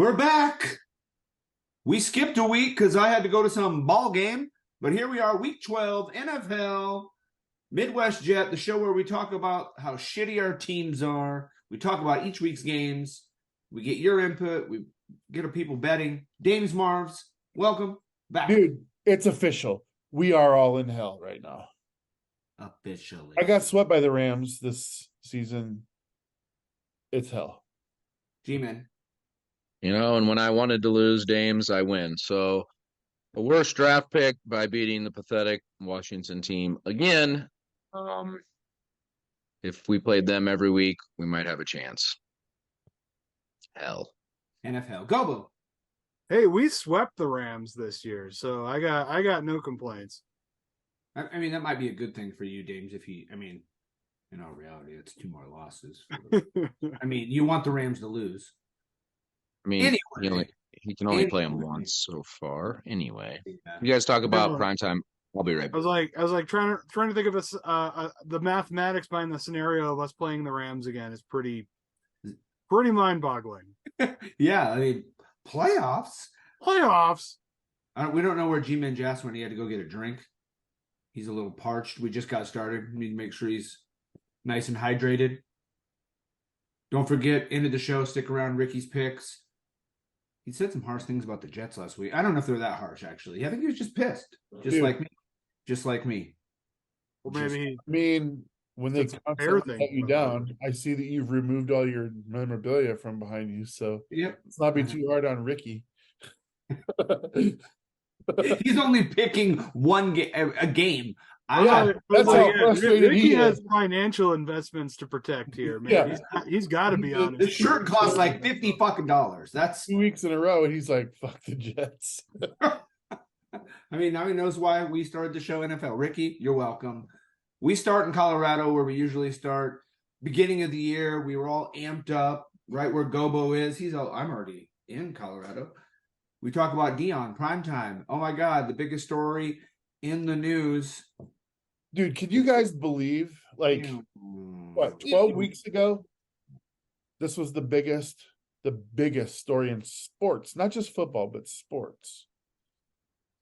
We're back. We skipped a week because I had to go to some ball game, but here we are, week 12, NFHell, Midwest Jet, the show where we talk about how shitty our teams are. We talk about each week's games. We get your input. We get our people betting. Dames Marvs, welcome back. Dude, it's official. We are all in hell right now. Officially. I got swept by the Rams this season. It's hell. G-Man. And when I wanted to lose Dames, I win. So a worse draft pick by beating the pathetic Washington team again. If we played them every week, we might have a chance. Hell. NFHell. Gobo. Hey, we swept the Rams this year, so I got no complaints. I mean, that might be a good thing for you, Dames, in all reality, it's 2 more losses. I mean, you want the Rams to lose. I mean, anyway, he can only play them once so far. Anyway, you guys talk about primetime. I'll be right back. I was like trying to think of the mathematics behind the scenario of us playing the Rams again is pretty mind-boggling. Yeah, I mean, playoffs. We don't know where G-Man Jass went. He had to go get a drink. He's a little parched. We just got started. We need to make sure he's nice and hydrated. Don't forget, end of the show, stick around, Ricky's picks. He said some harsh things about the Jets last week. I don't know if they're that harsh, actually. I think he was just pissed. Just like me. Well, maybe. When they constantly let you down, I see that you've removed all your memorabilia from behind you, so Let's not be too hard on Ricky. He's only picking a game. Ricky has financial investments to protect here, man. Yeah. He's got to be honest. The shirt costs like $50 fucking. That's 2 weeks in a row, and he's like, "Fuck the Jets." I mean, now he knows why we started the show NFL. Ricky, you're welcome. We start in Colorado, where we usually start. Beginning of the year, we were all amped up, right where Gobo is. I'm already in Colorado. We talk about Dion, primetime. Oh my God, the biggest story in the news. Dude, can you guys believe, 12 weeks ago, this was the biggest story in sports, not just football, but sports.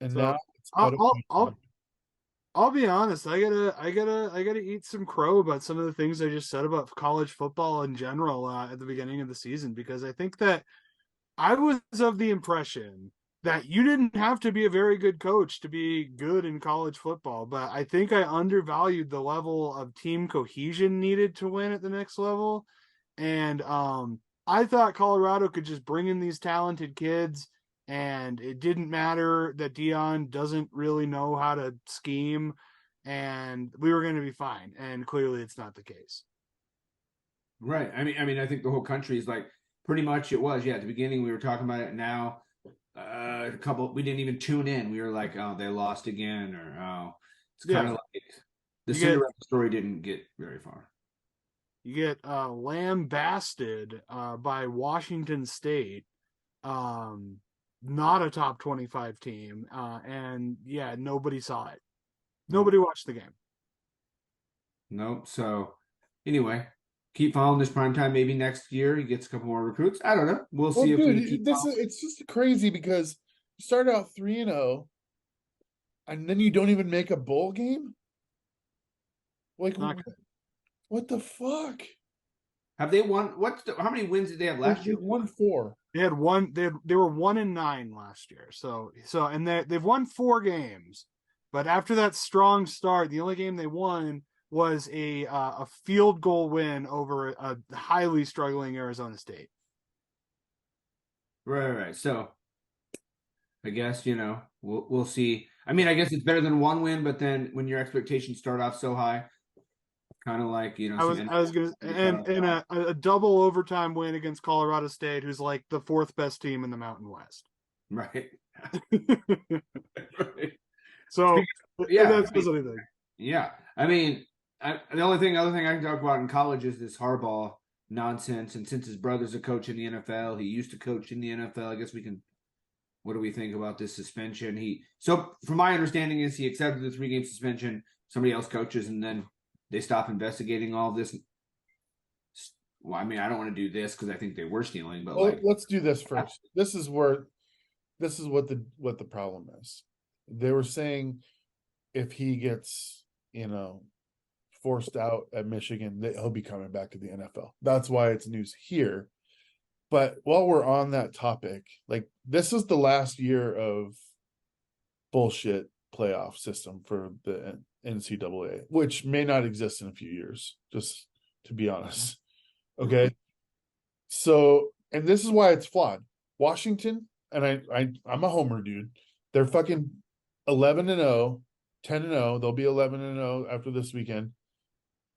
And now I'll be honest, I gotta eat some crow about some of the things I just said about college football in general at the beginning of the season, because I think that I was of the impression that you didn't have to be a very good coach to be good in college football, but I think I undervalued the level of team cohesion needed to win at the next level. And I thought Colorado could just bring in these talented kids, and it didn't matter that Dion doesn't really know how to scheme, and we were going to be fine. And clearly it's not the case. Right. I mean, I think the whole country is like, pretty much it was. Yeah, at the beginning we were talking about it. Now we didn't even tune in. We were like, oh, they lost again, or oh, it's kind of like the Cinderella story didn't get very far. You get lambasted by Washington State, not a top 25 team, and nobody saw it. Nobody watched the game. Nope. So anyway, keep following this primetime. Maybe next year he gets a couple more recruits. I don't know. We'll see. It's just crazy because you start out 3-0, and then you don't even make a bowl game. Like, what the fuck? Have they won? How many wins did they have last year? They won 4. They had one. They were 1-9 last year. So and they've won 4 games, but after that strong start, the only game they won was a field goal win over a highly struggling Arizona State. Right. So I guess, we'll see. I mean, I guess it's better than 1 win, but then when your expectations start off so high, kind of like, I was going to, and a double overtime win against Colorado State, who's like the 4th best team in the Mountain West. Right. Right. So that says anything. Yeah. I mean, the other thing I can talk about in college is this Harbaugh nonsense. And since his brother's a coach in the NFL, he used to coach in the NFL. I guess what do we think about this suspension? So from my understanding is he accepted the 3-game suspension. Somebody else coaches, and then they stop investigating all this well, I mean, I don't want to do this because I think they were stealing, but Well, let's do this first. This is what the problem is. They were saying if he gets, forced out at Michigan, that he'll be coming back to the NFL. That's why it's news here. But while we're on that topic, this is the last year of bullshit playoff system for the NCAA, which may not exist in a few years, just to be honest. Okay. So, and this is why it's flawed. Washington, and I'm a homer dude. They're fucking 11-0, 10-0. They'll be 11-0 after this weekend.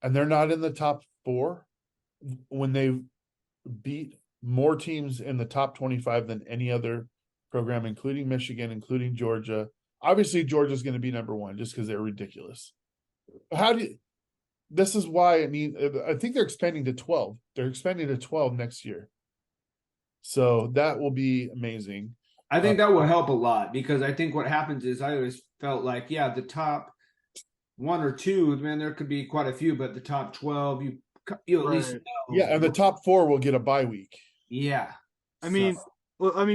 And they're not in the top 4 when they beat more teams in the top 25 than any other program, including Michigan, including Georgia. Obviously, Georgia's going to be number 1 just because they're ridiculous. This is why I think they're expanding to 12. They're expanding to 12 next year. So that will be amazing. I think that will help a lot because I think what happens is I always felt like, the top 1 or 2, man, there could be quite a few, but the top 12, you at least know. Yeah, and the top 4 will get a bye week. Yeah. I mean,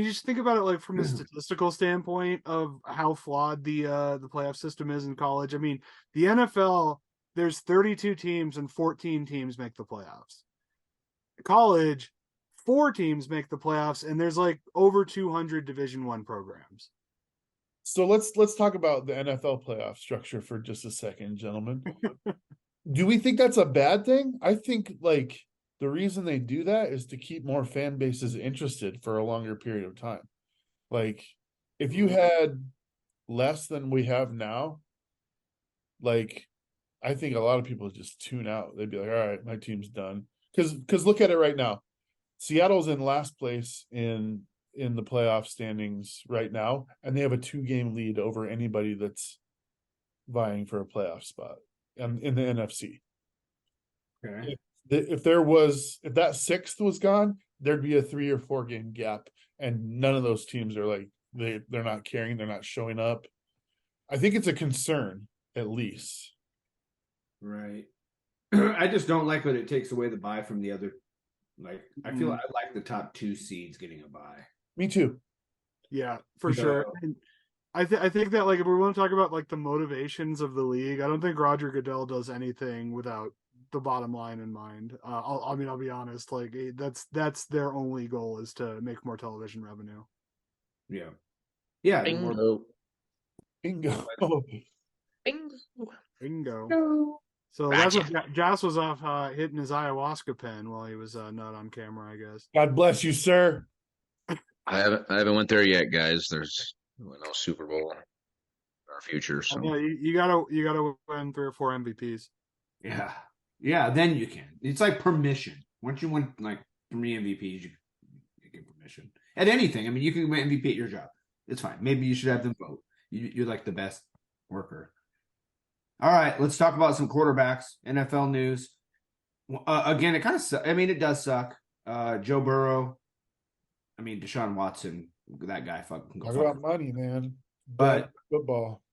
just think about it from a statistical standpoint of how flawed the playoff system is in college. I mean, the NFL, there's 32 teams and 14 teams make the playoffs. College, 4 teams make the playoffs, and there's over 200 Division I programs. So let's talk about the NFL playoff structure for just a second, gentlemen. Do we think that's a bad thing? I think the reason they do that is to keep more fan bases interested for a longer period of time. If you had less than we have now, I think a lot of people just tune out. They'd be like, all right, my team's done. Because look at it right now. Seattle's in last place in the playoff standings right now, and they have a 2-game lead over anybody that's vying for a playoff spot in the NFC. Okay. If that 6th was gone, there'd be a 3 or 4 game gap, and none of those teams are they're not caring, they're not showing up. I think it's a concern, at least. Right. I just don't like when it takes away the bye from the other. I feel I like the top 2 seeds getting a bye. Me too. Yeah, for sure. And I think that if we want to talk about the motivations of the league, I don't think Roger Goodell does anything without the bottom line in mind. I'll be honest. That's their only goal is to make more television revenue. Yeah. Yeah. Bingo. Bingo. Bingo. No. So that's what Joss was off hitting his ayahuasca pen while he was not on camera, I guess. God bless you, sir. I haven't went there yet, guys. There's no Super Bowl in our future. So you gotta win 3 or 4 MVPs. Yeah. Yeah, then you can. It's like permission. Once you win 3 MVPs, you get permission. At anything. I mean, you can win MVP at your job. It's fine. Maybe you should have them vote. You're the best worker. All right, let's talk about some quarterbacks. NFL news. Again, it kind of sucks. I mean, it does suck. Joe Burrow. I mean, Deshaun Watson. That guy fucking. Talk about money, man. But football.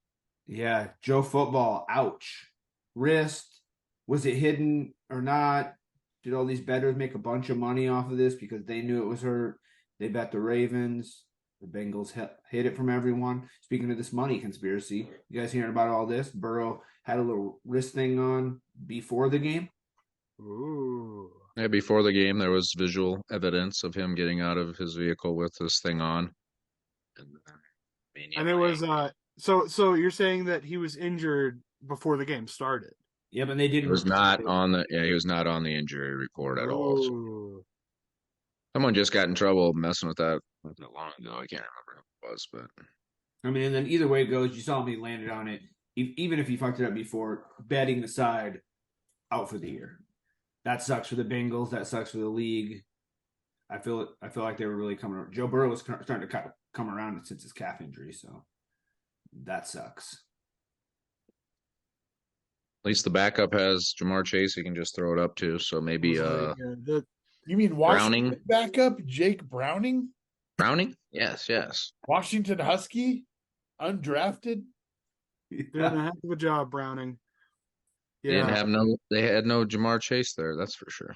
Yeah, Joe Football. Ouch. Wrist. Was it hidden or not? Did all these bettors make a bunch of money off of this because they knew it was hurt? They bet the Ravens. The Bengals hid it from everyone. Speaking of this money conspiracy, you guys hearing about all this? Burrow had a little wrist thing on before the game. Ooh. Yeah, before the game, there was visual evidence of him getting out of his vehicle with this thing on. And it was so you're saying that he was injured before the game started. Yeah, but they didn't. He was not on the injury report at all. So someone just got in trouble messing with that not that long ago. I can't remember who it was, but I mean, and then either way it goes, you saw him, he landed on it. Even if he fucked it up before, betting aside, out for the year. That sucks for the Bengals. That sucks for the league. I feel like they were really coming around. Joe Burrow was starting to come around since his calf injury, so that sucks. At least the backup has Jamar Chase. He can just throw it up to. So maybe you mean Browning backup Jake Browning? Browning? Yes. Washington Husky, undrafted. Doing a heck of a job, Browning. Yeah. They had no Jamar Chase there. That's for sure.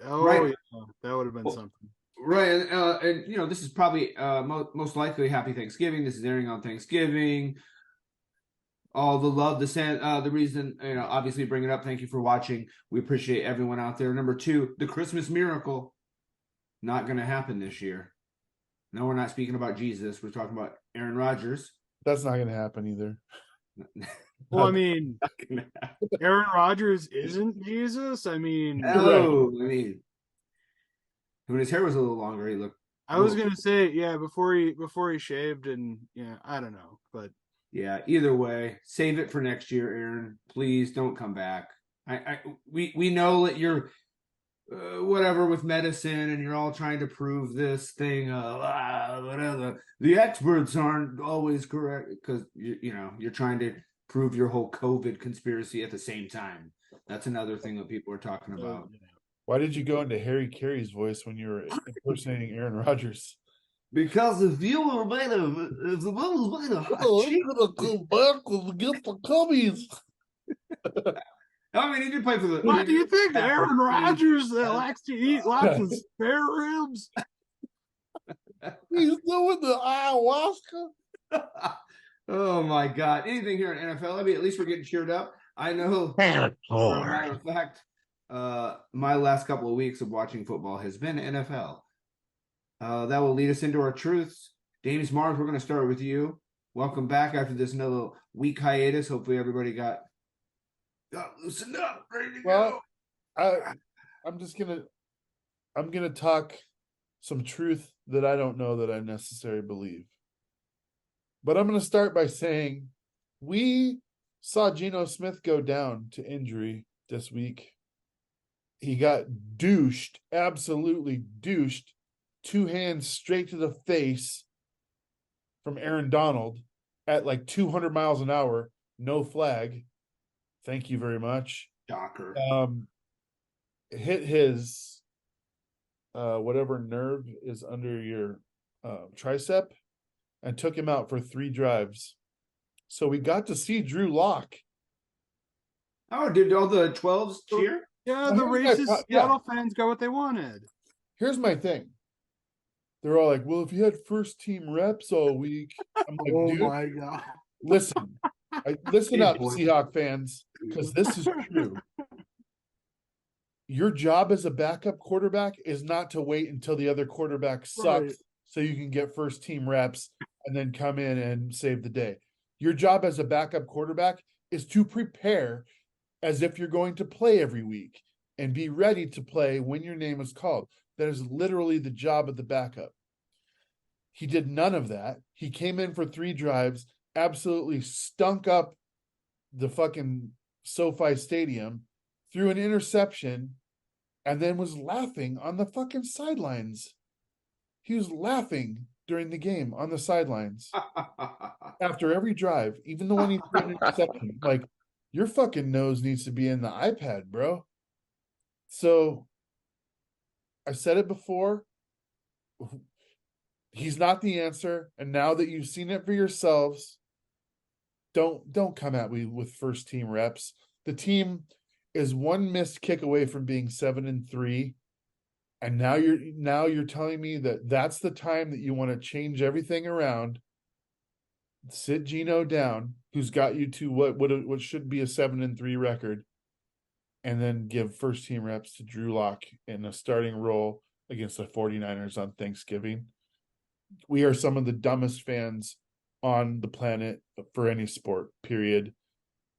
Oh, Right. yeah, that would have been something. Right, and this is probably most likely Happy Thanksgiving. This is airing on Thanksgiving. All the love, the reason, obviously bring it up. Thank you for watching. We appreciate everyone out there. Number 2, the Christmas miracle, not going to happen this year. No, we're not speaking about Jesus. We're talking about Aaron Rodgers. That's not going to happen either. Well, I mean, Aaron Rodgers isn't Jesus. I mean, when his hair was a little longer, he looked. I was gonna say, yeah, before he shaved, and yeah, I don't know, but yeah, either way, save it for next year, Aaron. Please don't come back. We know that you're whatever with medicine, and you're all trying to prove this thing. Whatever. The experts aren't always correct because you're trying to prove your whole COVID conspiracy at the same time. That's another thing that people are talking about. Why did you go into Harry Carey's voice when you were impersonating Aaron Rodgers? Because if the world was made of I'm gonna come back and get the cubbies. I mean, he did play for the. What do you think, Aaron Rodgers likes to eat lots of spare ribs? He's doing the ayahuasca. Oh my God! Anything here in NFL? I mean, at least we're getting cheered up. I know. For a matter of fact, my last couple of weeks of watching football has been NFL. That will lead us into our truths. James Mars, we're going to start with you. Welcome back after this another week hiatus. Hopefully, everybody got loosened up, ready to go. I'm gonna talk some truth that I don't know that I necessarily believe. But I'm gonna start by saying we saw Geno Smith go down to injury this week. He got douched, absolutely douched, 2 hands straight to the face from Aaron Donald at like 200 miles an hour, no flag. Thank you very much. Shocker. Hit his whatever nerve is under your tricep and took him out for 3 drives. So we got to see Drew Lock. Oh, did all the 12s cheer? Yeah, the racist Seattle fans got what they wanted. Here's my thing. They're all like, well, if you had first team reps all week. I'm like, oh dude, my God. Listen up, Seahawks fans, because this is true. Your job as a backup quarterback is not to wait until the other quarterback sucks so you can get first team reps and then come in and save the day. Your job as a backup quarterback is to prepare as if you're going to play every week and be ready to play when your name is called. That is literally the job of the backup. He did none of that. He came in for 3 drives, absolutely stunk up the fucking SoFi Stadium, threw an interception, and then was laughing on the fucking sidelines. He was laughing during the game on the sidelines after every drive, even the one he threw an interception. Like, your fucking nose needs to be in the iPad, bro. So I said it before. He's not the answer. And now that you've seen it for yourselves, don't come at me with first team reps. The team is 1 missed kick away from being 7-3. And now you're telling me that that's the time that you want to change everything around. Sit Geno down, who's got you to what should be a 7-3 record, and then give first team reps to Drew Lock in a starting role against the 49ers on Thanksgiving. We are some of the dumbest fans on the planet for any sport, period.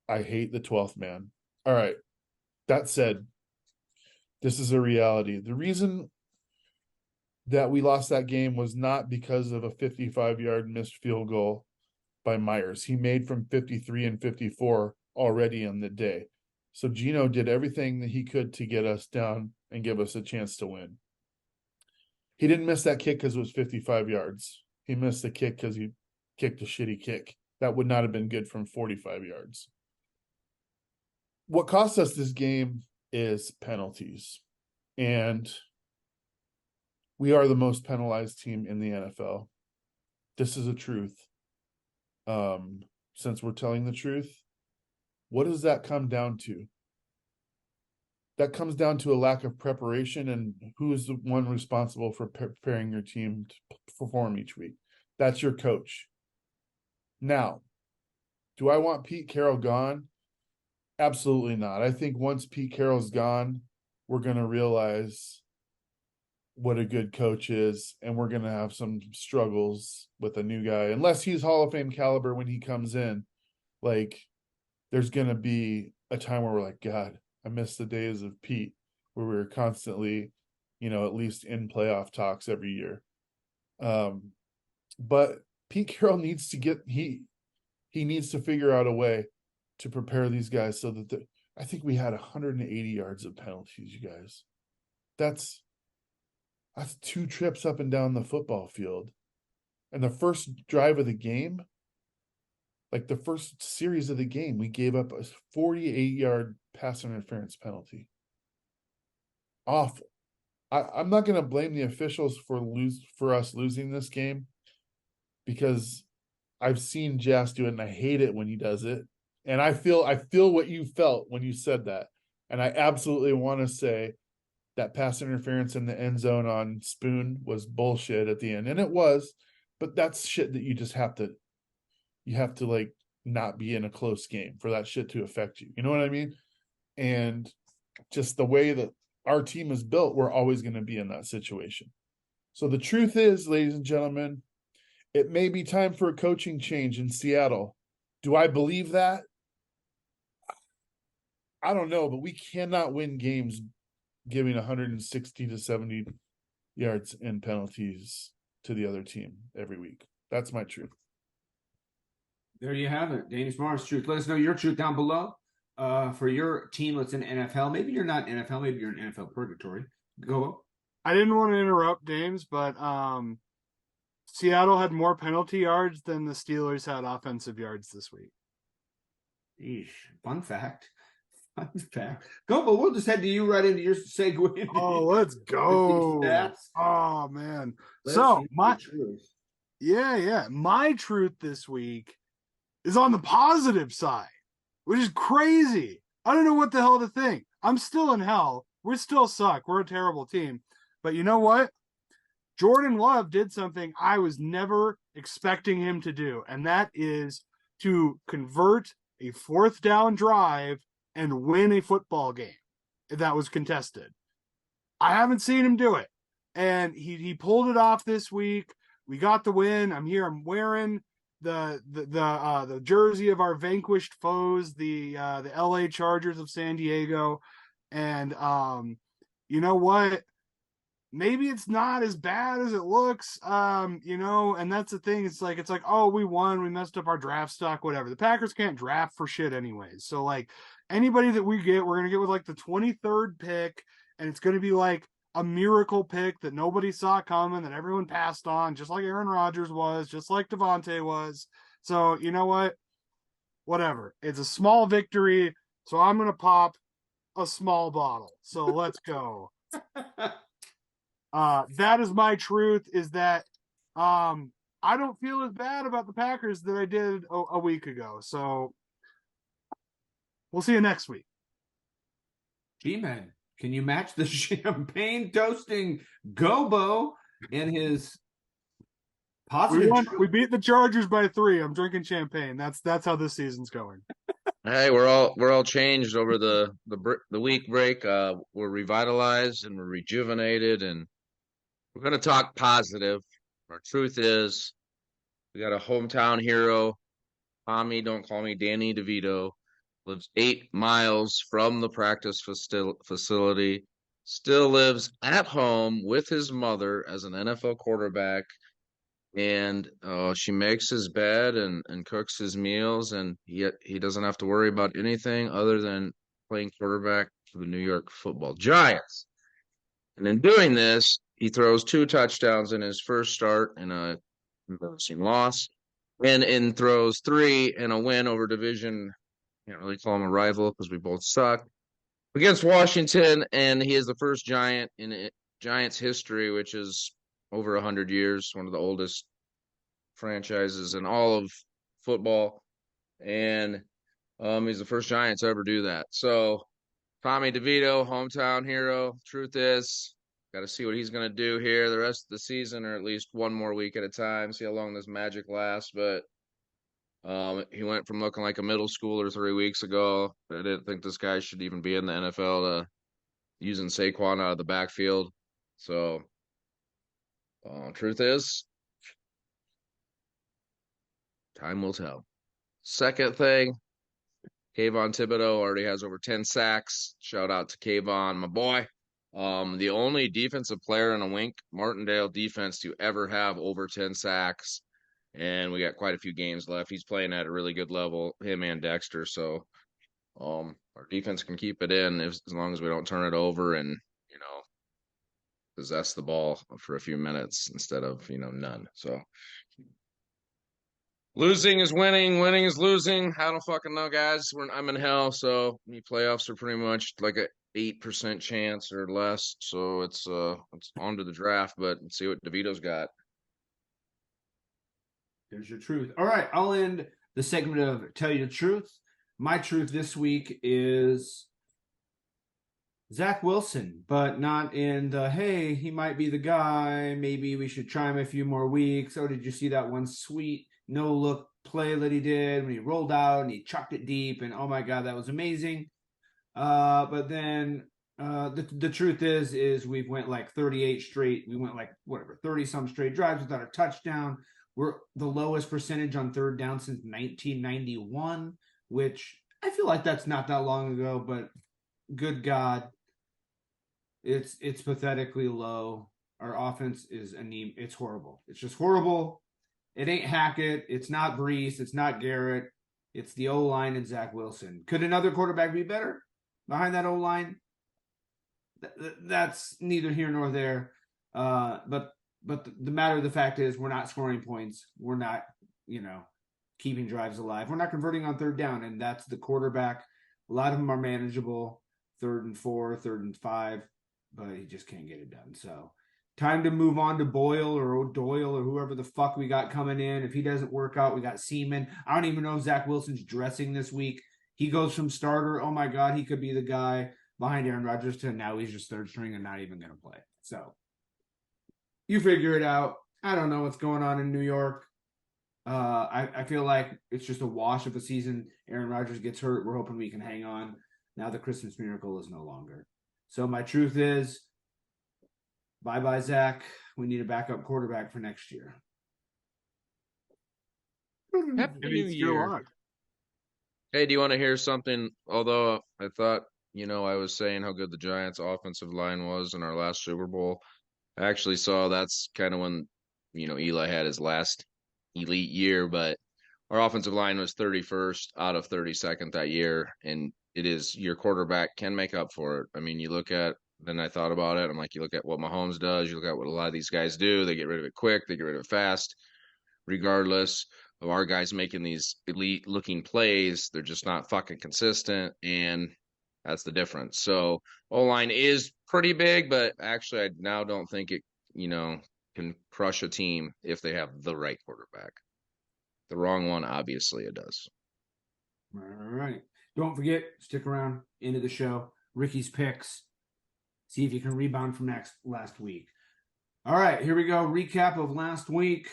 I hate the 12th man. All right. That said, this is a reality. The reason that we lost that game was not because of a 55-yard missed field goal by Myers. He made from 53 and 54 already on the day. So Geno did everything that he could to get us down and give us a chance to win. He didn't miss that kick because it was 55 yards. He missed the kick because he kicked a shitty kick. That would not have been good from 45 yards. What cost us this game is penalties. And we are the most penalized team in the NFL. This is a truth. Since we're telling the truth, what does that come down to? that comes down to a lack of preparation and who is the one responsible for preparing your team to perform each week. That's your coach. Now, do I want Pete Carroll gone? Absolutely not. I think once Pete Carroll's gone, we're going to realize what a good coach is, and we're going to have some struggles with a new guy. Unless he's Hall of Fame caliber when he comes in, like, there's going to be a time where we're like, God, I miss the days of Pete, where we were constantly, at least in playoff talks every year. But Pete Carroll needs to he needs to figure out a way to prepare these guys so that I think we had 180 yards of penalties, you guys. That's 2 trips up and down the football field. And the first drive of the game, like the first series of the game, we gave up a 48-yard pass interference penalty. Awful. I'm not going to blame the officials for us losing this game, because I've seen Jas do it and I hate it when he does it. And I feel what you felt when you said that. And I absolutely want to say that pass interference in the end zone on Spoon was bullshit at the end. And it was, but that's shit that you just have to like not be in a close game for that shit to affect you. You know what I mean? And just the way that our team is built, we're always going to be in that situation. So the truth is, ladies and gentlemen, it may be time for a coaching change in Seattle. Do I believe that? I don't know, but we cannot win games giving 160 to 70 yards in penalties to the other team every week. That's my truth. There you have it. Danny Smart's truth. Let us know your truth down below. For your team that's in NFL. Maybe you're not NFL. Maybe you're in NFL purgatory. Go. I didn't want to interrupt James, but Seattle had more penalty yards than the Steelers had offensive yards this week. Eesh. Fun fact. Gobo, we'll just head to you right into your segue. Oh, let's go. Oh, man. So, my truth this week is on the positive side, which is crazy. I don't know what the hell to think. I'm still in hell. We still suck. We're a terrible team. But you know what? Jordan Love did something I was never expecting him to do, and that is to convert a 4th down drive and win a football game that was contested. I haven't seen him do it, and he pulled it off this week. We got the win. I'm wearing the jersey of our vanquished foes, the LA Chargers of San Diego, and you know what? Maybe it's not as bad as it looks, and that's the thing. It's like, oh, we won, we messed up our draft stock, whatever. The Packers can't draft for shit anyways. So, like, anybody that we get, we're going to get with, like, the 23rd pick, and it's going to be, like, a miracle pick that nobody saw coming, that everyone passed on, just like Aaron Rodgers was, just like Devontae was. So, you know what? Whatever. It's a small victory, so I'm going to pop a small bottle. So, let's go. That is my truth, is that I don't feel as bad about the Packers that I did a week ago. So we'll see you next week. G-Man, can you match the champagne toasting Gobo in his positive? We beat the Chargers by 3. I'm drinking champagne. That's how this season's going. Hey, we're all changed over the week break. We're revitalized and we're rejuvenated, and we're going to talk positive. Our truth is, we got a hometown hero, Tommy, don't call me Danny DeVito, lives 8 miles from the practice facility, still lives at home with his mother as an NFL quarterback, and she makes his bed and cooks his meals, and yet he doesn't have to worry about anything other than playing quarterback for the New York Football Giants. And in doing this, he throws 2 touchdowns in his first start in a embarrassing loss, and throws 3 in a win over division. Can't really call him a rival because we both suck, against Washington, and he is the first Giant in Giants history, which is over 100 years, one of the oldest franchises in all of football, and he's the first Giant to ever do that. So Tommy DeVito, hometown hero. Truth is, got to see what he's going to do here the rest of the season, or at least one more week at a time. See how long this magic lasts. But he went from looking like a middle schooler 3 weeks ago. I didn't think this guy should even be in the NFL to using Saquon out of the backfield. So, truth is, time will tell. Second thing, Kayvon Thibodeau already has over 10 sacks. Shout out to Kayvon, my boy. The only defensive player in a Wink Martindale defense to ever have over 10 sacks. And we got quite a few games left. He's playing at a really good level, him and Dexter. So our defense can keep it in as long as we don't turn it over and, possess the ball for a few minutes instead of, none. So losing is winning, winning is losing. I don't fucking know, guys. I'm in hell, so playoffs are pretty much like a 8% chance or less. So it's on to the draft, but let's see what DeVito's got. There's your truth. All right, I'll end the segment of Tell You the Truth. My truth this week is Zach Wilson, but not in the, hey, he might be the guy. Maybe we should try him a few more weeks. Oh, did you see that one sweet no-look play that he did when he rolled out and he chucked it deep? And, oh, my God, that was amazing. But then the truth is we've went like 38 straight. We went like, 30-some straight drives without a touchdown. We're the lowest percentage on third down since 1991, which I feel like that's not that long ago, but good God, it's pathetically low. Our offense is anemic. It's horrible. It's just horrible. It ain't Hackett. It's not Brees. It's not Garrett. It's the O-line and Zach Wilson. Could another quarterback be better behind that O-line? That's neither here nor there. But the matter of the fact is we're not scoring points. We're not, keeping drives alive. We're not converting on third down, and that's the quarterback. A lot of them are manageable, 3rd and 4, 3rd and 5, but he just can't get it done. So time to move on to Boyle or O'Doyle or whoever the fuck we got coming in. If he doesn't work out, we got Seaman. I don't even know if Zach Wilson's dressing this week. He goes from starter, oh my God, he could be the guy behind Aaron Rodgers, to now he's just third string and not even going to play. So you figure it out. I don't know what's going on in New York. I feel like it's just a wash of a season. Aaron Rodgers gets hurt. We're hoping we can hang on. Now the Christmas miracle is no longer. So my truth is, bye-bye, Zach. We need a backup quarterback for next year. Happy New Year. Hey, do you want to hear something? Although I thought, I was saying how good the Giants' offensive line was in our last Super Bowl. I actually saw that's kind of when, Eli had his last elite year, but our offensive line was 31st out of 32nd that year, and it is your quarterback can make up for it. I mean, then I thought about it. I'm like, you look at what Mahomes does, you look at what a lot of these guys do. They get rid of it quick, they get rid of it fast. Regardless of our guys making these elite-looking plays, they're just not fucking consistent, and that's the difference. So O-line is pretty big, but actually I now don't think it, can crush a team if they have the right quarterback. The wrong one, obviously it does. All right. Don't forget, stick around, end of the show. Ricky's picks. See if you can rebound from last week. All right, here we go. Recap of last week.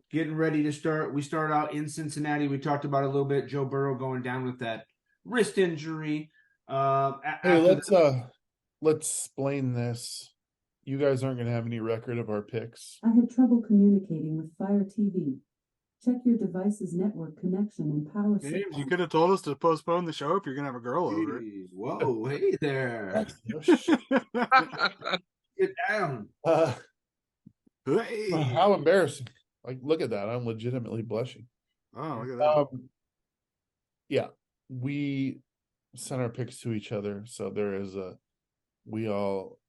Getting ready to start. We start out in Cincinnati. We talked about a little bit. Joe Burrow going down with that wrist injury. Hey, let's explain this. You guys aren't going to have any record of our picks. I had trouble communicating with Fire TV. Check your device's network connection and power supply. You could have told us to postpone the show if you're going to have a girl over. Whoa, hey there. Get down. Hey. How embarrassing. Like, look at that. I'm legitimately blushing. Oh, look at that. Yeah, we sent our picks to each other. So there is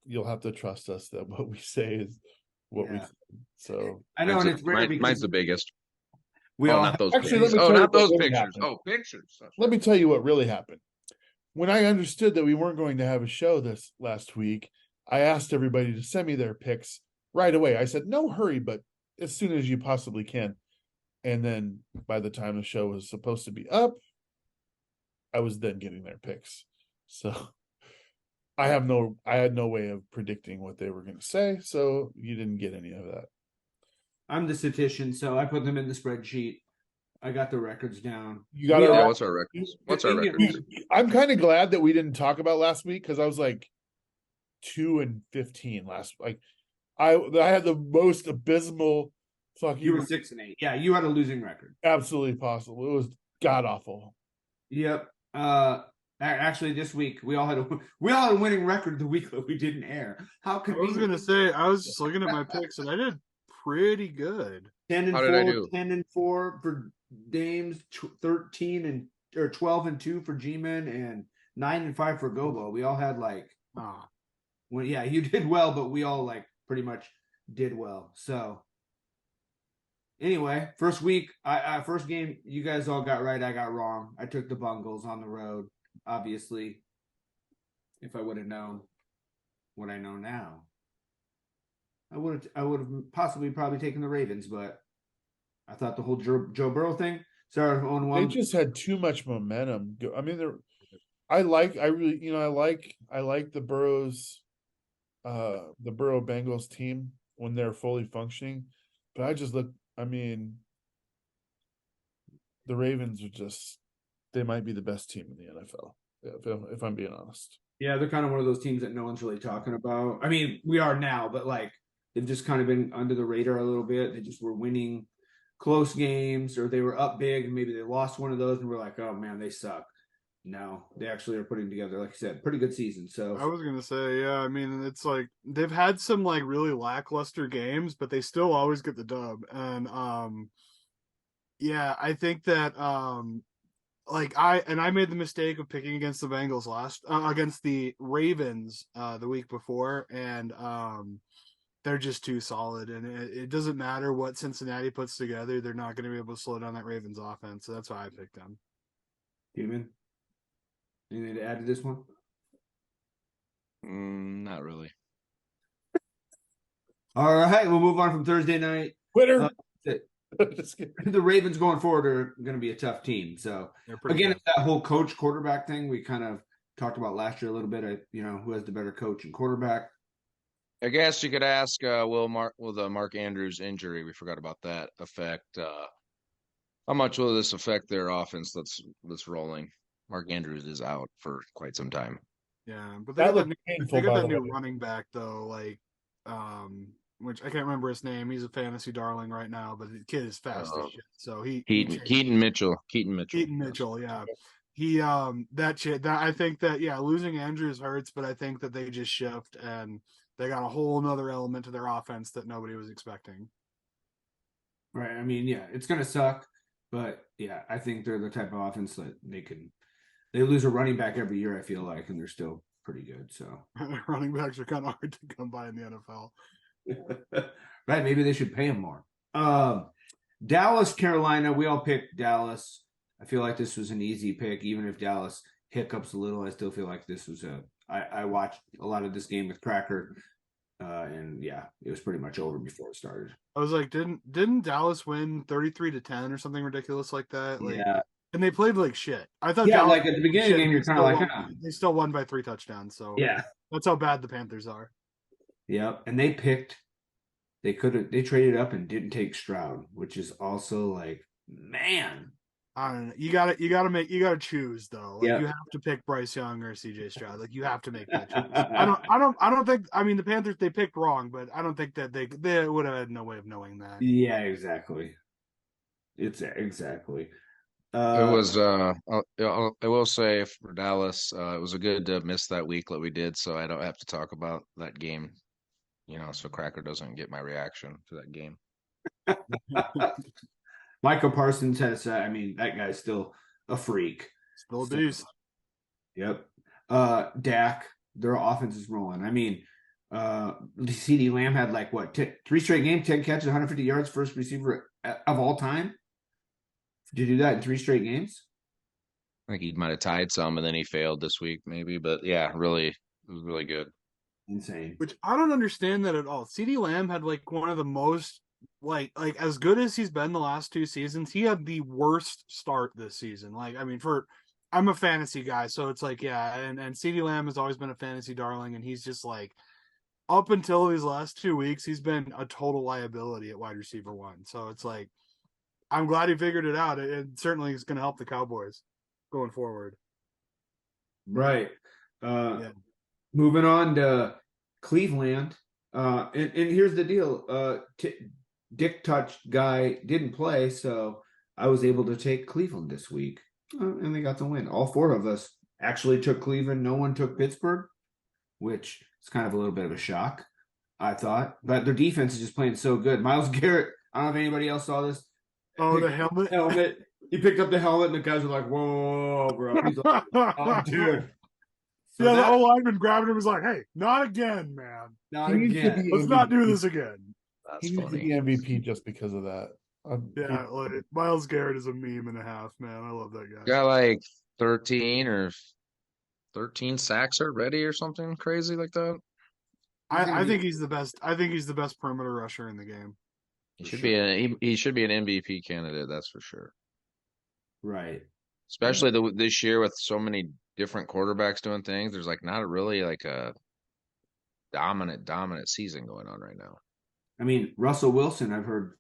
you'll have to trust us that what we say is what we say. So I know, and it's rare because mine's the biggest. Not those pictures. Oh, pictures. Let me tell you what really happened. When I understood that we weren't going to have a show this last week, I asked everybody to send me their picks right away. I said, no hurry, but as soon as you possibly can. And then by the time the show was supposed to be up, I was then getting their picks. So I had no way of predicting what they were going to say, so you didn't get any of that. I'm the statistician, so I put them in the spreadsheet. I got the records down. You got it. What's our records? What's our records? I'm kind of glad that we didn't talk about last week because I was like 2-15 last. Like I had the most abysmal fucking. You were 6-8. Yeah, you had a losing record. Absolutely possible. It was god awful. Yep. Actually, this week we all had a winning record the week that we didn't air. How could I was gonna say I was just looking at my picks and I did pretty good. 10-4, 10-4 for Dames, 13 or 12-2 for G-Men, and 9-5 for Gobo. We all had yeah, you did well, but we all like pretty much did well. So anyway, first week, first game, you guys all got right. I got wrong. I took the Bungles on the road. Obviously, if I would have known what I know now, I would have possibly probably taken the Ravens, but I thought the whole Joe Burrow thing started on 1. They just had too much momentum. I mean, I like the Burrow Bengals team when they're fully functioning, but the Ravens are they might be the best team in the NFL, if I'm being honest. Yeah, they're kind of one of those teams that no one's really talking about. I mean, we are now, but like they've just kind of been under the radar a little bit. They just were winning close games, or they were up big and maybe they lost one of those and we're like, oh man, they suck. No, they actually are putting together, like you said, pretty good season. So I was gonna say, yeah, I mean, it's like they've had some like really lackluster games, but they still always get the dub. And yeah, I think that I made the mistake of picking against the Bengals against the Ravens the week before, and they're just too solid, and it doesn't matter what Cincinnati puts together, they're not going to be able to slow down that Ravens offense. So that's why I picked them. Human, anything to add to this one? Not really. All right, we'll move on from Thursday night. Twitter. The Ravens going forward are going to be a tough team. So again, it's that whole coach quarterback thing we kind of talked about last year a little bit. Who has the better coach and quarterback? I guess you could ask, will the Mark Andrews injury, we forgot about that, affect how much will this affect their offense that's rolling? Mark Andrews is out for quite some time. Yeah, but they got that new running back though, which I can't remember his name. He's a fantasy darling right now, but the kid is fast as shit. So Keaton Mitchell, yeah. He I think that losing Andrews hurts, but I think that they just shift and they got a whole nother element to their offense that nobody was expecting. Right. I mean, yeah, it's gonna suck, but yeah, I think they're the type of offense that they lose a running back every year, I feel like, and they're still pretty good. So running backs are kind of hard to come by in the NFL. Right, maybe they should pay him more. Dallas, Carolina, we all picked Dallas. I feel like this was an easy pick, even if Dallas hiccups a little. I still feel like this was I watched a lot of this game with Cracker, and yeah, it was pretty much over before it started. I was like, didn't Dallas win 33-10 or something ridiculous like that? Yeah. And they played like shit. I thought Dallas, like at the beginning of the game, you're kind of like, they still won by 3 touchdowns. So yeah, that's how bad the Panthers are. Yep, and they traded up and didn't take Stroud, which is also like, man. I don't know. You gotta choose though. Like, you have to pick Bryce Young or CJ Stroud. Like you have to make that choice. I don't think. I mean, the Panthers, they picked wrong, but I don't think that they would have had no way of knowing that. Yeah, exactly. It's exactly. It was. I will say for Dallas, it was a good miss that week that we did, so I don't have to talk about that game. So Cracker doesn't get my reaction to that game. Michael Parsons has, that guy's still a freak. Still a beast. Yep. Dak, their offense is rolling. I mean, CeeDee Lamb had 3 straight games, 10 catches, 150 yards, first receiver of all time. Did you do that in 3 straight games? I think he might have tied some, and then he failed this week, maybe. But yeah, really, it was really good. Insane. Which I don't understand that at all. CeeDee Lamb had one of the most as good as he's been the last 2 seasons. He had the worst start this season. For I'm a fantasy guy, so it's like, yeah, and CeeDee Lamb has always been a fantasy darling, and he's just like, up until these last 2 weeks, he's been a total liability at wide receiver 1. So it's like, I'm glad he figured it out. It certainly is going to help the Cowboys going forward. Right. Yeah. Moving on to Cleveland. And here's the deal. Dick Touch guy didn't play, so I was able to take Cleveland this week. And they got the win. All 4 of us actually took Cleveland. No one took Pittsburgh, which is kind of a little bit of a shock, I thought. But their defense is just playing so good. Myles Garrett, I don't know if anybody else saw this. Oh, the helmet? He picked up the helmet, and the guys were like, whoa, bro. He's like, oh, dude. So yeah, the O-lineman grabbed him and was like, hey, not again, man. Not again. Let's not do this again. That's He needs to be MVP just because of that. Yeah, like, Myles Garrett is a meme and a half, man. I love that guy. Got like 13 sacks already or something crazy like that. I think he's the best. I think he's the best perimeter rusher in the game. He should be he should be an MVP candidate, that's for sure. Right. Especially this year with so many different quarterbacks doing things. There's like not really like a dominant season going on right now. I mean, Russell Wilson, I've heard,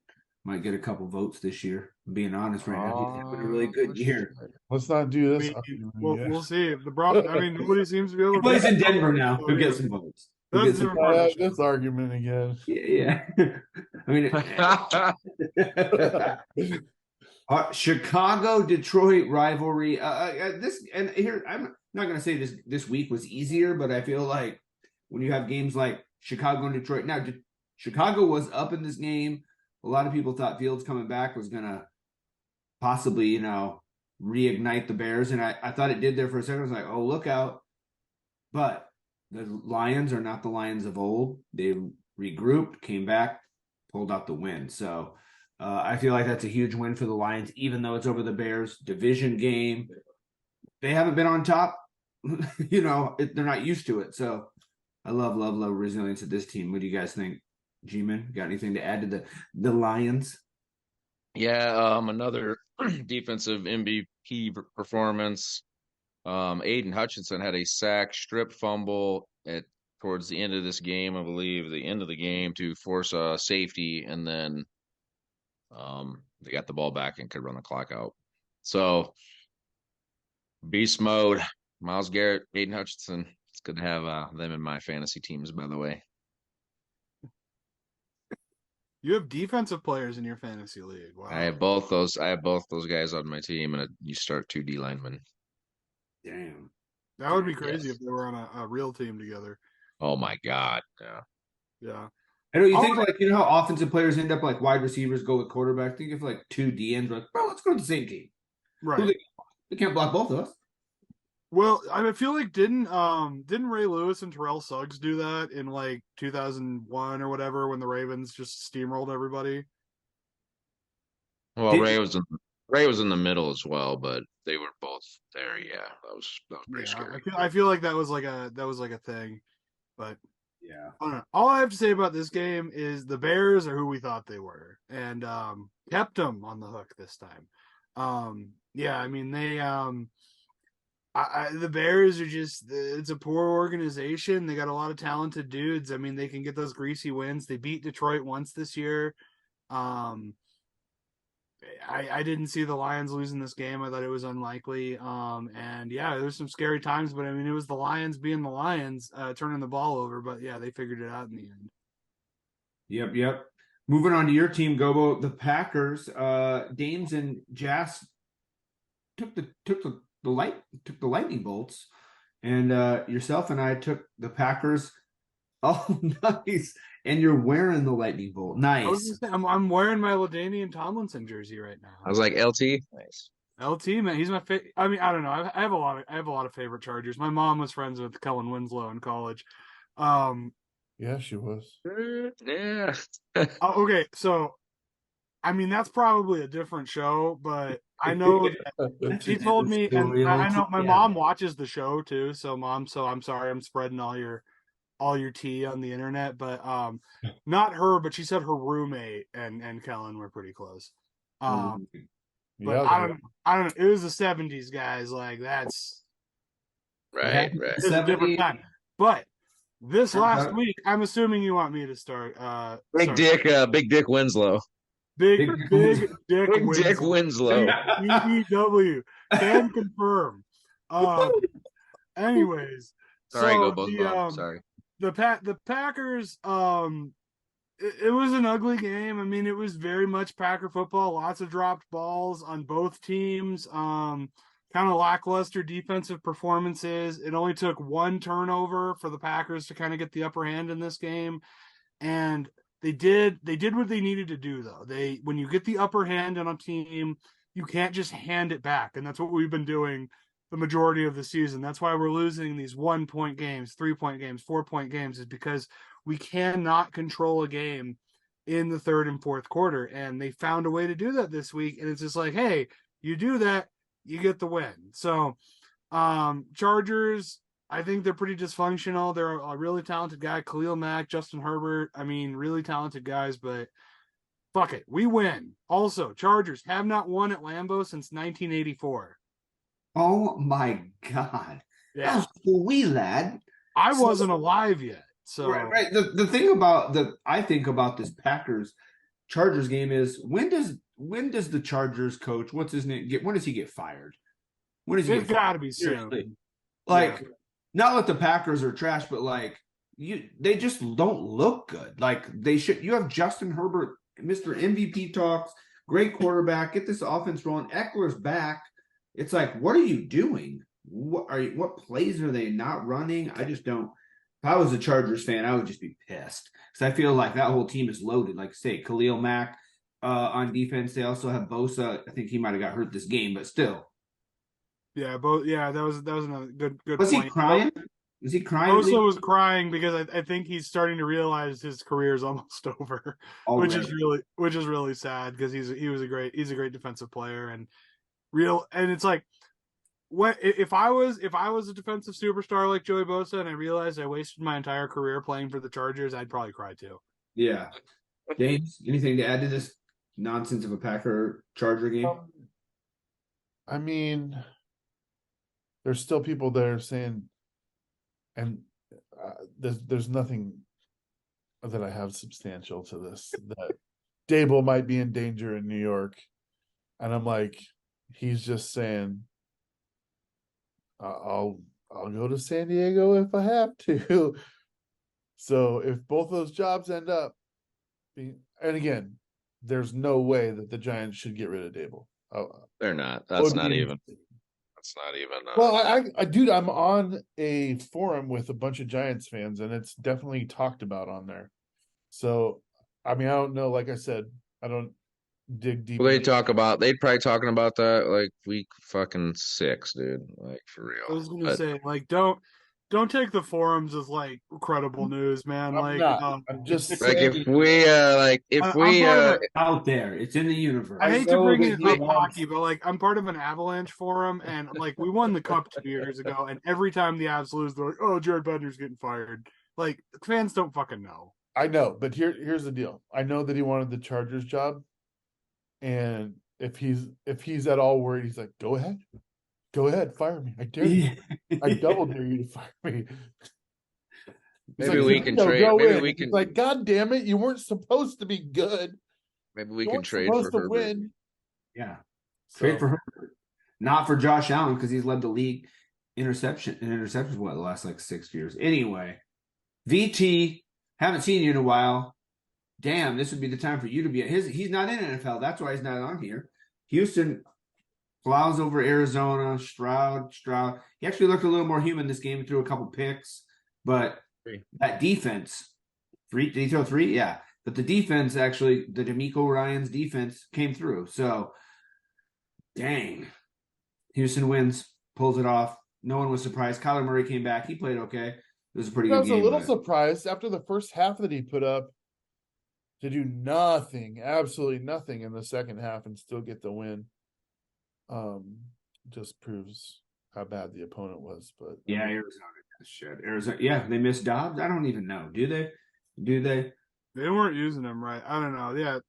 might get a couple votes this year. I'm being honest right now, he's having a really good year. Let's not do this. We'll see. The problem. I mean, nobody seems to be able to. He plays in Denver now. He'll get some votes. This argument again. Yeah. I mean, Chicago Detroit rivalry. This and here, I'm not going to say this week was easier, but I feel like when you have games like Chicago and Detroit. Now, Chicago was up in this game. A lot of people thought Fields coming back was going to possibly, reignite the Bears. And I thought it did there for a second. I was like, oh, look out. But the Lions are not the Lions of old. They regrouped, came back, pulled out the win. So I feel like that's a huge win for the Lions, even though it's over the Bears. Division game. They haven't been on top. They're not used to it. So I love resilience of this team. What do you guys think? G-Man, got anything to add to the Lions? Yeah, another defensive MVP performance. Aiden Hutchinson had a sack, strip fumble towards the end of this game, I believe, the end of the game to force a safety, and then they got the ball back and could run the clock out. So beast mode, Myles Garrett, Aiden Hutchinson. It's good to have them in my fantasy teams, by the way. You have defensive players in your fantasy league. Wow. I have both those guys on my team, and you start 2 D linemen. Damn. That would be crazy if they were on a real team together. Oh my God. Yeah. I know you think how offensive players end up like wide receivers go with quarterback. Think if like 2 DNs like, bro, let's go to the same team. Right. They can't block both of us. Well, I feel like didn't Ray Lewis and Terrell Suggs do that in like 2001 or whatever when the Ravens just steamrolled everybody? Well, Ray was in the middle as well, but they were both there. Yeah, that was pretty scary. I feel like that was like a thing, but yeah. I don't know. All I have to say about this game is the Bears are who we thought they were, and kept them on the hook this time. Yeah, I mean they the Bears are it's a poor organization. They got a lot of talented dudes. I mean, they can get those greasy wins. They beat Detroit once this year. I didn't see the Lions losing this game. I thought it was unlikely. And yeah, there's some scary times, but I mean, it was the Lions being the Lions, turning the ball over. But yeah, they figured it out in the end. Yep. Moving on to your team, Gobo, the Packers. Danes and Jas took the lightning bolts, and yourself and I took the Packers. Oh, nice! And you're wearing the lightning bolt. Nice. I'm wearing my LaDainian Tomlinson jersey right now. I was like, LT, nice. LT, man, he's my favorite. I mean, I don't know. I have a lot of favorite Chargers. My mom was friends with Kellen Winslow in college. Yeah, she was. Yeah. Okay, so I mean that's probably a different show, but I know she told me, and I know my mom watches the show too. So mom, I'm sorry, I'm spreading all your tea on the internet, but not her, but she said her roommate and Kellen were pretty close. Yeah, But Yeah, I don't know. It was the 70s, guys. Like that's Right. it's a different time. But this last week, I'm assuming you want me to start. Big Dick Winslow. Big Dick Dick Winslow. EEW can confirm. Anyways, Sorry, so Gobo. Sorry. the Packers. It was an ugly game. I mean, it was very much Packer football. Lots of dropped balls on both teams. Kind of lackluster defensive performances. It only took one turnover for the Packers to kind of get the upper hand in this game, and they did what they needed to do. Though when you get the upper hand on a team, you can't just hand it back, and that's what we've been doing the majority of the season. That's why we're losing these 1-point games, 3-point games, 4-point games, is because we cannot control a game in the third and fourth quarter. And they found a way to do that this week. And it's just like, hey, you do that, you get the win. So Chargers, I think they're pretty dysfunctional. They're a really talented guy, Khalil Mack, Justin Herbert. I mean, really talented guys, but fuck it, we win. Also, Chargers have not won at Lambeau since 1984. Oh my God. Yeah. That was sweet, lad. I wasn't alive yet. So right. The thing about I think about this Packers Chargers game is when does the Chargers coach, what's his name, when does he get fired? When does he it's got to be soon. Like, not that the Packers are trash, but like they just don't look good. Like they should. You have Justin Herbert, Mr. MVP talks, great quarterback. Get this offense rolling. Eckler's back. It's like, what are you doing? What plays are they not running? I just don't. If I was a Chargers fan, I would just be pissed because I feel like that whole team is loaded. Like, say, Khalil Mack on defense. They also have Bosa. I think he might have got hurt this game, but still. Yeah, that was another good. Was point. he crying? Was he crying? Bosa was crying because I think he's starting to realize his career is almost over, which is really sad because he's a great defensive player and it's like. What if I was a defensive superstar like Joey Bosa and I realized I wasted my entire career playing for the Chargers, I'd probably cry too. Yeah. James, anything to add to this nonsense of a Packer Charger game? I mean, there's still people there saying, and there's nothing that I have substantial to this, that Dable might be in danger in New York. And I'm like, he's just saying, I'll go to San Diego if I have to. So if both those jobs end up being, and again, there's no way that the Giants should get rid of Dable. They're not. That's not even. Well, dude, I'm on a forum with a bunch of Giants fans, and it's definitely talked about on there. So, I mean, I don't know. Like I said, I don't dig deep. Well, they'd probably talking about that like week fucking 6, dude. Like for real. I was gonna say, like, don't take the forums as like credible news, man. I'm just like saying, if we out there, it's in the universe. I hate to bring it up hockey, but like I'm part of an Avalanche forum, and like we won the cup 2 years ago, and every time the Avs lose, they're like, "Oh, Jared Bednar's getting fired." Like fans don't fucking know. I know, but here's the deal. I know that he wanted the Chargers job. And if he's at all worried, he's like, go ahead, fire me. I dare you. I double dare you to fire me. Maybe we can trade. Maybe we can. Like, God damn it, you weren't supposed to be good. Maybe we can trade for Herbert. Win. Yeah, trade for Herbert, not for Josh Allen because he's led the league interceptions the last like 6 years. Anyway, VT, haven't seen you in a while. Damn, this would be the time for you to be. He's not in NFL. That's why he's not on here. Houston plows over Arizona. Stroud. He actually looked a little more human this game. He threw a couple picks, but that defense, 3, did he throw 3? Yeah, but the defense actually, the DeMeco Ryans defense came through. So, dang, Houston wins, pulls it off. No one was surprised. Kyler Murray came back. He played okay. It was a pretty good game. I was a little surprised after the first half that he put up to do nothing, absolutely nothing in the second half and still get the win. Just proves how bad the opponent was. But yeah, Arizona, yeah, they missed Dobbs. I don't even know. Do they? They weren't using him right. I don't know. Yeah,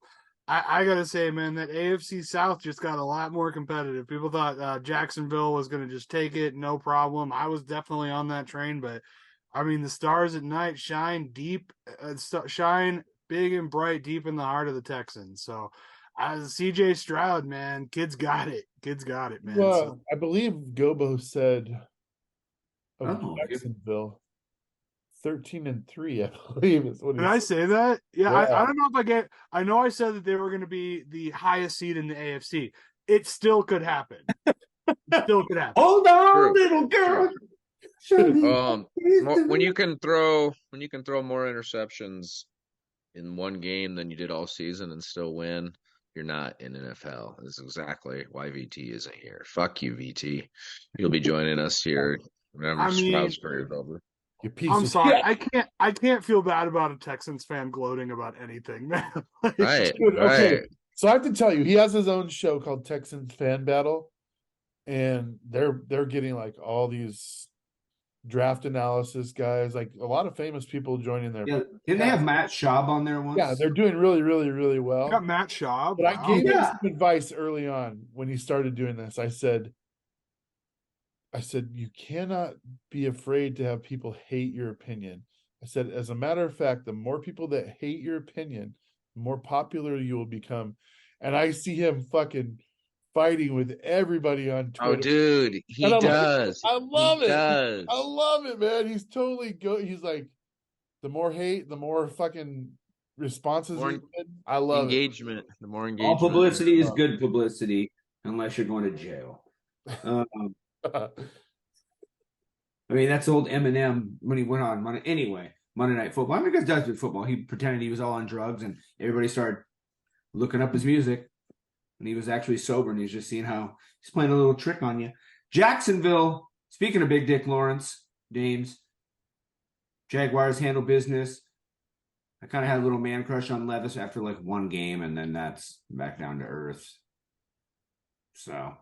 I gotta say, man, that AFC South just got a lot more competitive. People thought Jacksonville was gonna just take it, no problem. I was definitely on that train, but I mean, the stars at night shine deep, shine big and bright deep in the heart of the Texans. So, as CJ Stroud, man, kids got it, man. Well, So, I believe Gobo said of Oh, Jacksonville 13-3, I believe is what he did I said. say that? Yeah, Yeah. I don't know if I know I said that they were going to be the highest seed in the AFC. It still could happen. Still could happen. Hold on, True. little girl. When you can throw more interceptions in one game than you did all season and still win, you're not in NFL. That's exactly why VT isn't here. Fuck you, VT. You'll be joining us here whenever Stroud's career is over. I'm sorry. I can't feel bad about a Texans fan gloating about anything, man. Right. Okay. So I have to tell you, he has his own show called Texans Fan Battle, and they're getting like all these draft analysis guys, like a lot of famous people joining their. Yeah, didn't they have Matt Schaub on there once? Yeah, they're doing really, really, really well. Got Matt Schaub. But I gave him some advice early on when he started doing this. I said, you cannot be afraid to have people hate your opinion. I said, as a matter of fact, the more people that hate your opinion, the more popular you will become. And I see him fucking fighting with everybody on Twitter. Oh, dude, he does. I love it. Does. I love it, man. He's totally good. He's like, the more hate, the more fucking responses. I love engagement. The more engagement. All publicity is good publicity, unless you're going to jail. I mean, that's old Eminem when he went on Monday Night Football. I mean, because does with football. He pretended he was all on drugs, and everybody started looking up his music, and he was actually sober, and he's just seeing how he's playing a little trick on you. Jacksonville. Speaking of Big Dick Lawrence, Dames, Jaguars handle business. I kind of had a little man crush on Levis after like one game, and then that's back down to earth. So,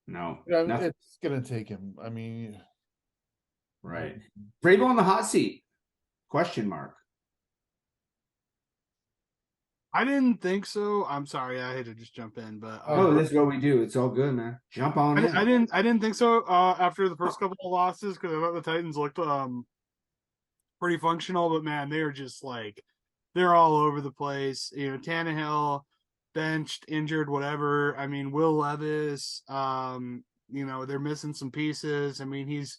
no. Yeah, it's going to take him. I mean. Right. Vrabel on the hot seat? Question mark. I didn't think so. I'm sorry. I had to just jump in, but this is what we do. It's all good, man. Jump on in. I didn't think so after the first couple of losses because I thought the Titans looked pretty functional, but man, they're just like they're all over the place. You know, Tannehill benched, injured, whatever. I mean, Will Levis, you know, they're missing some pieces. I mean, he's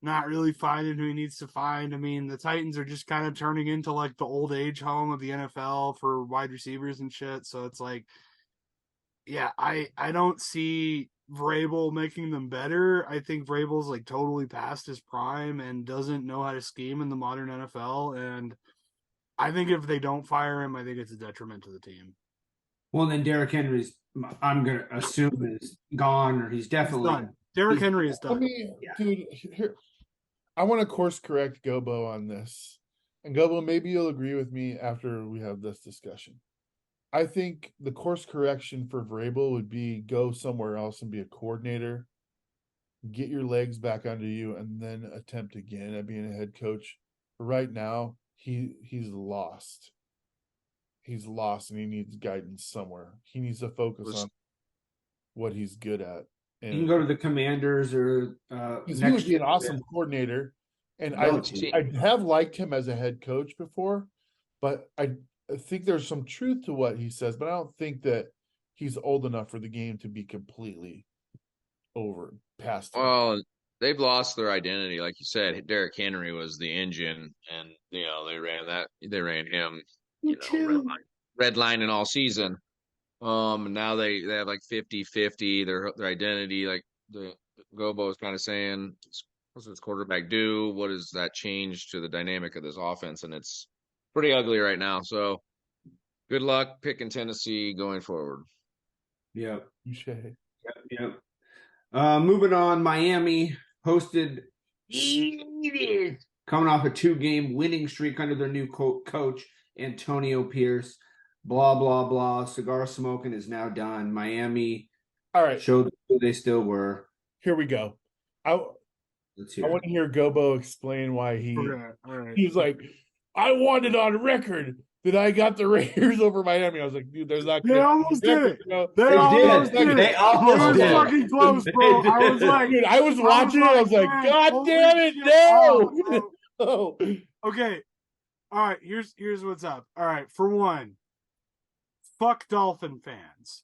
not really finding who he needs to find. I mean, the Titans are just kind of turning into like the old age home of the NFL for wide receivers and shit. So it's like, yeah, I don't see Vrabel making them better. I think Vrabel's like totally past his prime and doesn't know how to scheme in the modern NFL. And I think if they don't fire him, I think it's a detriment to the team. Well, then Derrick Henry's, I'm going to assume, is gone, or he's definitely done. Derrick Henry is done. I mean, dude, here, I want to course correct Gobo on this. And Gobo, maybe you'll agree with me after we have this discussion. I think the course correction for Vrabel would be go somewhere else and be a coordinator, get your legs back under you, and then attempt again at being a head coach. But right now, he's lost. He's lost, and he needs guidance somewhere. He needs to focus on what he's good at. And you can go to the Commanders or he would be an awesome coordinator. And I have liked him as a head coach before, but I think there's some truth to what he says, but I don't think that he's old enough for the game to be completely over past him. Well, they've lost their identity. Like you said, Derrick Henry was the engine, and you know, they ran him, you know, redlining all season. Now they have like 50-50 their identity. Like the Gobo is kind of saying, what's this quarterback do? What does that change to the dynamic of this offense? And it's pretty ugly right now. So good luck picking Tennessee going forward. Yeah. Yep. Moving on, Miami hosted coming off a 2-game winning streak under their new coach, Antonio Pierce. Blah, blah, blah. Cigar smoking is now done. Miami showed who they still were. Here we go. I want to hear Gobo explain why he's like, I want it on record that I got the Raiders over Miami. I was like, dude, there's not. They almost did it. You know? They almost did it. They almost It was did. fucking close, bro. They I was did. like, dude, I was watching it. I was like, man, God holy damn it, shit. no. Oh, Oh. okay. All right, here's what's up. All right, for one, fuck Dolphin fans.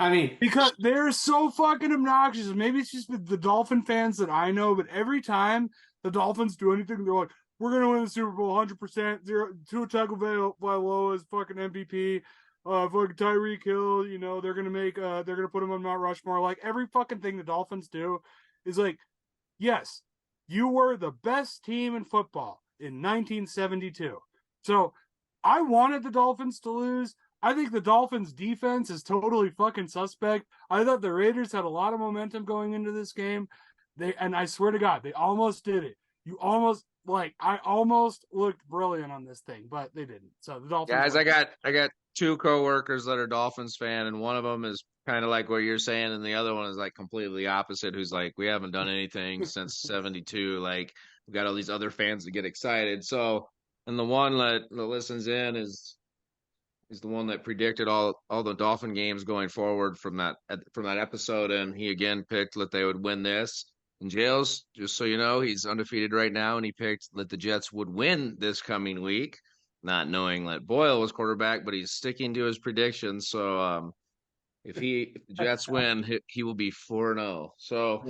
I mean, because they're so fucking obnoxious. Maybe it's just the Dolphin fans that I know, but every time the Dolphins do anything, they're like, we're gonna win the Super Bowl 100%. Tua Tagovailoa is fucking MVP. Fucking Tyreek Hill, you know, they're gonna put him on Mount Rushmore. Like every fucking thing the Dolphins do is like, yes, you were the best team in football in 1972. So I wanted the Dolphins to lose. I think the Dolphins defense is totally fucking suspect. I thought the Raiders had a lot of momentum going into this game. And I swear to God, they almost did it. I almost looked brilliant on this thing, but they didn't. So the Dolphins. Guys, I got two coworkers that are Dolphins fan, and one of them is kind of like what you're saying, and the other one is like completely opposite, who's like, we haven't done anything since 72. Like, we got all these other fans to get excited. So, and the one that listens in is the one that predicted all the Dolphin games going forward from that episode, and he again picked that they would win this. And Jails, just so you know, he's undefeated right now, and he picked that the Jets would win this coming week, not knowing that Boyle was quarterback, but he's sticking to his predictions. So if the Jets win, he will be 4-0. So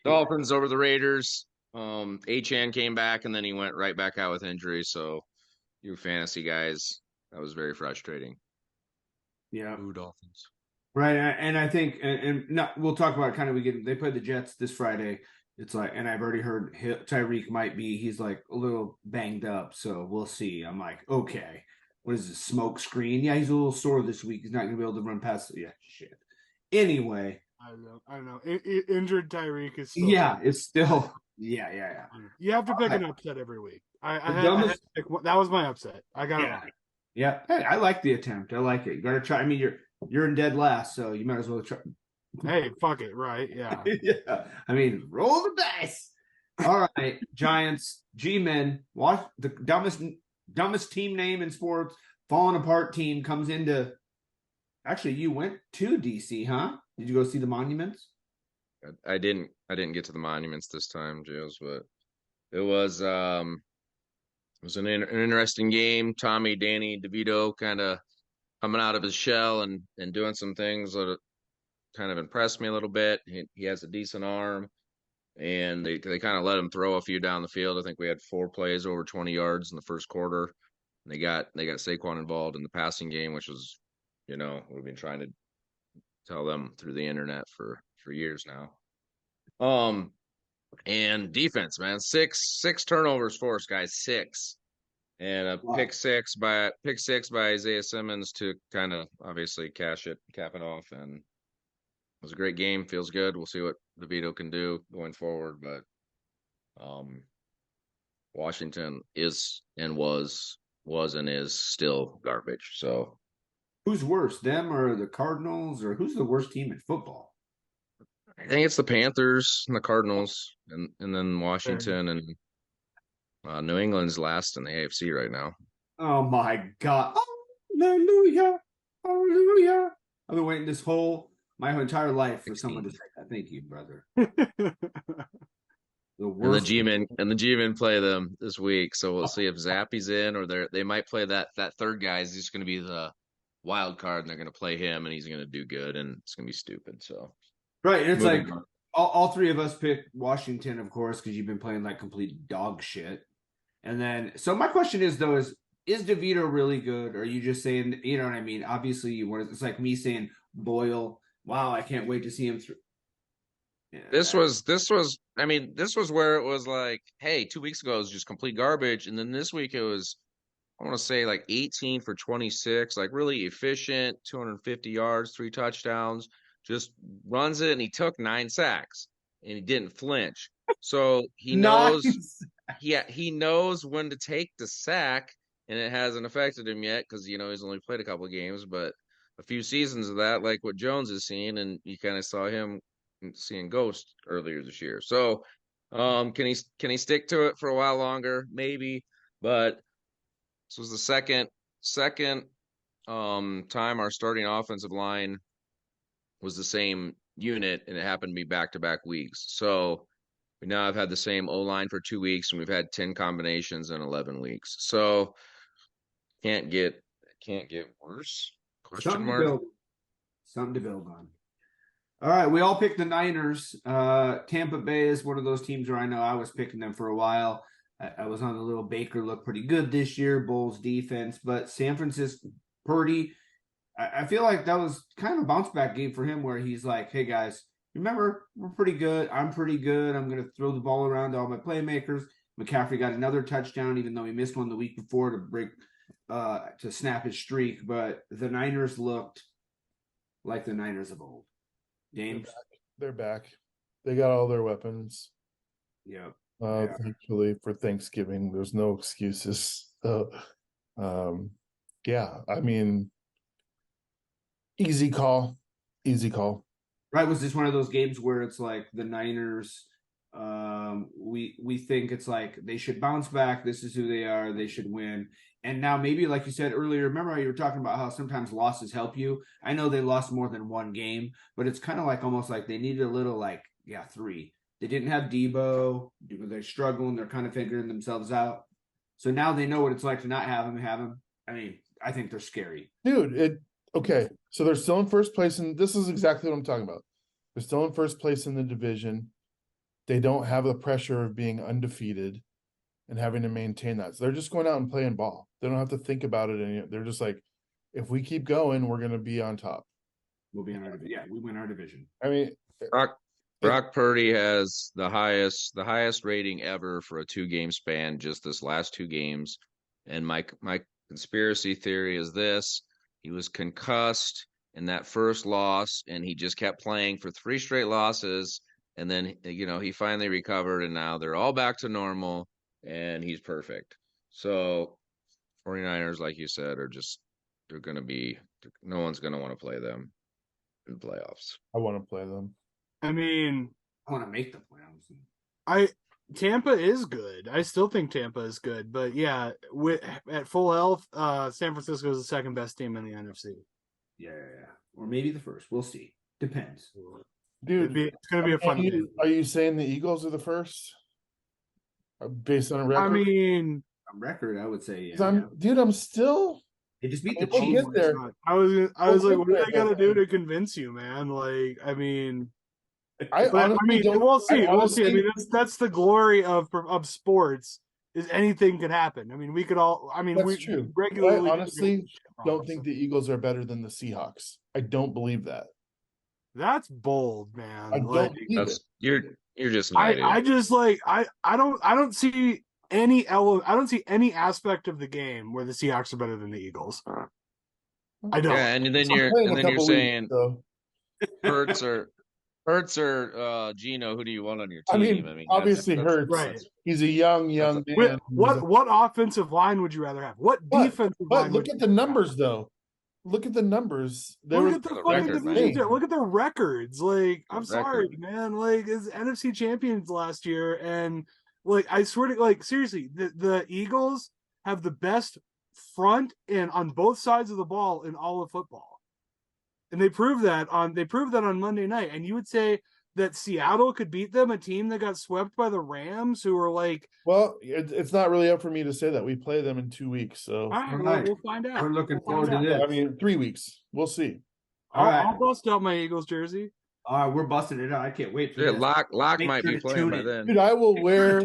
Dolphins over the Raiders. Achane came back, and then he went right back out with injury. So you fantasy guys, that was very frustrating. Yeah. Ooh, Dolphins. Right, and I think, and not, we'll talk about kind of, they play the Jets this Friday. It's like, and I've already heard Tyreek he's like a little banged up, so we'll see. I'm like, okay, what is this, smoke screen? Yeah, he's a little sore this week. He's not going to be able to run past. Yeah, shit. Anyway. I know. Injured Tyreek is still. Yeah, it's still. Yeah. You have to pick an upset every week. I had to pick, that was my upset. I got it wrong. Yeah. Hey, I like the attempt. I like it. You got to try. I mean, you're in dead last, so you might as well try. Hey, fuck it, right? Yeah. Yeah. I mean, roll the dice. All right, Giants, G-Men, watch the dumbest team name in sports, falling apart team comes into. Actually, you went to DC, huh? Did you go see the monuments? I didn't get to the monuments this time, Jails, but it was an interesting game. Tommy, Danny DeVito kind of coming out of his shell and doing some things that kind of impressed me a little bit. He has a decent arm, and they kind of let him throw a few down the field. I think we had 4 plays over 20 yards in the first quarter. They got Saquon involved in the passing game, which was, we've been trying to tell them through the internet for years now. And defense, man, six turnovers for us, guys, 6. And a pick six by Isaiah Simmons to kind of obviously cap it off. And it was a great game. Feels good. We'll see what DeVito can do going forward. But Washington is and was and is still garbage. So who's worse, them or the Cardinals, or who's the worst team in football? I think it's the Panthers and the Cardinals, and then Washington and New England's last in the AFC right now. Oh my God! Hallelujah! Hallelujah! I've been waiting my entire life for someone to say that. Thank you, brother. The worst. And the G-men play them this week, so we'll see if Zappy's in, or they might play that third guy. He's just going to be the wild card, and they're going to play him, and he's going to do good, and it's going to be stupid. So right, and it's like all 3 of us picked Washington, of course, because you've been playing like complete dog shit. And then, so my question is though, is DeVito really good? Or are you just saying, you know what I mean? Obviously, it's like me saying Boyle. Wow, I can't wait to see him through. Yeah. This was where it was like, hey, 2 weeks ago it was just complete garbage, and then this week it was, I want to say, like 18 for 26, like really efficient, 250 yards, 3 touchdowns, just runs it, and he took 9 sacks, and he didn't flinch. So he knows. Yeah, he knows when to take the sack, and it hasn't affected him yet because, he's only played a couple of games, but a few seasons of that, like what Jones has seen, and you kind of saw him seeing ghosts earlier this year. So can he stick to it for a while longer? Maybe, but This was the second time our starting offensive line was the same unit, and it happened to be back-to-back weeks. So we now have had the same O-line for 2 weeks, and we've had 10 combinations in 11 weeks. So can't get worse. Question mark. Something to build on. All right, we all picked the Niners. Tampa Bay is one of those teams where I know I was picking them for a while. I was on the little Baker looked pretty good this year, Bulls defense, but San Francisco, Purdy, I feel like that was kind of a bounce back game for him where he's like, hey guys, remember, we're pretty good. I'm pretty good. I'm going to throw the ball around to all my playmakers. McCaffrey got another touchdown, even though he missed one the week before to snap his streak. But the Niners looked like the Niners of old. James? They're back. They got all their weapons. Yeah. Thankfully for Thanksgiving, there's no excuses. So, yeah, I mean, easy call. Right? Was this one of those games where it's like the Niners? We think it's like they should bounce back. This is who they are. They should win. And now maybe, like you said earlier, remember how you were talking about how sometimes losses help you? I know they lost more than one game, but it's kind of like almost like they needed a little 3. They didn't have Debo. They're struggling. They're kind of figuring themselves out. So now they know what it's like to not have him. I mean, I think they're scary. Dude, okay. So they're still in first place, and this is exactly what I'm talking about. They're still in first place in the division. They don't have the pressure of being undefeated and having to maintain that. So they're just going out and playing ball. They don't have to think about it. They're just like, if we keep going, we're going to be on top. We'll be in our division. Yeah, we win our division. I mean, Brock Purdy has the highest rating ever for a 2-game span, just this last 2 games. And my conspiracy theory is this: he was concussed in that first loss, and he just kept playing for 3 straight losses. And then, he finally recovered, and now they're all back to normal, and he's perfect. So 49ers, like you said, they're going to be – no one's going to want to play them in the playoffs. I want to play them. I mean, I want to make the playoffs. Tampa is good. I still think Tampa is good, but yeah, at full health, San Francisco is the second best team in the NFC. Yeah. Or maybe the first. We'll see. Depends. Dude, it's going to be a fun game. Are you saying the Eagles are the first? Based on a record? I mean, on record, I would say, yeah. I'm still. They just beat the We'll Chiefs. get there. I was like, what are they gonna do to convince you, man? Like, I mean, we'll see. We'll see. I mean, that's the glory of sports. Is anything can happen. I mean, we could all. I mean, that's we true. regularly. I honestly don't think the Eagles are better than the Seahawks. I don't believe that. That's bold, man. I don't believe it. You're just. I just I don't see any I don't see any aspect of the game where the Seahawks are better than the Eagles. I don't. Yeah, and then you're saying Hurts or Gino. Who do you want on your team? I mean obviously Hurts. Right. He's a young man. What offensive line would you rather have? What defensive line? But look at the numbers, though. Look at the numbers. Look at the fucking divisions. Look at their records. Like, I'm sorry, man. Like, it's NFC champions last year, and like, I swear to, like, seriously, the Eagles have the best front and on both sides of the ball in all of football, and they proved that on Monday night. And you would say that Seattle could beat them, a team that got swept by the Rams, who were like, well, it's not really up for me to say that. We play them in 2 weeks, so we'll find out. We're looking forward to this. I mean, 3 weeks. We'll see. I'll bust out my Eagles jersey. All right, we're busting it out. I can't wait for this. Lock might be playing by then. Dude, I will wear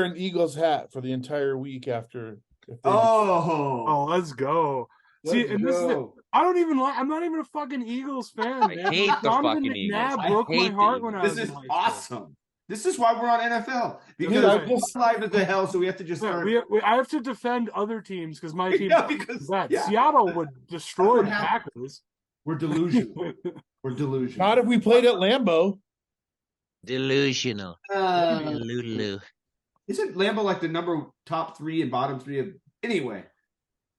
an Eagles hat for the entire week after. Let's go. See, and this is it. I'm not even a fucking Eagles fan. I hate the fucking Eagles. Broke my heart when I was. This is awesome. This is why we're on NFL, because we're live at the hell, so we have to just start. I have to defend other teams because my team. Seattle would destroy the Packers. We're delusional. We're delusional. Not if we played at Lambeau. Delusional. Isn't Lambeau like the top 3 and bottom 3 of anyway?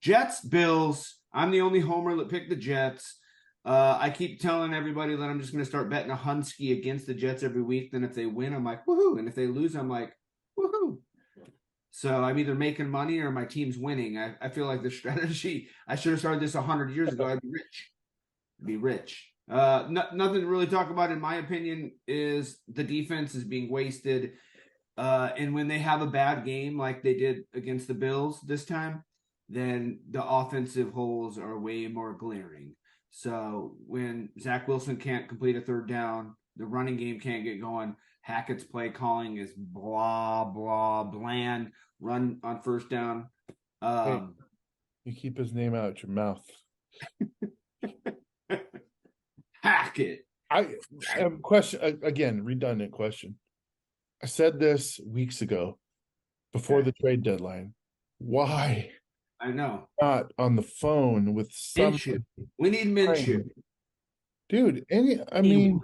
Jets, Bills. I'm the only homer that picked the Jets. I keep telling everybody that I'm just going to start betting a Hunsky against the Jets every week. Then if they win, I'm like, woohoo. And if they lose, I'm like, woohoo. So I'm either making money or my team's winning. I feel like the strategy, I should have started this 100 years ago. I'd be rich. Nothing to really talk about, in my opinion, is the defense is being wasted. And when they have a bad game like they did against the Bills this time, then the offensive holes are way more glaring. So when Zach Wilson can't complete a third down, the running game can't get going. Hackett's play calling is blah, blah, bland. Run on first down. Hey, you keep his name out your mouth. Hackett. I have a question, again, redundant question. I said this weeks ago before the trade deadline. Why? I know. Not on the phone with Minshew. We need Minshew. Dude, I mean.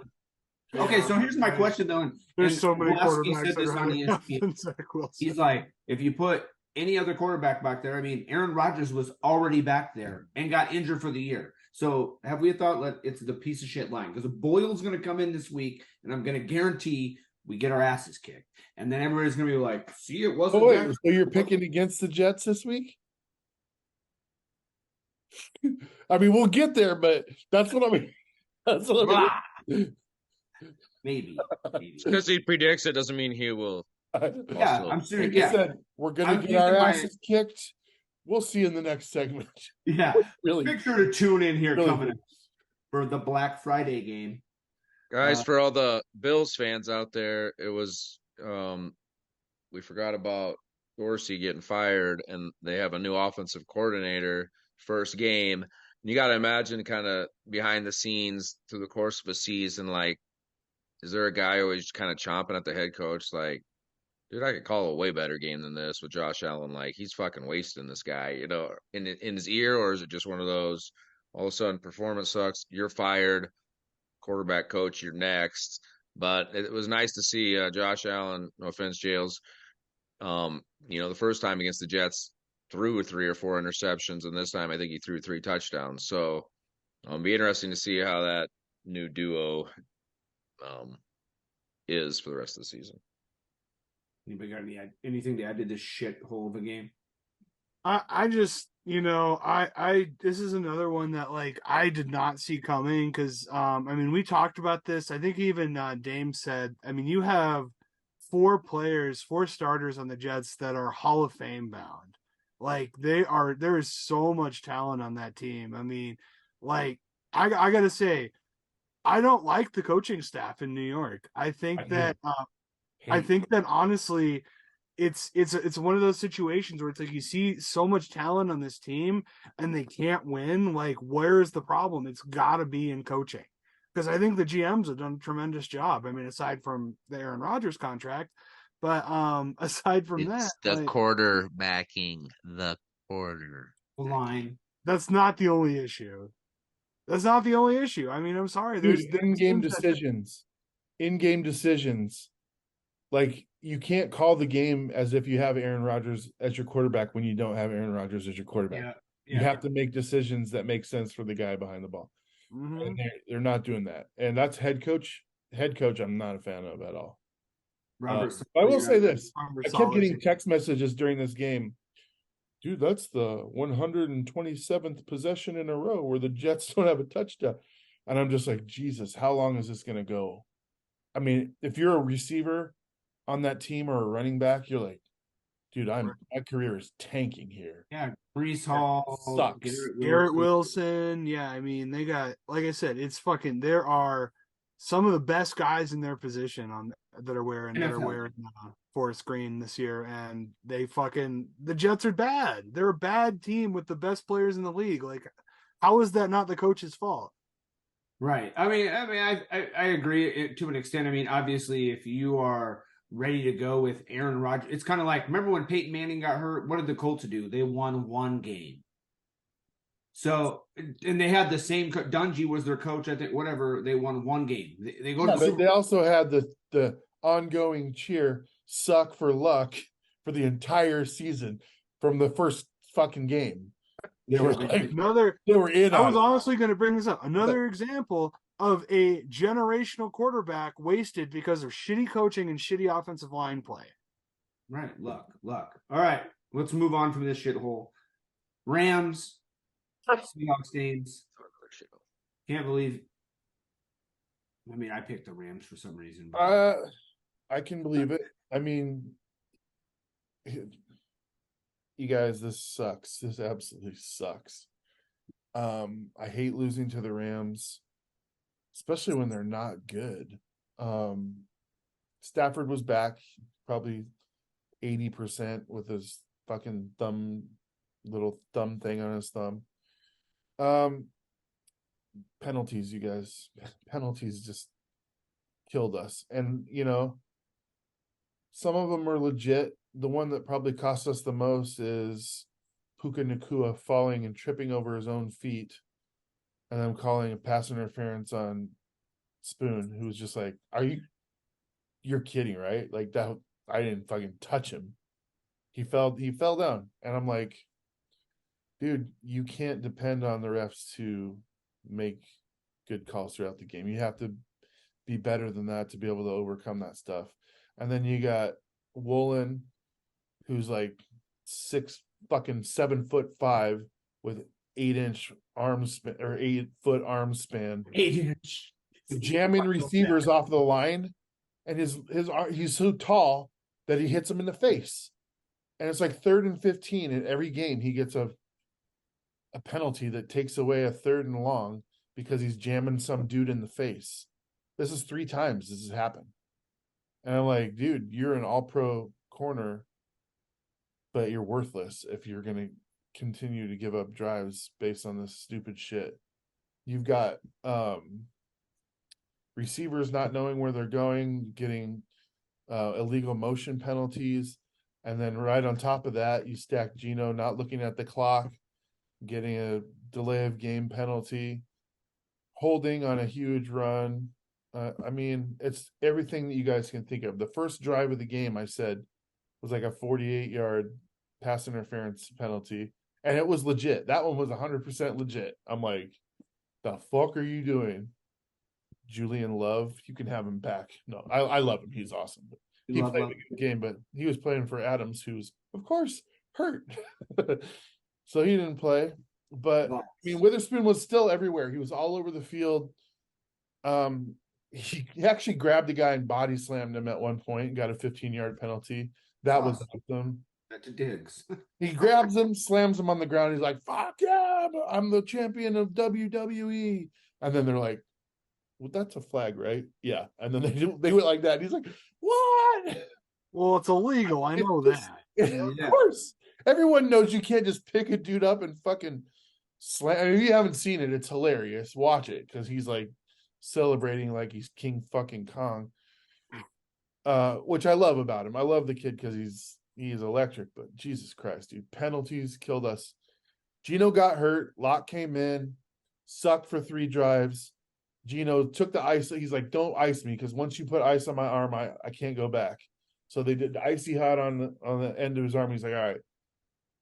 Okay, so here's my question, though. There's so many quarterbacks said this on ESPN. He's like, if you put any other quarterback back there, I mean, Aaron Rodgers was already back there and got injured for the year. So have we thought it's the piece of shit line? Because Boyle's going to come in this week, and I'm going to guarantee we get our asses kicked. And then everybody's going to be like, see, it wasn't. Oh, wait, so you're picking against the Jets this week? I mean, we'll get there, but that's what I mean. That's what I mean. Maybe. Because he predicts it doesn't mean he will. Yeah, I'm serious. Like said, we're going to get our asses kicked. We'll see you in the next segment. Yeah. Really. Make sure to tune in here coming up for the Black Friday game. Guys, for all the Bills fans out there, it was we forgot about Dorsey getting fired, and they have a new offensive coordinator first game. You got to imagine kind of behind the scenes through the course of a season, like, is there a guy always kind of chomping at the head coach? Like, dude, I could call a way better game than this with Josh Allen. Like, he's fucking wasting this guy, in his ear, or is it just one of those, all of a sudden performance sucks, you're fired, quarterback coach, you're next. But it was nice to see Josh Allen, no offense, Jails, the first time against the Jets threw 3 or 4 interceptions, and this time I think he threw 3 touchdowns. So it'll be interesting to see how that new duo is for the rest of the season. Anybody got anything to add to this shit hole of a game? I just, this is another one that, like, I did not see coming because, we talked about this. I think even Dame said, you have 4 starters on the Jets that are Hall of Fame bound. Like, there is so much talent on that team. I got to say, I don't like the coaching staff in New York. I think that honestly, it's one of those situations where it's like you see so much talent on this team and they can't win. Like, where's the problem? It's got to be in coaching, because I think the GMs have done a tremendous job. Aside from the Aaron Rodgers contract, but aside from it's the quarterbacking, the quarter line. That's not the only issue. I'm sorry. There's in-game decisions. In-game decisions. Like, you can't call the game as if you have Aaron Rodgers as your quarterback when you don't have Aaron Rodgers as your quarterback. Yeah. You have to make decisions that make sense for the guy behind the ball. Mm-hmm. And they're not doing that. And that's head coach. Head coach, I'm not a fan of at all. I will say this. I kept getting text messages during this game. Dude, that's the 127th possession in a row where the Jets don't have a touchdown. And I'm just like, Jesus, how long is this going to go? If you're a receiver on that team or a running back, you're like, dude, my career is tanking here. Yeah, Breece Hall sucks. Garrett Wilson. Yeah, they got, like I said, it's fucking. There are some of the best guys in their position that are wearing Forest Green this year, and the Jets are bad. They're a bad team with the best players in the league. Like, how is that not the coach's fault? Right. I agree to an extent. Obviously, if you are ready to go with Aaron Rodgers, it's kind of like, remember when Peyton Manning got hurt? What did the Colts do? They won 1 game. So, and they had the same Dungy was their coach. I think whatever, they won 1 game. They go to the Super. They also had the ongoing cheer suck for luck for the entire season from the first fucking game. They were like, they were in. I was honestly going to bring this up. Another example of a generational quarterback wasted because of shitty coaching and shitty offensive line play. Right, luck. All right, let's move on from this shithole. Rams, Seahawks games. Can't believe. I mean, I picked the Rams for some reason. I can believe it. I mean, you guys, this sucks. This absolutely sucks. I hate losing to the Rams, especially when they're not good. Stafford was back probably 80% with his fucking little thumb thing on his thumb. Penalties, you guys. Penalties just killed us. And, some of them are legit. The one that probably cost us the most is Puka Nacua falling and tripping over his own feet. And I'm calling a pass interference on Spoon, who's just like, you're kidding, right? Like that, I didn't fucking touch him. He fell down. And I'm like, dude, you can't depend on the refs to make good calls throughout the game. You have to be better than that to be able to overcome that stuff. And then you got Woolen, who's like 7'5" with 8-inch arm span or 8-foot arm span, 8-inch jamming receivers off the line, and he's so tall that he hits him in the face. And it's like 3rd and 15 in every game. He gets a penalty that takes away a 3rd and long because he's jamming some dude in the face. This is 3 times this has happened. And I'm like, dude, you're an all-pro corner, but you're worthless if you're going to continue to give up drives based on this stupid shit. You've got receivers not knowing where they're going, getting illegal motion penalties. And then right on top of that, you stack Geno not looking at the clock, getting a delay of game penalty, holding on a huge run. I mean, it's everything that you guys can think of. The first drive of the game, I said, was like a 48-yard pass interference penalty, and it was legit. That one was 100% legit. I'm like, the fuck are you doing? Julian Love, you can have him back. No, I love him. He's awesome. But he played a good game, but he was playing for Adams, who's, of course, hurt. So he didn't play. But, I mean, Witherspoon was still everywhere. He was all over the field. He actually grabbed the guy and body slammed him at one point and got a 15-yard penalty. That was awesome. To Diggs. He grabs him, slams him on the ground. He's like, fuck yeah, I'm the champion of WWE. And then they're like, well, that's a flag, right? Yeah. And then they went like that. He's like, what? Well, it's illegal. I know that. Of course. Everyone knows you can't just pick a dude up and fucking slam. I mean, if you haven't seen it, it's hilarious. Watch it, because he's like celebrating like he's King fucking Kong. Which I love about him. I love the kid because he's electric, but Jesus Christ, dude. Penalties killed us. Geno got hurt. Locke came in, sucked for 3 drives. Geno took the ice. He's like, don't ice me, because once you put ice on my arm, I can't go back. So they did the icy hot on the end of his arm. He's like, all right,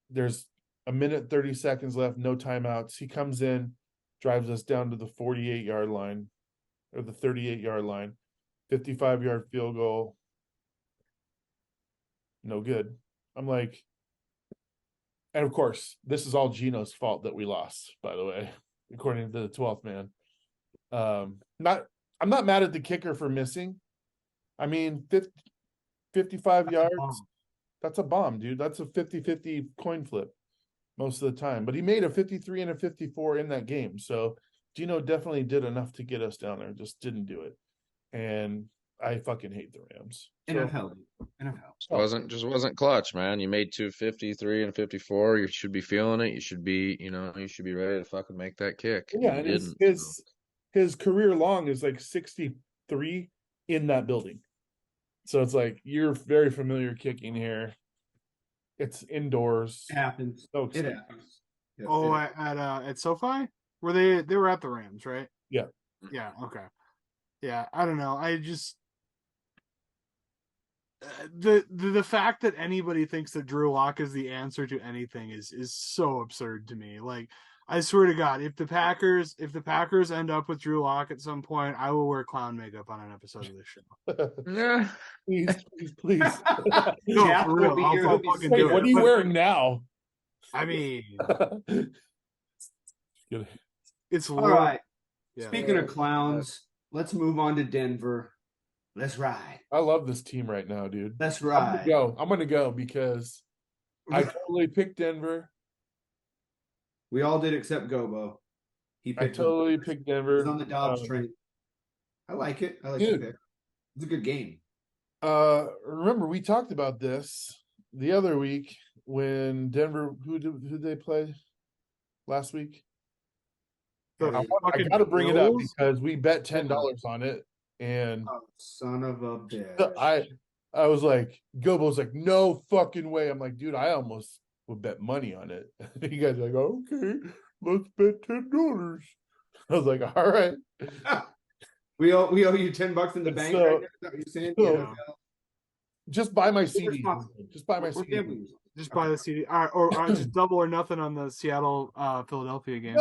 there's a minute, 30 seconds left, no timeouts. He comes in, drives us down to the 48-yard line, or the 38-yard line, 55-yard field goal. No good. I'm like, and of course, this is all Geno's fault that we lost, by the way, according to the 12th man. I'm not mad at the kicker for missing. I mean, 55 yards, that's a bomb, dude. That's a 50-50 coin flip most of the time. But he made a 53 and a 54 in that game. So Geno definitely did enough to get us down there, just didn't do it. And I fucking hate the Rams. NFL. Wasn't clutch, man. You made 253 and 54. You should be feeling it. You should be ready to fucking make that kick. Yeah, and his career long is like 63 in that building. So it's like, you're very familiar kicking here. It's indoors. It happens. So it happens. Yes, oh, at SoFi? They were at the Rams, right? Yeah. Yeah, okay. Yeah, I don't know. I just the fact that anybody thinks that Drew Lock is the answer to anything is so absurd to me. Like, I swear to God, if the Packers end up with Drew Lock at some point, I will wear clown makeup on an episode of this show. Yeah. Please. No, Jeff for will real. be I'll here. He'll be fucking Wait, do what it. are you But, wearing now? I mean, it's All right. Yeah. Speaking of clowns, let's move on to Denver. Let's ride. I love this team right now, dude. Let's I'm ride. gonna go because I totally picked Denver. We all did except Gobo. He picked picked Denver. He's on the Dobbs train. I like it. I like the pick. It's a good game. Remember we talked about this the other week when Denver. Who did they play last week? I got to bring it up because we bet $10 on it, and son of a bitch. I was like, Gobo's like, no fucking way. I'm like, dude, I almost would bet money on it. You guys are like, okay, let's bet $10. I was like, all right. We owe you $10 in the bank. Right now? Is that what you're saying? Just buy my CD. Just buy my CD. Just buy the CD, or just double or nothing on the Seattle Philadelphia game.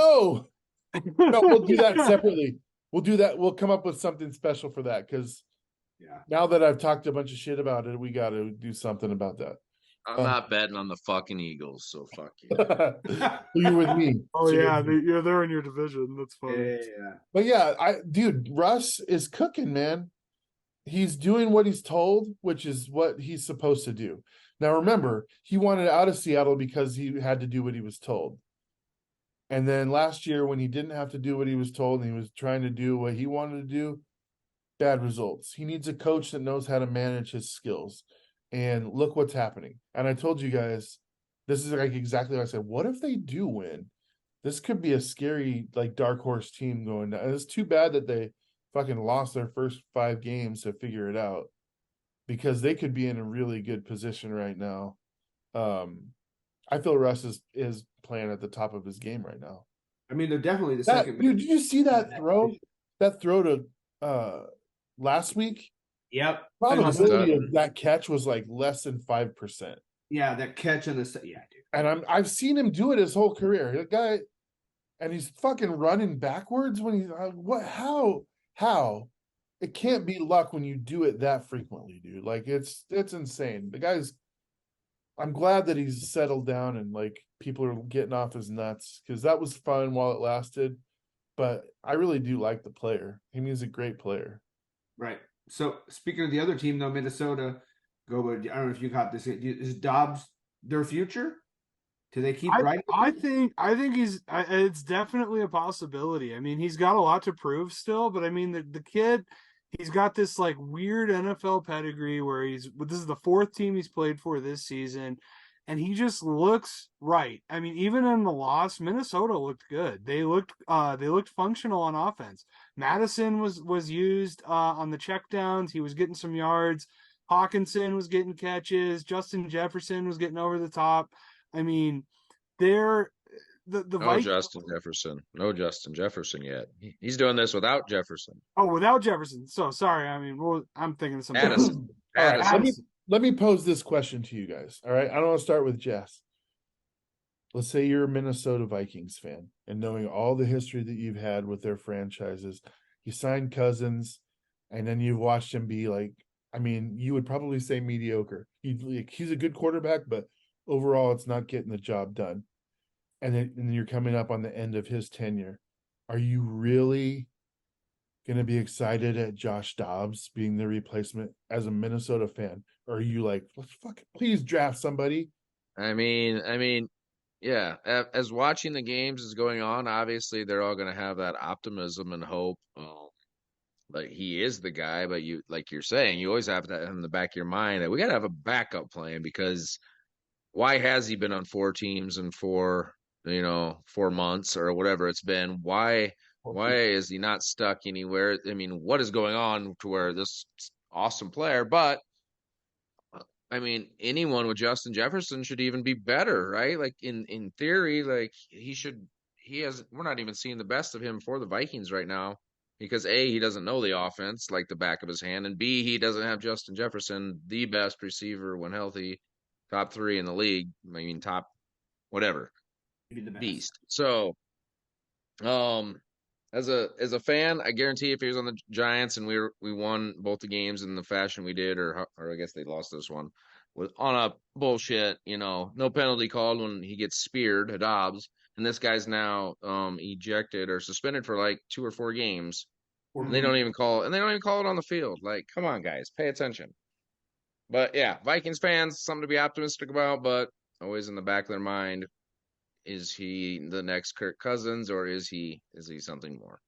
No, we'll do that separately. We'll do that. We'll come up with something special for that because now that I've talked a bunch of shit about it, we got to do something about that. I'm not betting on the fucking Eagles, so fuck you. You're with me. Oh yeah, they're in your division. That's funny. Yeah. But yeah, dude, Russ is cooking, man. He's doing what he's told, which is what he's supposed to do. Now remember, he wanted out of Seattle because he had to do what he was told. And then last year, when he didn't have to do what he was told and he was trying to do what he wanted to do, bad results. He needs a coach that knows how to manage his skills. And look what's happening. And I told you guys, this is like exactly what I said. What if they do win? This could be a scary, like, dark horse team going down. And it's too bad that they fucking lost their first 5 games to figure it out, because they could be in a really good position right now. I feel Russ is playing at the top of his game right now. I mean, they're definitely the second. Dude, did you see that throw? That throw to last week? Yep. Probability of that catch was like less than 5%. Yeah, that catch in the dude. And I've seen him do it his whole career. The guy, and he's fucking running backwards when he's what? How? It can't be luck when you do it that frequently, dude. Like it's insane. The guy's. I'm glad that he's settled down and like people are getting off his nuts, because that was fun while it lasted. But I really do like the player. He's a great player. Right. So speaking of the other team, though, Minnesota, Gobo, I don't know if you got this. Is Dobbs their future? Do they keep right? I think it's definitely a possibility. I mean, he's got a lot to prove still, but I mean, the kid, he's got this like weird NFL pedigree where this is the 4th team he's played for this season, and he just looks right. I mean, even in the loss, Minnesota looked good. They looked functional on offense. Madison was used on the checkdowns. He was getting some yards. Hawkinson was getting catches. Justin Jefferson was getting over the top. I mean, the Justin Jefferson. No Justin Jefferson yet. He's doing this without Jefferson. Oh, without Jefferson. So sorry. I mean, I'm thinking of something. Addison. All right, let me pose this question to you guys. All right, I don't want to start with Jess. Let's say you're a Minnesota Vikings fan, and knowing all the history that you've had with their franchises, you signed Cousins, and then you've watched him be like, I mean, you would probably say mediocre. He's a good quarterback, but overall, it's not getting the job done. And then you're coming up on the end of his tenure. Are you really going to be excited at Josh Dobbs being the replacement as a Minnesota fan? Or are you like, let's fucking please draft somebody? I mean, yeah. As watching the games is going on, obviously they're all going to have that optimism and hope. Like he is the guy, but like you're saying, you always have that in the back of your mind that we got to have a backup plan, because why has he been on 4 teams in 4 months or whatever it's been? Why is he not stuck anywhere? I mean, what is going on to where this awesome player, but I mean, anyone with Justin Jefferson should even be better, right? Like in theory, like we're not even seeing the best of him for the Vikings right now, because A, he doesn't know the offense like the back of his hand, and B, he doesn't have Justin Jefferson, the best receiver when healthy, top 3 in the league. I mean, top whatever, beast. So As a fan, I guarantee if he was on the Giants and we won both the games in the fashion we did, or I guess they lost this one, was on a bullshit, no penalty called when he gets speared at Dobbs, and this guy's now ejected or suspended for like 2 or 4 games, and they don't even call it on the field. Like, come on, guys, pay attention. But yeah, Vikings fans, something to be optimistic about, but always in the back of their mind, is he the next Kirk Cousins, or is he something more?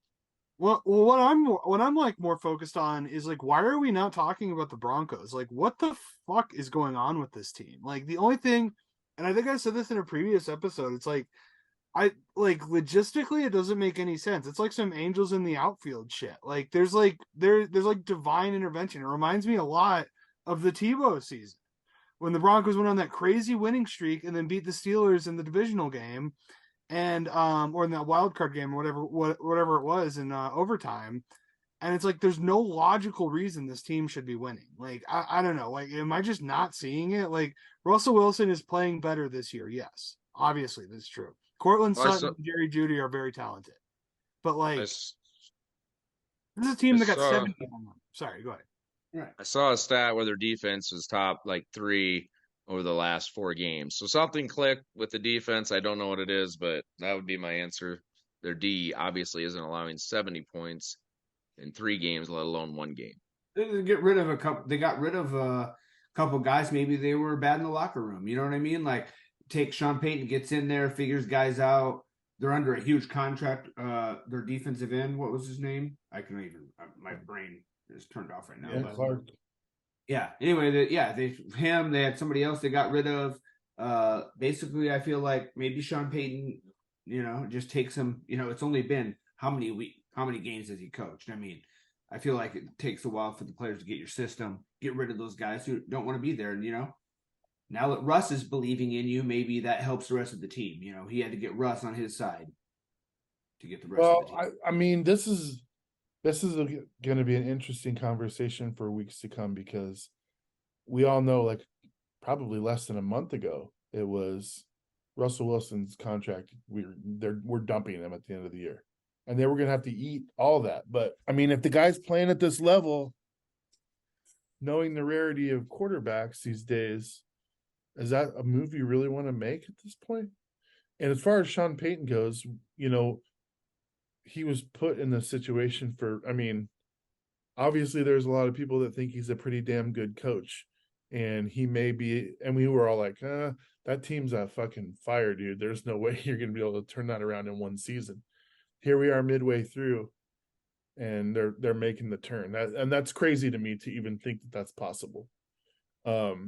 Well, what I'm like more focused on is like, why are we not talking about the Broncos? Like, what the fuck is going on with this team? Like, the only thing, and I think I said this in a previous episode, it's like, I like logistically it doesn't make any sense. It's like some angels in the outfield shit. Like there's like divine intervention. It reminds me a lot of the Tebow season when the Broncos went on that crazy winning streak and then beat the Steelers in the divisional game, and or in that wild card game or whatever it was in overtime. And it's like there's no logical reason this team should be winning. Like I don't know. Like, am I just not seeing it? Like, Russell Wilson is playing better this year. Yes, obviously that's true. Cortland Sutton and Jerry Jeudy are very talented, but like this is a team that got 70. Sorry, go ahead. Right. I saw a stat where their defense was top like 3 over the last 4 games. So something clicked with the defense. I don't know what it is, but that would be my answer. Their D obviously isn't allowing 70 points in 3 games, let alone 1 game. They get rid of a couple. They got rid of a couple guys. Maybe they were bad in the locker room. You know what I mean? Like, take Sean Payton, gets in there, figures guys out. They're under a huge contract. Their defensive end, what was his name? I can even. My brain is turned off right now. Yeah, Clark. Yeah. Anyway, they had somebody else they got rid of. Basically, I feel like maybe Sean Payton, just takes him. It's only been how many games has he coached? I mean, I feel like it takes a while for the players to get your system, get rid of those guys who don't want to be there. And, now that Russ is believing in you, maybe that helps the rest of the team. He had to get Russ on his side to get the rest of the team. I mean, this is going to be an interesting conversation for weeks to come, because we all know, like, probably less than a month ago, it was Russell Wilson's contract. We're dumping him at the end of the year, and they were going to have to eat all that. But I mean, if the guy's playing at this level, knowing the rarity of quarterbacks these days, is that a move you really want to make at this point? And as far as Sean Payton goes, he was put in the situation obviously there's a lot of people that think he's a pretty damn good coach, and he may be, and we were all like, that team's a fucking fire, dude. There's no way you're going to be able to turn that around in one season. Here we are midway through, and they're making the turn. That's crazy to me to even think that that's possible.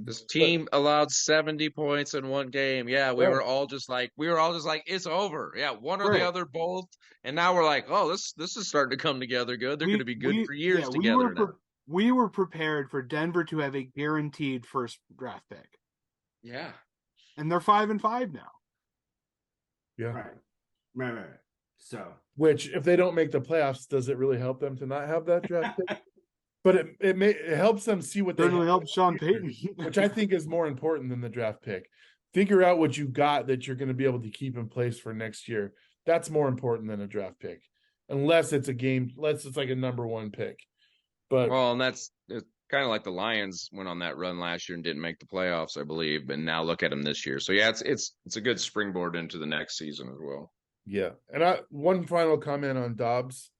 This team allowed 70 points in 1 game. Yeah, we were all just like it's over. Yeah, one or the other, both. And now we're like, oh, this is starting to come together good. They're going to be good for years together now. We were prepared for Denver to have a guaranteed first draft pick. Yeah. And they're 5-5 now. Yeah. Right. So, which, if they don't make the playoffs, does it really help them to not have that draft pick? But it helps them see what certainly helps Sean Payton, which I think is more important than the draft pick. Figure out what you got that you're going to be able to keep in place for next year. That's more important than a draft pick, unless it's like a number 1 pick. But and it's kind of like the Lions went on that run last year and didn't make the playoffs, I believe, and now look at them this year. So yeah, it's a good springboard into the next season as well. Yeah, and one final comment on Dobbs.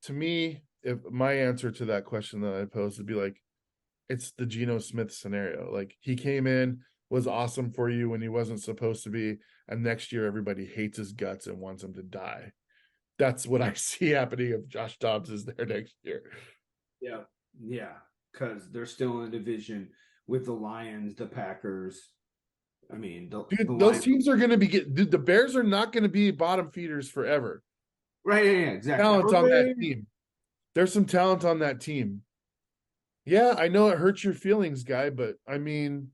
To me, if my answer to that question that I posed would be like, it's the Geno Smith scenario. Like, he came in, was awesome for you when he wasn't supposed to be, and next year everybody hates his guts and wants him to die. That's what I see happening if Josh Dobbs is there next year. Yeah, because they're still in a division with the Lions, the Packers. I mean, those teams are going to be the Bears are not going to be bottom feeders forever. Right, yeah, exactly. Talent on that team. There's some talent on that team. Yeah, I know it hurts your feelings, guy, but I mean,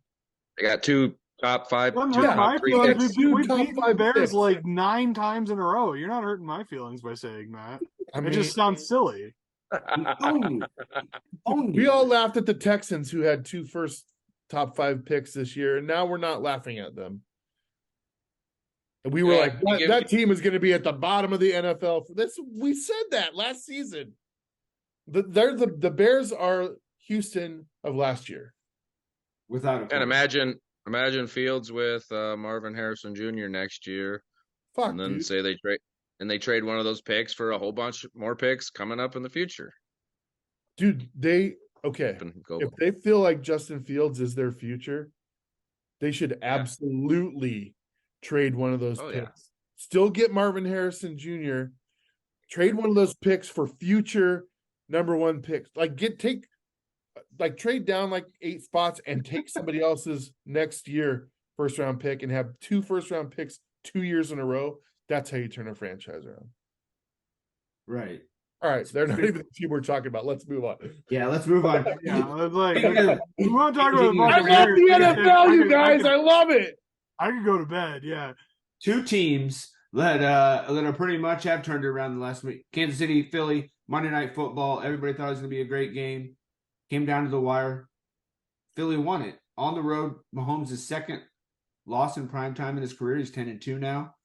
they got 2 top 5. We beat the Bears picks like 9 times in a row. You're not hurting my feelings by saying that. It just sounds silly. We all laughed at the Texans, who had 2 first top 5 picks this year, and now we're not laughing at them. And we were like, that team is going to be at the bottom of the NFL. We said that last season. The Bears are Houston of last year. Without a and imagine Fields with Marvin Harrison Jr. next year. Fuck, and then dude. say they trade one of those picks for a whole bunch more picks coming up in the future. Dude, if they feel like Justin Fields is their future, they should absolutely trade one of those picks. Yeah. Still get Marvin Harrison Jr. Trade one of those picks for future number one picks. Trade down like 8 spots and take somebody else's next year first round pick and have 2 first round picks 2 years in a row. That's how you turn a franchise around. Right. All right. They're not even the team we're talking about. Let's move on. Yeah, let's move on. We want to talk about I love the NFL, you guys. I love it. I could go to bed. Yeah. 2 teams that are pretty much have turned it around the last week. Kansas City, Philly, Monday Night Football. Everybody thought it was going to be a great game. Came down to the wire. Philly won it. On the road, Mahomes' second loss in prime time in his career. He's 10-2 now.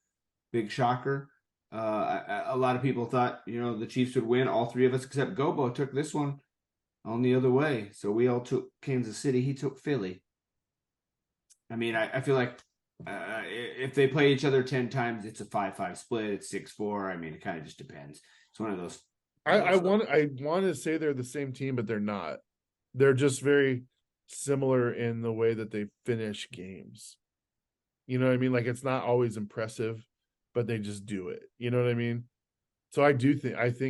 Big shocker. A lot of people thought, the Chiefs would win. All 3 of us except Gobo took this one on the other way. So we all took Kansas City. He took Philly. I mean, I feel like if they play each other 10 times, it's a 5-5 split. It's 6-4. I mean, it kind of just depends. It's one of those. I want to say they're the same team, but they're not. They're just very similar in the way that they finish games. You know what I mean? Like, it's not always impressive, but they just do it. You know what I mean? So I think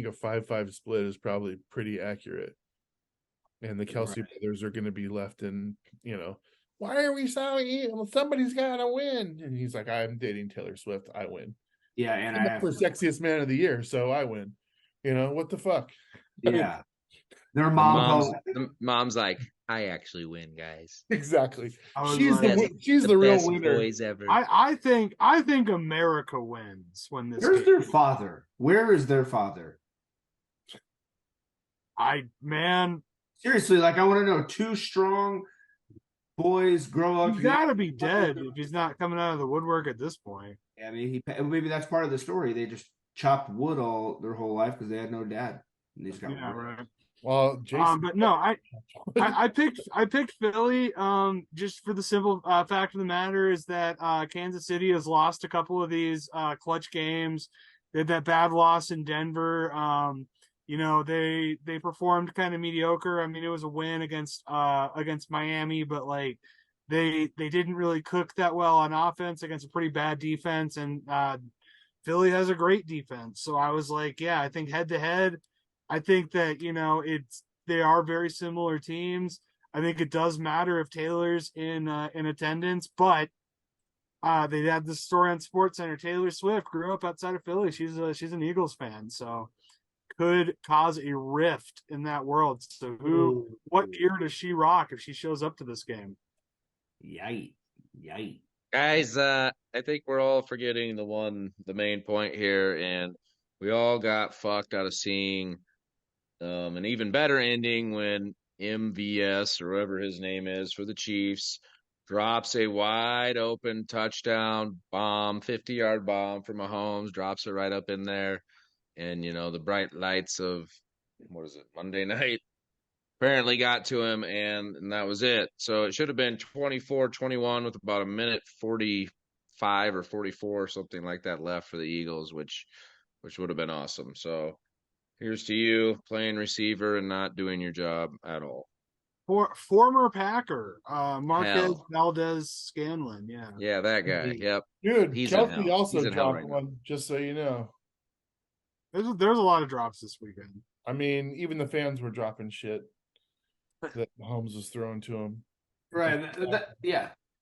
a 5-5 split is probably pretty accurate. And the Kelsey brothers are going to be left in, why are we so evil? Somebody's got to win. And he's like, I'm dating Taylor Swift. I win. Yeah. And I'm for sexiest man of the year. So I win. What the fuck? Yeah. Their mom's like, I actually win, guys. Exactly. She's the real winner. Boys ever. I think America wins when this. Where's their father? Where is their father? Seriously, I want to know. 2 strong boys grow up. He's got to be dead if he's not coming out of the woodwork at this point. Yeah, I mean, maybe that's part of the story. They just chopped wood their whole life because they had no dad. And they just got right. Well, Jason, but no, I picked Philly just for the simple fact of the matter is that Kansas City has lost a couple of these clutch games. They had that bad loss in Denver. They performed kind of mediocre. I mean, it was a win against Miami, but they didn't really cook that well on offense against a pretty bad defense, and Philly has a great defense. So I was like, yeah, I think head to head, I think that they are very similar teams. I think it does matter if Taylor's in attendance, but they had this story on SportsCenter. Taylor Swift grew up outside of Philly. She's an Eagles fan, so could cause a rift in that world. So what gear does she rock if she shows up to this game? Yikes. Guys, I think we're all forgetting the main point here, and we all got fucked out of seeing an even better ending when MVS, or whatever his name is, for the Chiefs, drops a wide open touchdown bomb, 50-yard bomb for Mahomes, drops it right up in there. And, the bright lights of, Monday night apparently got to him, and that was it. So it should have been 24-21 with about a minute 45 or 44 or something like that left for the Eagles, which would have been awesome. So here's to you playing receiver and not doing your job at all. Former Packer, Marquez Valdez-Scanlon. Yeah, that guy. Yep. Dude, Kelsey also dropped one, just so you know. There's a lot of drops this weekend. I mean, even the fans were dropping shit that Mahomes was throwing to him. Right.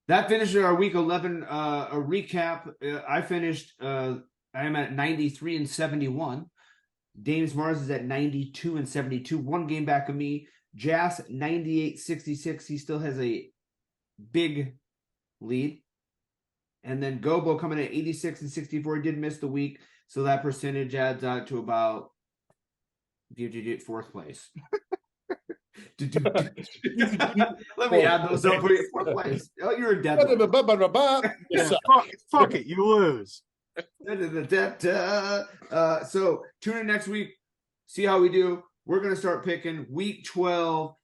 That finishes our week 11 a recap. I finished I am at 93-71. James Mars is at 92-72. 1 game back of me. Jas 98-66. He still has a big lead. And then Gobo coming at 86-64. He did miss the week. So that percentage adds out to about 4th place. Let me add those up for you. Fourth place. Oh, you're in dead. Yeah, fuck it, you lose. So tune in next week. See how we do. We're going to start picking week 12.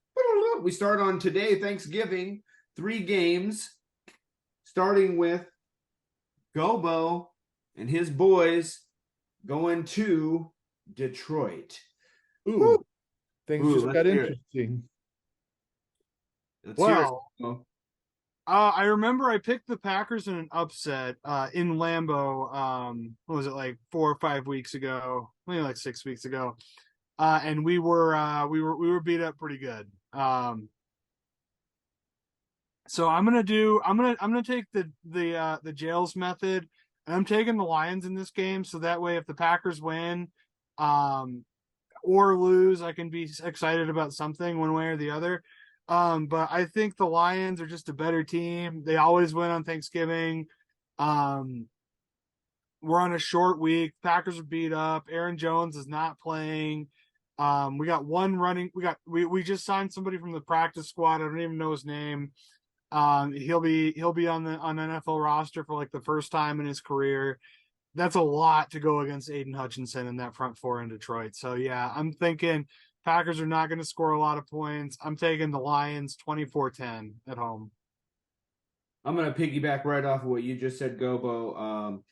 We start on today, Thanksgiving. 3 games, starting with Gobo and his boys going to Detroit. Ooh, things just got let's hear it. interesting. Let's hear it. Well, I remember I picked the Packers in an upset in Lambeau. What was it, like 4 or 5 weeks ago? Maybe like 6 weeks ago. And we were beat up pretty good. So I'm gonna take the jails method, and I'm taking the Lions in this game. So that way, if the Packers win, or lose, I can be excited about something one way or the other. But I think the Lions are just a better team. They always win on Thanksgiving. We're on a short week. Packers are beat up. Aaron Jones is not playing. We got one running. We just signed somebody from the practice squad. I don't even know his name. He'll be on the NFL roster for like the first time in his career. That's a lot to go against Aiden Hutchinson in that front four in Detroit. So yeah, I'm thinking Packers are not going to score a lot of points. I'm taking the Lions 24-10 at home. I'm going to piggyback right off of what you just said, Gobo.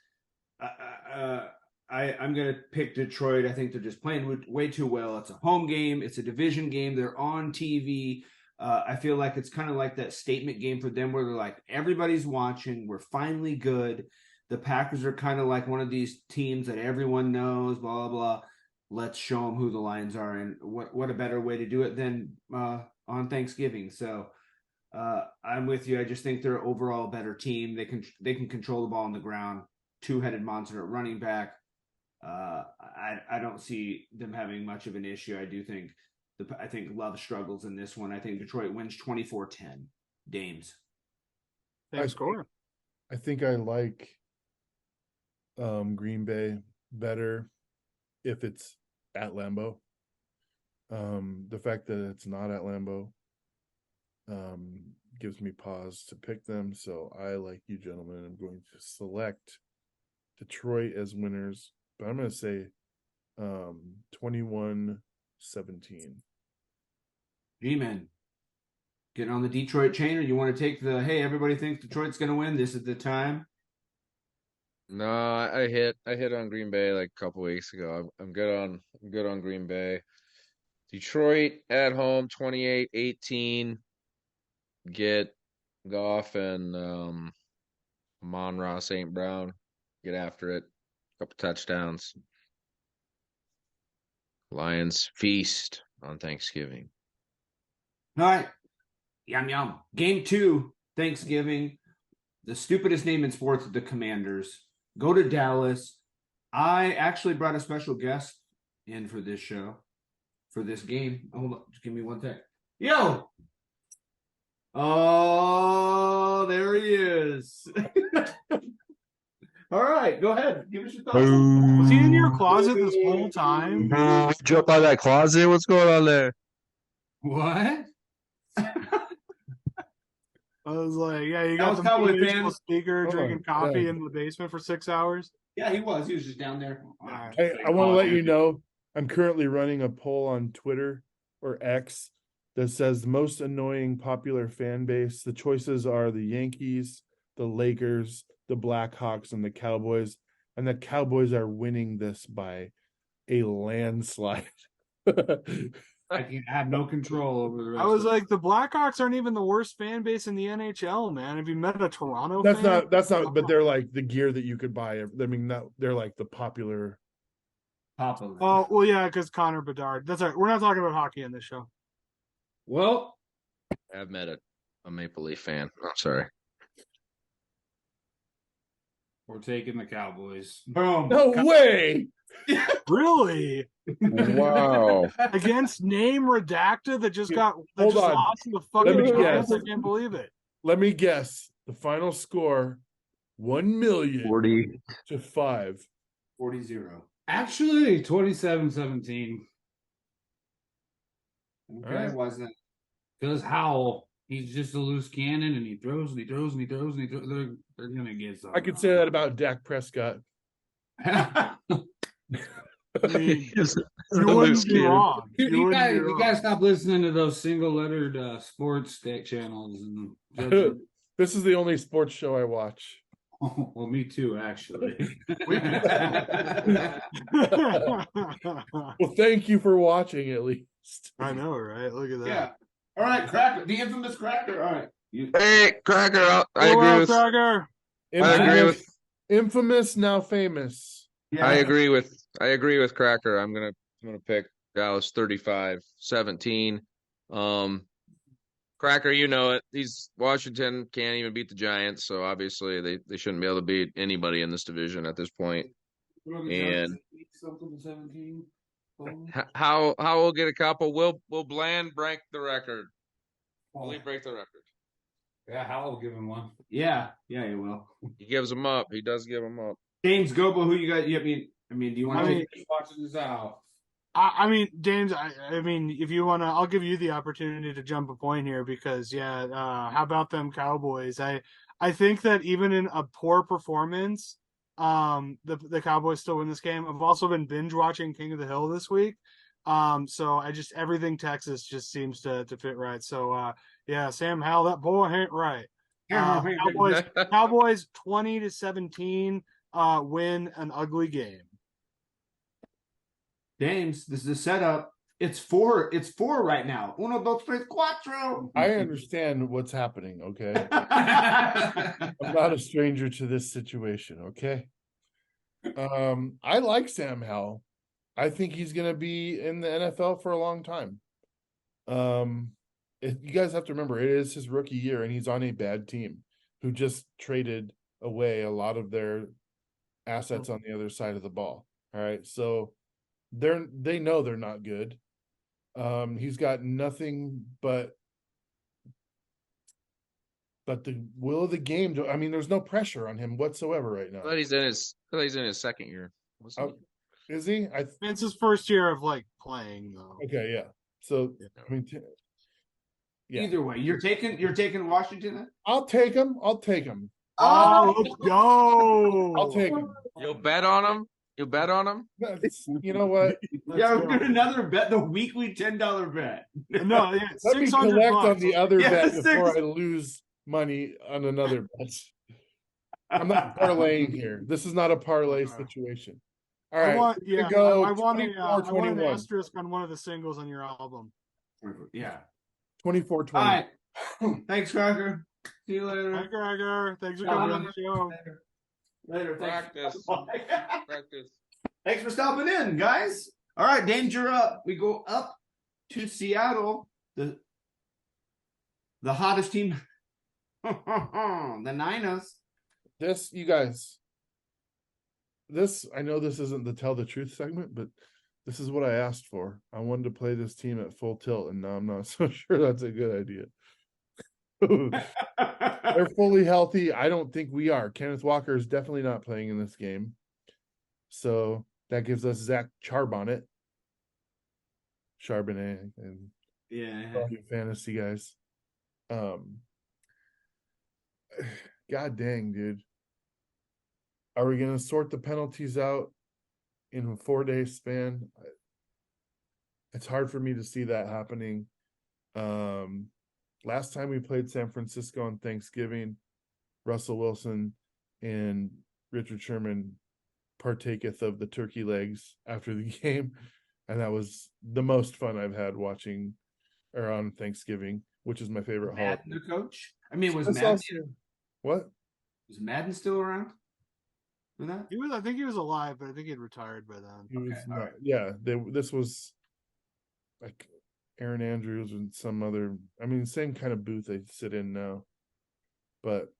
I'm going to pick Detroit. I think they're just playing way too well. It's a home game. It's a division game. They're on TV. I feel like it's kind of like that statement game for them where they're like, everybody's watching. We're finally good. The Packers are kind of like one of these teams that everyone knows, blah, blah, blah. Let's show them who the Lions are. And what a better way to do it than on Thanksgiving. So I'm with you. I just think they're overall a better team. They can control the ball on the ground. Two-headed monster at running back. I don't see them having much of an issue. I think Love struggles in this one. I think Detroit wins 24-10. Dames. Thanks, score. I think I like Green Bay better if it's at Lambeau. The fact that it's not at Lambeau gives me pause to pick them. So I, like you gentlemen, I'm going to select Detroit as winners, but I'm going to say 21-17. G-Man, getting on the Detroit chain, or you want to take the, hey, everybody thinks Detroit's going to win, this is the time? No, I hit on Green Bay like a couple weeks ago. I'm good on Green Bay. Detroit at home, 28-18. Get Goff and Amon-Ra St. Brown. Get after it. Couple touchdowns. Lions feast on Thanksgiving. All right. Yum, yum. Game 2, Thanksgiving. The stupidest name in sports, the Commanders. Go to Dallas. I actually brought a special guest in for this show, for this game. Hold on. Just give me one sec. Yo! Oh, there he is. All right, go ahead. Give us your thoughts. Was he in your closet this whole time? Jump out of that closet? What's going on there? What? I was like, yeah, you That got was the Cowboy motivational fan. speaker drinking coffee yeah. in the basement for 6 hours. Yeah, he was. He was just down there. Hey, I want to let you know I'm currently running a poll on Twitter or X that says the most annoying popular fan base. The choices are the Yankees, the Lakers, the Blackhawks, and the Cowboys. And the Cowboys are winning this by a landslide. I have no control over the rest. I was of it. like, the Blackhawks aren't even the worst fan base in the NHL, man. Have you met a Toronto That's fan? not, but they're like the gear that you could buy. I mean, they're like the popular. Popular. Oh, well, yeah, because Connor Bedard. That's all right. We're not talking about hockey in this show. Well, I've met a Maple Leaf fan. I'm sorry. we're taking the Cowboys. Boom. No way. Really? Wow. Against name redacted that just Hold on. lost to the fucking Let me Giants? guess. I can't believe it. Let me guess. The final score: 1,000,000 40. to 5. 40-0. Actually, 27-17. Okay, right. why is that? Because Howell, he's just a loose cannon, and he throws and he throws and he throws and he throws. They're gonna get something. I could say that about Dak Prescott. I mean, He's a you wouldn't loose be cannon. wrong. You wouldn't be gotta wrong. stop listening to those single-lettered sports stack channels and judge. This is the only sports show I watch. Oh, well, me too, actually. Well, thank you for watching at least. I know, right? Look at that. Yeah. All right, Cracker, the infamous Cracker. All right. Hey, Cracker, I Go agree out, with. Cracker. I agree with. Infamous, now famous. Yeah. I agree with Cracker. I'm gonna pick Dallas 35-17. Cracker, you know it. Washington can't even beat the Giants, so obviously they shouldn't be able to beat anybody in this division at this point. And something to 17. how we'll get a couple? Will Bland break the record? Will he break the record? Yeah, Howell will give him one. Yeah, he will. He gives them up. He does give them up. James Gobo, who you got? I mean, do you want to mean, take watching this out? I mean, James, I mean, if you want to, I'll give you the opportunity to jump a point here because, how about them Cowboys? I think that even in a poor performance, the Cowboys still win this game. I've also been binge watching King of the Hill this week. So everything Texas just seems to fit right. So, Sam Howell, that boy ain't right. Cowboys 20-17, win an ugly game. James, this is a setup. It's four right now. Uno, dos, tres, cuatro. I understand what's happening, okay? I'm not a stranger to this situation, okay? I like Sam Howell. I think he's going to be in the NFL for a long time. You guys have to remember, it is his rookie year, and he's on a bad team who just traded away a lot of their assets on the other side of the ball. All right, so they know they're not good. He's got nothing but the will of the game. I mean, there's no pressure on him whatsoever right now. I thought he's in his second year. Is he? It's his first year of playing though. Okay, yeah. So I mean, yeah. Either way, you're taking Washington. Then? I'll take him. Oh, let's go! I'll take him. You'll bet on him. You bet on him? You know what? Yeah, we're doing another bet, the weekly $10 bet. No, yeah, let me collect on the other bet before I lose money on another bet. I'm not parlaying here. This is not a parlay situation. All right, I want an asterisk on one of the singles on your album. Yeah, 24-20. All right, thanks, Cracker. See you later. Bye, Cracker. Thanks for coming on the show. Later. Practice. Thanks for stopping in, guys. All right, danger up. We go up to Seattle, the hottest team, the Niners. You guys. I know this isn't the tell the truth segment, but this is what I asked for. I wanted to play this team at full tilt, and now I'm not so sure that's a good idea. They're fully healthy. I don't think we are. Kenneth Walker is definitely not playing in this game. So that gives us Zach Charbonnet. Charbonnet and all you fantasy guys. God dang, dude. Are we going to sort the penalties out in a 4-day span? It's hard for me to see that happening. Last time we played San Francisco on Thanksgiving, Russell Wilson and Richard Sherman partaketh of the turkey legs after the game, and that was the most fun I've had watching or on Thanksgiving, which is my favorite holiday. The coach? I mean, was Madden what? Was Madden still around for that? I think he was alive, but I think he had retired by then. He was not, right. Yeah, this was like Aaron Andrews and some other. I mean, same kind of booth they sit in now. But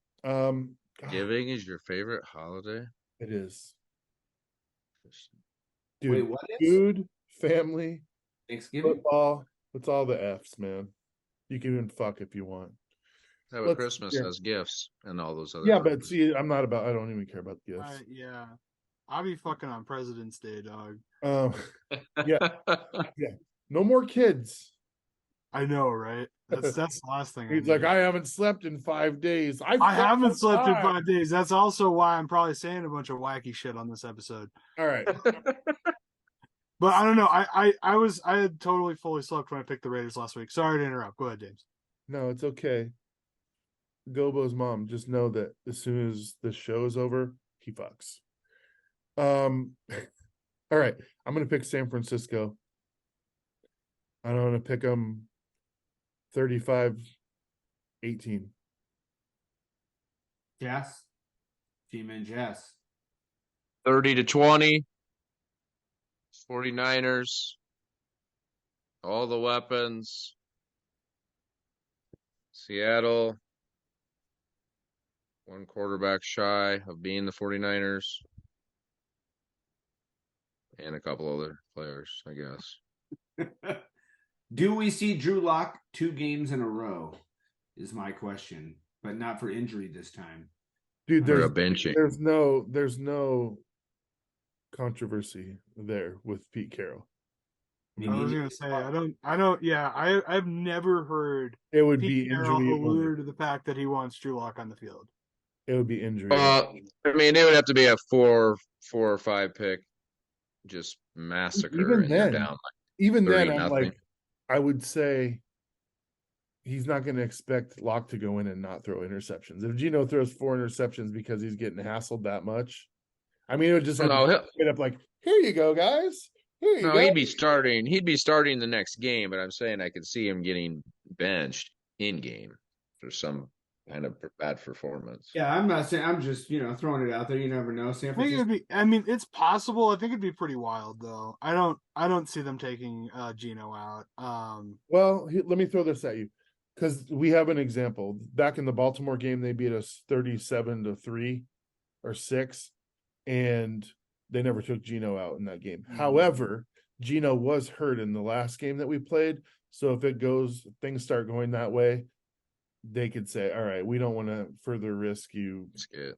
Giving is your favorite holiday? It is. Dude, wait, what is? Food, family, Thanksgiving, football. It's all the F's, man. You can even fuck if you want. Yeah, but Christmas has gifts and all those other. Yeah, but see, I don't even care about gifts. Yeah, I'll be fucking on President's Day, dog. Yeah. No more kids. I know, right? That's the last thing. He's like, I haven't slept in 5 days. I haven't slept in 5 days. That's also why I'm probably saying a bunch of wacky shit on this episode. All right. But I don't know. I had totally fully slept when I picked the Raiders last week. Sorry to interrupt. Go ahead, James. No, it's okay. Gobo's mom, just know that as soon as the show is over, he fucks. All right. I'm gonna pick San Francisco. I'm gonna pick them 35-18. Jess? G-Man Jess. 30-20. 49ers. All the weapons. Seattle. One quarterback shy of being the 49ers. And a couple other players, I guess. Do we see Drew Lock 2 games in a row? Is my question, but not for injury this time. Dude, Or a benching. there's no controversy there with Pete Carroll. I was gonna say I've never heard It would Pete be Carroll injury allude only. to the fact that he wants Drew Lock on the field. It would be injury. I mean, it would have to be a 4 or 5 pick, just massacre. Even and you're then, down even then, I'm 30-0. like, I would say he's not going to expect Locke to go in and not throw interceptions. If Gino throws 4 interceptions because he's getting hassled that much, I mean, it would just have to straight up like, here you go, guys. Here you go. He'd be starting the next game, but I'm saying I could see him getting benched in game for some kind of bad performance. Yeah, I'm not saying. I'm just throwing it out there. You never know. San Francisco. I mean, it's possible. I think it'd be pretty wild, though. I don't see them taking Gino out. Well, let me throw this at you, because we have an example. Back in the Baltimore game, they beat us 37-3 or 6, and they never took Gino out in that game. Mm-hmm. However, Gino was hurt in the last game that we played, so if things start going that way, they could say, all right, we don't want to further risk you. Yeah.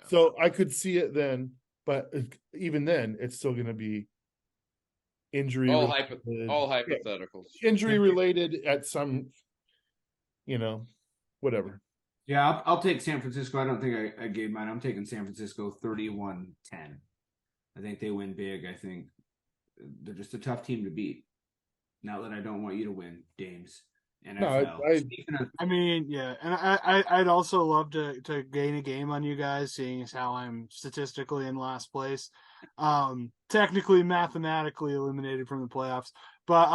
So I could see it then, but even then, it's still going to be injury. All hypotheticals. Injury related at some, whatever. Yeah, I'll take San Francisco. I don't think I gave mine. I'm taking San Francisco 31-10. I think they win big. I think they're just a tough team to beat. Not that I don't want you to win, Dames. NFHell. I mean, yeah, and I'd also love to gain a game on you guys, seeing as how I'm statistically in last place, technically, mathematically eliminated from the playoffs. But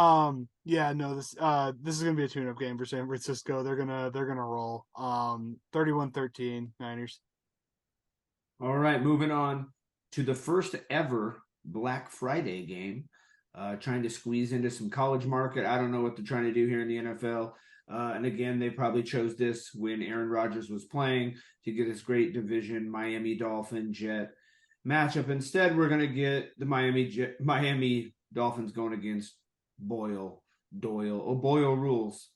this is gonna be a tune-up game for San Francisco. They're gonna roll. 31-13 Niners. All right, moving on to the first ever Black Friday game. Trying to squeeze into some college market. I don't know what they're trying to do here in the NFL. And again, they probably chose this when Aaron Rodgers was playing to get this great division Miami Dolphin Jet matchup. Instead, we're going to get the Miami Dolphins going against Boyle rules.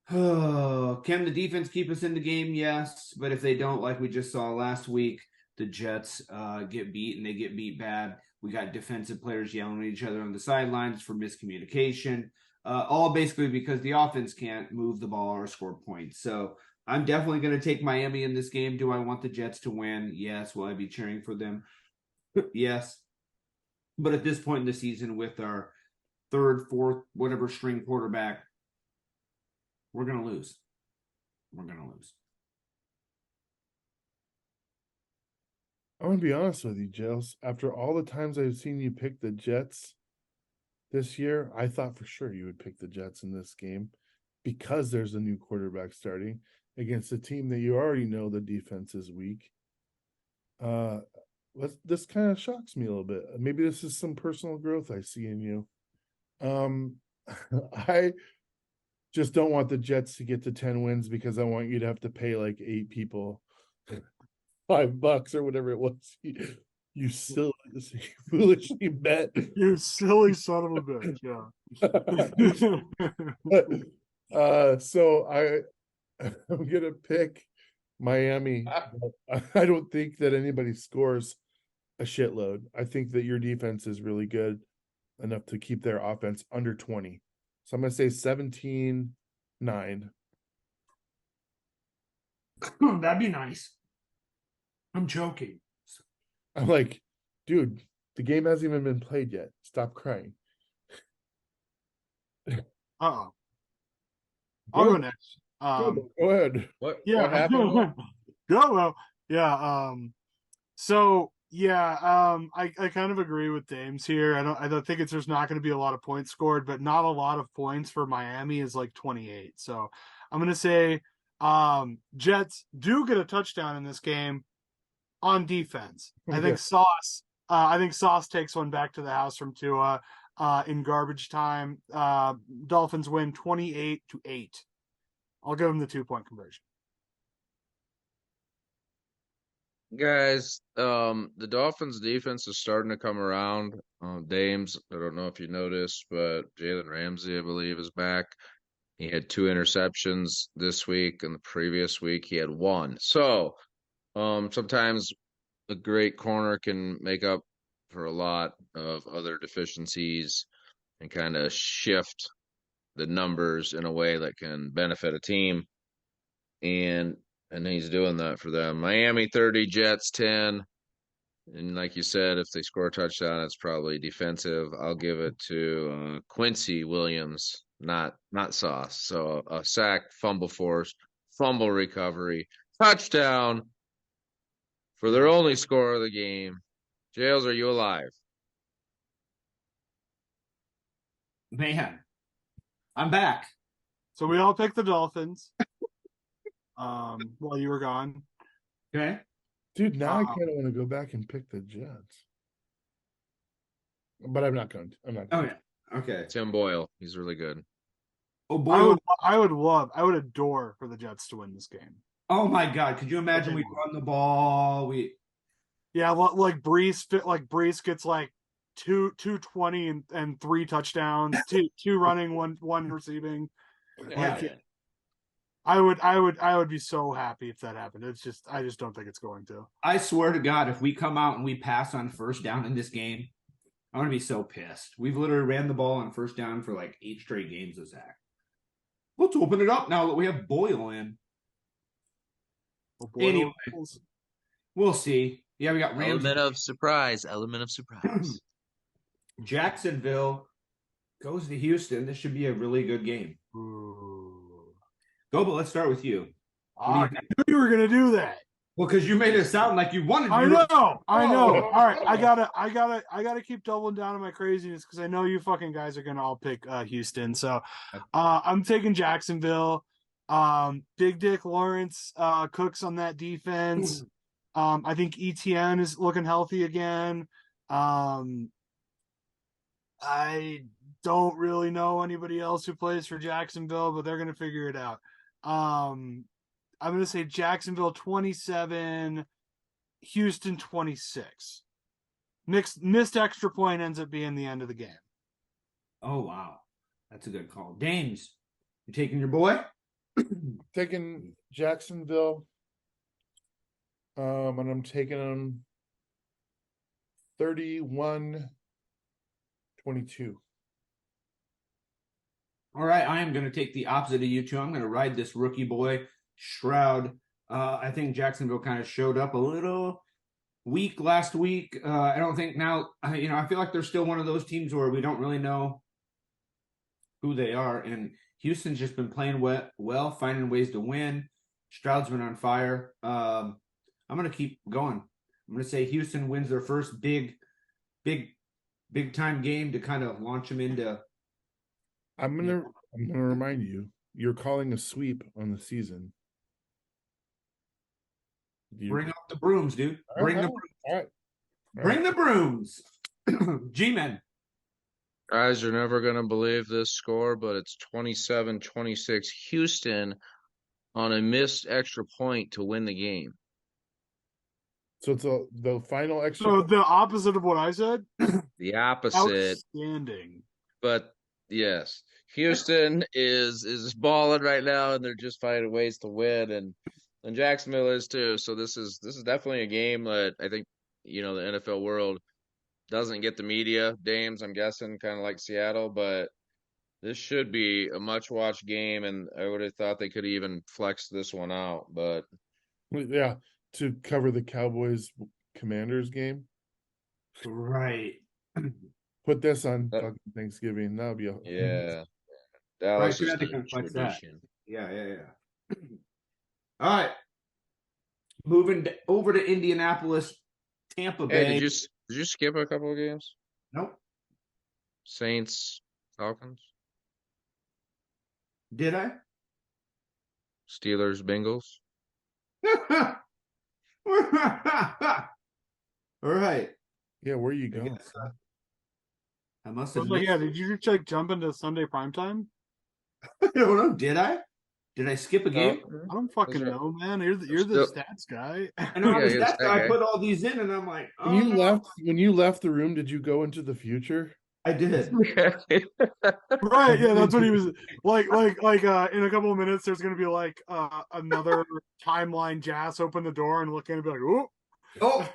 Can the defense keep us in the game? Yes. But if they don't, like we just saw last week, the Jets get beat, and they get beat bad. We got defensive players yelling at each other on the sidelines for miscommunication, all basically because the offense can't move the ball or score points. So I'm definitely going to take Miami in this game. Do I want the Jets to win? Yes. Will I be cheering for them? Yes. But at this point in the season, with our third, fourth, whatever string quarterback, we're going to lose. I'm going to be honest with you, Giles. After all the times I've seen you pick the Jets this year, I thought for sure you would pick the Jets in this game because there's a new quarterback starting against a team that you already know the defense is weak. This kind of shocks me a little bit. Maybe this is some personal growth I see in you. I just don't want the Jets to get to 10 wins because I want you to have to pay like 8 people $5 or whatever it was. You silly, foolishly bet. You silly son of a bitch. Yeah. So I'm gonna pick Miami. I don't think that anybody scores a shitload. I think that your defense is really good enough to keep their offense under 20. So I'm going to say 17-9. That'd be nice. I'm joking. I'm like, dude, the game hasn't even been played yet. Stop crying. Uh-oh. I'll go next. Go ahead. What happened? Gobo. Yeah. So yeah, I kind of agree with Dames here. I don't think there's not going to be a lot of points scored, but not a lot of points for Miami is like 28. So I'm going to say Jets do get a touchdown in this game on defense. I think Sauce takes one back to the house from Tua in garbage time. Dolphins win 28-8. I'll give them the 2-point conversion. Guys, the Dolphins defense is starting to come around. Dames, I don't know if you noticed, but Jalen Ramsey, I believe, is back. He had 2 interceptions this week, and the previous week he had 1. So, sometimes a great corner can make up for a lot of other deficiencies and kind of shift the numbers in a way that can benefit a team. And he's doing that for them. Miami 30, Jets 10. And like you said, if they score a touchdown, it's probably defensive. I'll give it to Quincy Williams, not Sauce. So a sack, fumble forced, fumble recovery, touchdown for their only score of the game. Jails, are you alive? Man, I'm back. So we all picked the Dolphins while you were gone. Okay. Dude, now I kind of want to go back and pick the Jets. But I'm not going to. Oh, yeah. Okay. Tim Boyle. He's really good. Oh, boy. I would adore for the Jets to win this game. Oh, my God. Could you imagine we run the ball? Yeah, like Brees gets like 220 and 3 touchdowns, two running, one receiving. Yeah. I would be so happy if that happened. I just don't think it's going to. I swear to God, if we come out and we pass on first down in this game, I'm going to be so pissed. We've literally ran the ball on first down for like 8 straight games of Zach. Let's open it up now that we have Boyle in. Anyway, we'll see. Yeah, we got Ramsey. Element of surprise. Jacksonville goes to Houston. This should be a really good game. Ooh. Gobo, let's start with you. I knew you were gonna do that. Well, because you made it sound like you wanted to. I know. All right, I gotta keep doubling down on my craziness because I know you fucking guys are gonna all pick Houston. So I'm taking Jacksonville. Big Dick Lawrence cooks on that defense. I think ETN is looking healthy again. I don't really know anybody else who plays for Jacksonville, but they're going to figure it out. I'm going to say Jacksonville 27, Houston 26. Missed extra point ends up being the end of the game. Oh, wow. That's a good call. Dames, you taking your boy? Taking Jacksonville. And I'm taking them 31-22. All right, I am going to take the opposite of you two. I'm going to ride this rookie boy, Shroud. I think Jacksonville kind of showed up a little weak last week. I don't think now, I feel like they're still one of those teams where we don't really know who they are. And Houston's just been playing well, finding ways to win. Stroud's been on fire. I'm going to keep going. I'm going to say Houston wins their first big time game to kind of launch them into. I'm gonna remind you, you're calling a sweep on the season. Bring up the brooms, dude. Bring the brooms. All right. Bring the brooms. G-Men. Guys, you're never going to believe this score, but it's 27-26 Houston on a missed extra point to win the game. So it's the final extra. So the opposite of what I said? The opposite. Outstanding. But yes, Houston is balling right now, and they're just finding ways to win, and Jacksonville is too. So this is definitely a game that I think the NFL world doesn't get the media. Dames, I'm guessing, kind of like Seattle, but This should be a much-watched game, and I would have thought they could even flex this one out, but Yeah, to cover the Cowboys Commanders game. Right. Put this on fucking Thanksgiving. That would be Dallas Right, is I think the I flex that. tradition. Yeah. All right. Moving over to Indianapolis, Tampa Bay. Hey, did you skip a couple of games? Nope. Saints, Falcons, Did I? Steelers, Bengals. All right. Yeah, where are you going? I must So, have. like, yeah, did you just like jump into Sunday primetime? I don't know. Did I? Did I skip a game? I don't fucking know, man. You're the stats guy. I know Yeah, that's guy. I put all these in, and I'm like, oh, When you left the room, did you go into the future? I did. Right, yeah, that's what he was like. In a couple of minutes, there's gonna be like another timeline. Jazz open the door and look in and be like, Oh,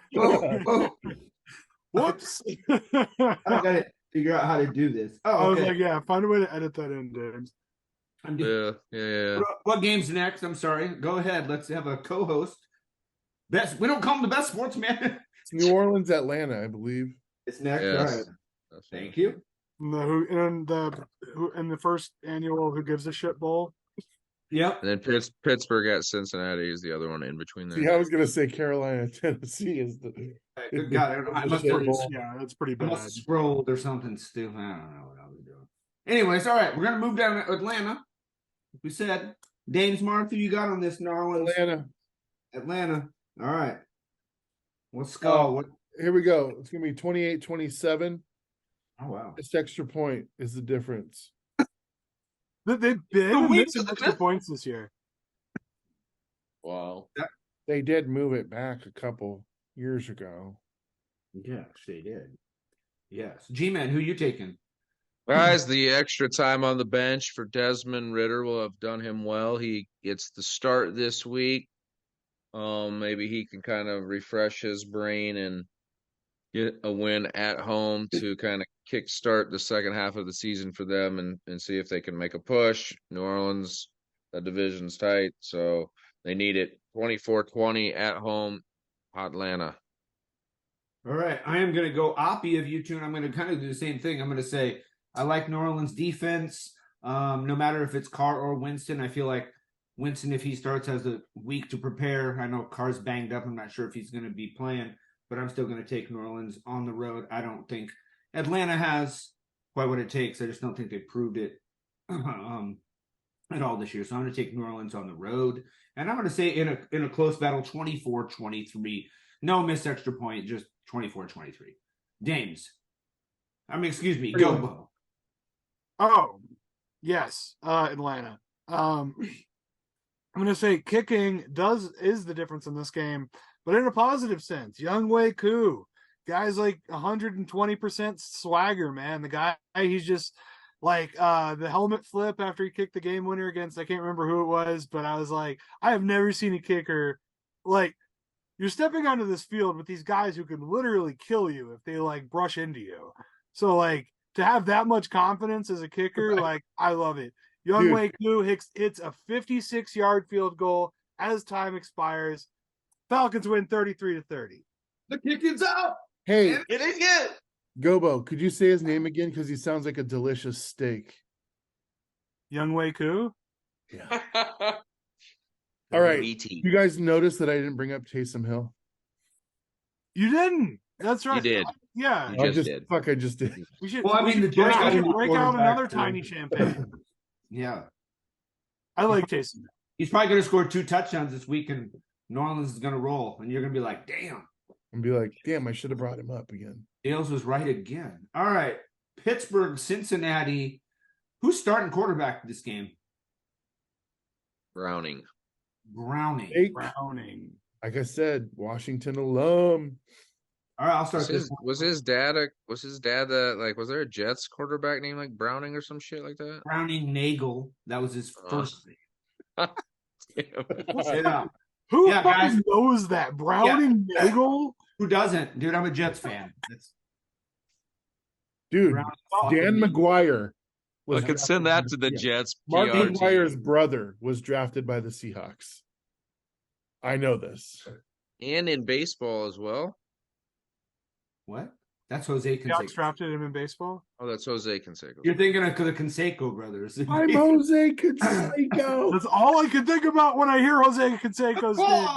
whoops. I gotta figure out how to do this. I Oh, was okay. like, yeah, find a way to edit that in, dude. I'm doing, Yeah. What game's next? I'm sorry. Go ahead. Let's have a co-host. We don't call him the best sportsman. It's New Orleans, Atlanta, I believe. It's next. Yes. All right. Thank you. And the first annual Who Gives a Shit Bowl. Yep. And then Pittsburgh at Cincinnati is the other one in between there. See, I was gonna say Carolina, Tennessee is the. Good God, I must have That's pretty I bad. must have scrolled or something stupid. I don't know what I was doing. Anyways, all right, we're gonna move down to Atlanta. Like we said, Dames Martha, you got on this New Orleans. Atlanta. All right. Let's go. Here we go. It's gonna be 28-27. Oh wow. This extra point is the difference. They've been missing extra points this year. Wow. They did move it back a couple years ago. Yes, they did. Yes. G-Man, who you taking? Guys, the extra time on the bench for Desmond Ridder will have done him well. He gets the start this week. Maybe he can kind of refresh his brain and get a win at home to kind of kickstart the second half of the season for them and see if they can make a push. New Orleans, the division's tight, so they need it. 24-20 at home, Atlanta. All right. I am going to go oppie of you two, and I'm going to kind of do the same thing. I'm going to say I like New Orleans defense. No matter if it's Carr or Winston, I feel like Winston, if he starts, has a week to prepare. I know Carr's banged up. I'm not sure if he's going to be playing, but I'm still going to take New Orleans on the road. I don't think Atlanta has quite what it takes. I just don't think they proved it at all this year. So I'm going to take New Orleans on the road. And I'm going to say in a close battle, 24-23. No missed extra point, just 24-23. Dames. Excuse me, Gobo. Oh, yes, Atlanta. I'm going to say kicking is the difference in this game, but in a positive sense. Younghoe Koo, guy's like 120% swagger, man. The guy, he's just like the helmet flip after he kicked the game winner against, I can't remember who it was, but I was like, I have never seen a kicker like, you're stepping onto this field with these guys who can literally kill you if they like brush into you. So like to have that much confidence as a kicker, like I love it. Younghoe Koo hits a 56-yard field goal as time expires. Falcons win 33-30. The kicking's out. Hey, it is good. Gobo, could you say his name again? Because he sounds like a delicious steak. Younghoe Koo? Yeah. All right. You guys notice that I didn't bring up Taysom Hill? You didn't. That's right. You did. Yeah. You just did. Fuck, I just did. We should, well, I mean, we should break out another tiny champagne. Yeah. I like Taysom. He's probably going to score 2 touchdowns this week, and New Orleans is going to roll. And you're going to be like, damn. And be like, damn, I should have brought him up again. Dales was right again. All right. Pittsburgh, Cincinnati. Who's starting quarterback this game? Browning. Browning. Like I said, Washington alum. All right, I'll start Was his dad was there a Jets quarterback named like Browning or some shit like that? Browning Nagel. That was his first name. Yeah. Who fucking knows that? Browning Nagel? Who doesn't? Dude, I'm a Jets fan. Dude, Dan McGuire was I could send that to the Jets. Mark PR team. McGuire's brother was drafted by the Seahawks. I know this. And in baseball as well. What? That's Jose Seahawks Canseco. drafted him in baseball. Oh, that's Jose Canseco. You're thinking of the Canseco brothers. I'm Jose Canseco. That's all I could think about when I hear Jose Canseco's name.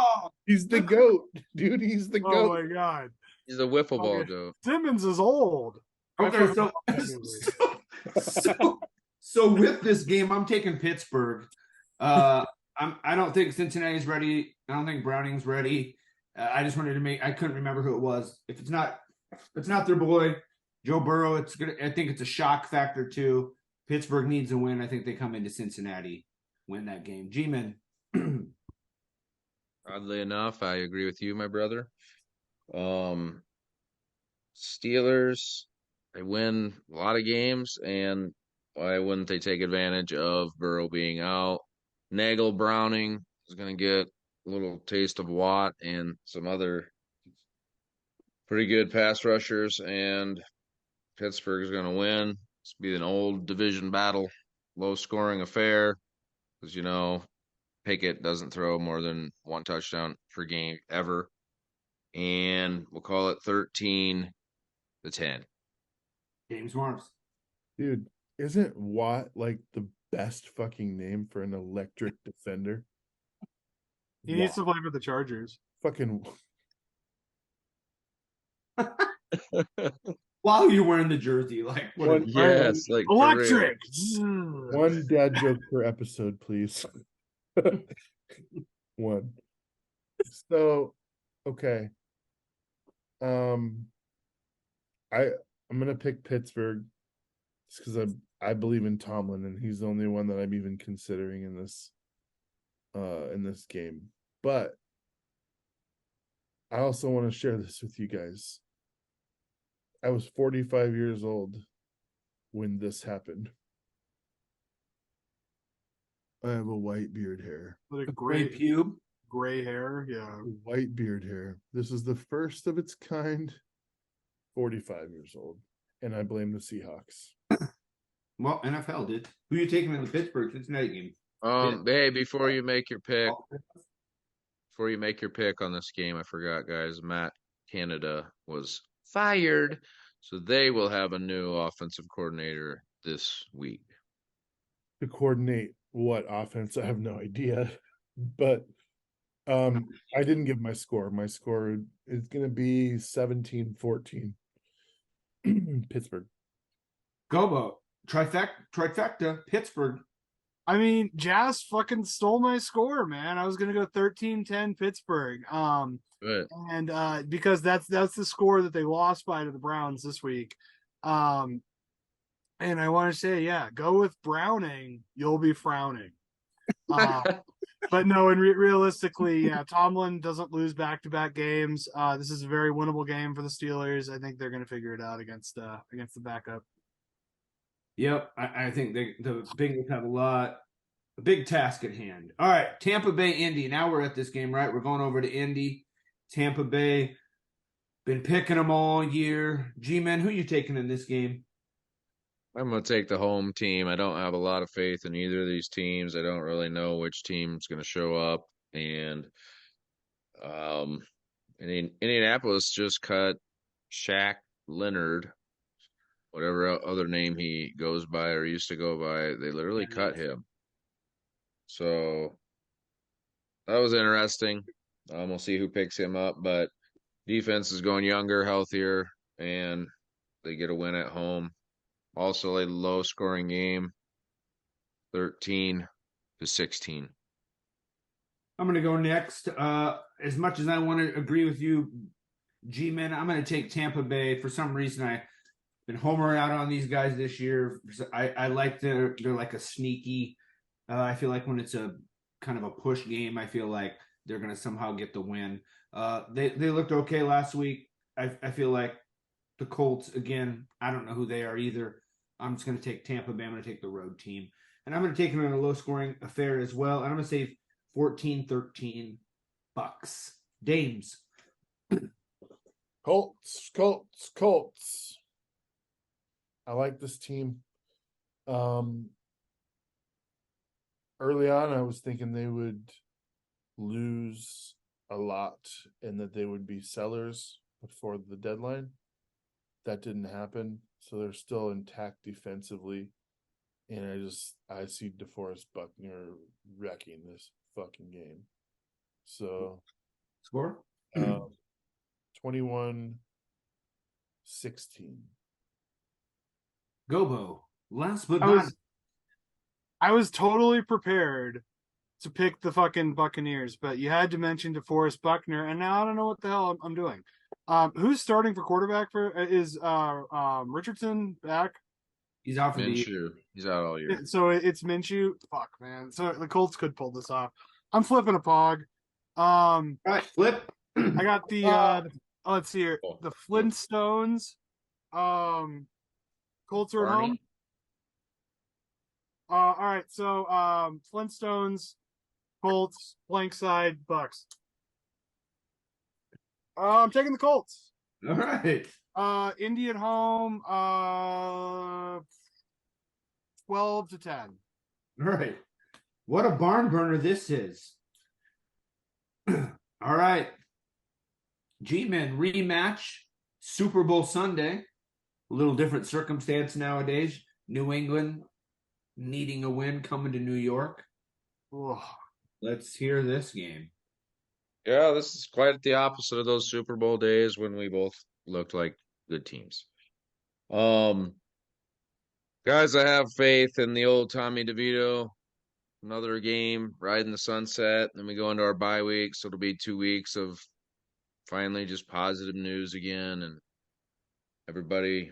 He's the GOAT, dude. He's the GOAT. Oh my god. He's a wiffle ball goat. Simmons is old. Okay, so with this game, I'm taking Pittsburgh. I don't think Cincinnati's ready. I don't think Browning's ready. I just wanted to I couldn't remember who it was. If it's not their boy, Joe Burrow, it's good. I think it's a shock factor too. Pittsburgh needs a win. I think they come into Cincinnati, win that game. G-Man. Oddly enough, I agree with you, my brother. Steelers, they win a lot of games, and why wouldn't they take advantage of Burrow being out? Nagel Browning is going to get a little taste of Watt and some other pretty good pass rushers, and Pittsburgh is going to win. It's be an old division battle, low-scoring affair, because, Pickett doesn't throw more than one touchdown per game ever. And we'll call it 13-10. James Morris. Dude, isn't Watt like the best fucking name for an electric defender? He needs to play for the Chargers. Fucking. While you're wearing the jersey, like what? Yes, like electric. One dad joke per episode, please. One. So, okay. I'm gonna pick Pittsburgh just because I believe in Tomlin, and he's the only one that I'm even considering in this game. But I also want to share this with you guys. I was 45 years old when this happened. I have a white beard hair. What a Gray great pube. gray hair. Yeah. White beard hair. This is the first of its kind. 45 years old. And I blame the Seahawks. Well, NFL did. Who are you taking in the Pittsburgh Cincinnati game? Hey, before you make your pick on this game, I forgot, guys, Matt Canada was fired, so they will have a new offensive coordinator this week. To coordinate what offense, I have no idea. But I didn't give my score. My score is going to be 17-14. Pittsburgh. Gobo. Trifecta. Pittsburgh. I mean, Jazz fucking stole my score, man. I was gonna go 13-10 Pittsburgh. Good. And because that's the score that they lost by to the Browns this week. And I want to say, yeah, go with Browning, you'll be frowning. But no, and realistically, yeah, Tomlin doesn't lose back-to-back games. This is a very winnable game for the Steelers. I think they're going to figure it out against the backup. Yep, I think the Bengals have a big task at hand. All right, Tampa Bay, Indy. Now we're at this game, right? We're going over to Indy. Tampa Bay, been picking them all year. G-Man, who you taking in this game? I'm going to take the home team. I don't have a lot of faith in either of these teams. I don't really know which team's going to show up. And Indianapolis just cut Shaq Leonard, whatever other name he goes by or used to go by. They literally cut him. So that was interesting. We'll see who picks him up. But defense is going younger, healthier, and they get a win at home. Also a low-scoring game, 13-16. I'm going to go next. As much as I want to agree with you, G-Man, I'm going to take Tampa Bay. For some reason, I've been homering out on these guys this year. I like they're like a sneaky. I feel like when it's a kind of a push game, I feel like they're going to somehow get the win. They looked okay last week. I feel like the Colts, again, I don't know who they are either. I'm just going to take Tampa Bay. I'm going to take the road team. And I'm going to take them in a low-scoring affair as well. And I'm going to say 14-13 Bucks. Dames. Colts. I like this team. Early on, I was thinking they would lose a lot and that they would be sellers before the deadline. That didn't happen, so they're still intact defensively. And I see DeForest Buckner wrecking this fucking game. So Score? 21-16. Gobo. Last but I not was I was totally prepared to pick the fucking Buccaneers, but you had to mention DeForest Buckner, and now I don't know what the hell I'm doing. Who's starting for quarterback for is Richardson back? he's out for the year. Minshew. He's out all year. So it's Minshew. Fuck, man. So the Colts could pull this off. I'm flipping a pog. All right, flip. I got the let's see here. The Flintstones. Colts are at home. All right, so Flintstones, Colts, blank side, Bucks. I'm taking the Colts. All right. Indy at home, 12-10. All right. What a barn burner this is. All right. G-Men rematch, Super Bowl Sunday. A little different circumstance nowadays. New England needing a win, coming to New York. Ugh. Let's hear this game. Yeah, this is quite the opposite of those Super Bowl days when we both looked like good teams. Guys, I have faith in the old Tommy DeVito. Another game, riding the sunset. Then we go into our bye week, so it'll be 2 weeks of finally just positive news again, and everybody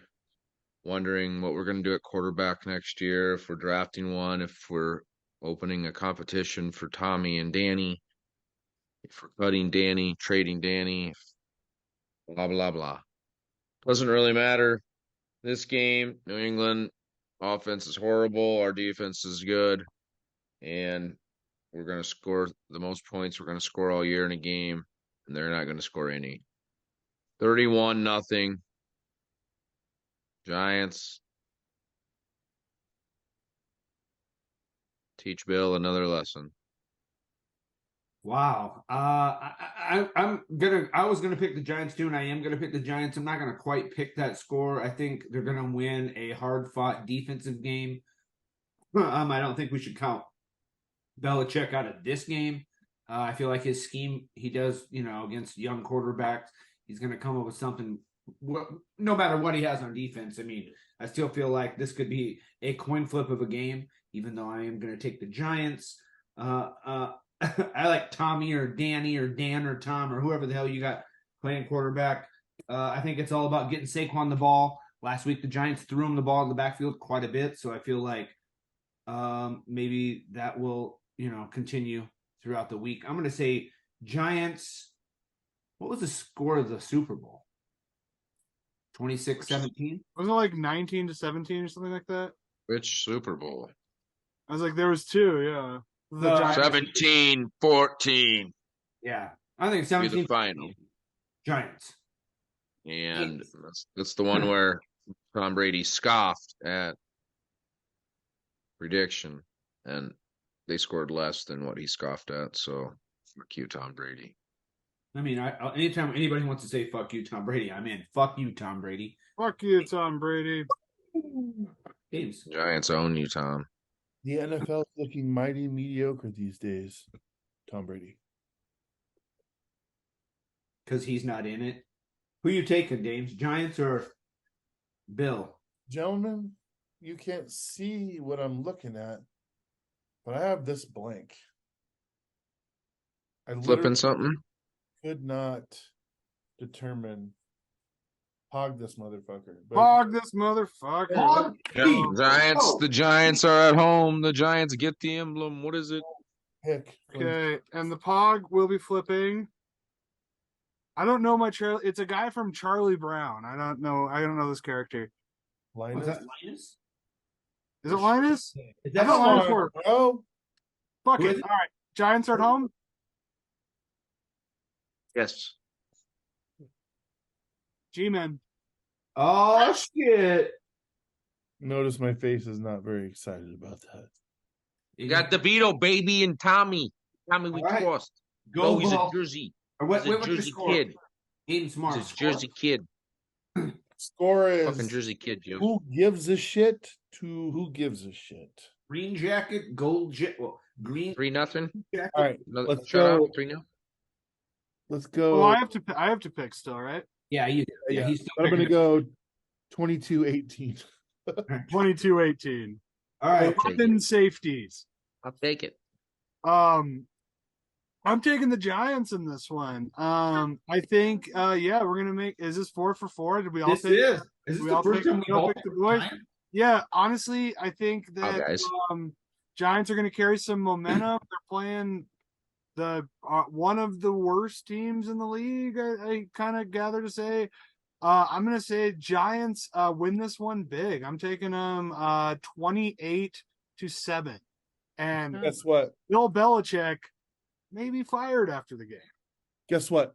wondering what we're going to do at quarterback next year, if we're drafting one, if we're opening a competition for Tommy and Danny, if we're cutting Danny, trading Danny, blah, blah, blah. Doesn't really matter. This game, New England offense is horrible. Our defense is good. And we're going to score the most points we're going to score all year in a game. And they're not going to score any. 31-0. Giants. Teach Bill another lesson. Wow. I was gonna pick the Giants too, and I am gonna pick the Giants. I'm not gonna quite pick that score. I think they're gonna win a hard-fought defensive game. I don't think we should count Belichick out of this game. I feel like his scheme he does, against young quarterbacks, he's gonna come up with something. No matter what he has on defense, I mean, I still feel like this could be a coin flip of a game, even though I am going to take the Giants. I like Tommy or Danny or Dan or Tom or whoever the hell you got playing quarterback. I think it's all about getting Saquon the ball. Last week, the Giants threw him the ball in the backfield quite a bit, so I feel like maybe that will, continue throughout the week. I'm going to say Giants. What was the score of the Super Bowl? 26-17? Wasn't it like 19-17 or something like that? Which Super Bowl? I was like, there was two, yeah. The Giants. 17-14. Yeah. I think 17 the final. Giants. And that's the one where Tom Brady scoffed at prediction, and they scored less than what he scoffed at. So, fuck you, Tom Brady. I mean, anytime anybody wants to say "fuck you, Tom Brady," I'm in. Fuck you, Tom Brady. Fuck you, Tom Brady. Games. Giants own you, Tom. The NFL is looking mighty mediocre these days. Tom Brady. Because he's not in it. Who you taking, James? Giants or Bill? Gentlemen, you can't see what I'm looking at, but I have this blank. Flipping something? Could not determine hog this motherfucker. Hog this motherfucker. Hog. Yeah, Giants. The Giants are at home. The Giants get the emblem. What is it? Pick. Okay, and the Pog will be flipping. I don't know it's a guy from Charlie Brown. I don't know this character. Linus? Was that Linus? Is it Linus? Is that Linus? Oh, Fuck it. All right. Giants are at home? Yes. G-Men. Oh, shit. Notice my face is not very excited about that. You got DeVito, baby, and Tommy. Tommy, we trust. Go, he's a Jersey. What's He's a your Jersey score? kid. Aiden Smart. He's a Jersey kid. Score is Fucking Jersey kid, Joe. who gives a shit to who gives a shit. Green jacket, gold jet. Well, green 3-0. jacket. All right, Another let's shutout. go. 3-0. Let's go. Well, I have to pick still, right? Yeah, you do. Yeah, he's still I'm going to picking go 22-18. 22-18. All right. Weapon safeties. I'll take it. I'm taking the Giants in this one. I think yeah, we're gonna make is this 4 for 4? Did we all This pick is this we the all first pick, time we all we picked the boys? Yeah, honestly, I think that guys. Giants are gonna carry some momentum. They're playing the one of the worst teams in the league, I kind of gather to say. I'm gonna say Giants win this one big. I'm taking them 28-7. And Guess what? Bill Belichick may be fired after the game. Guess what?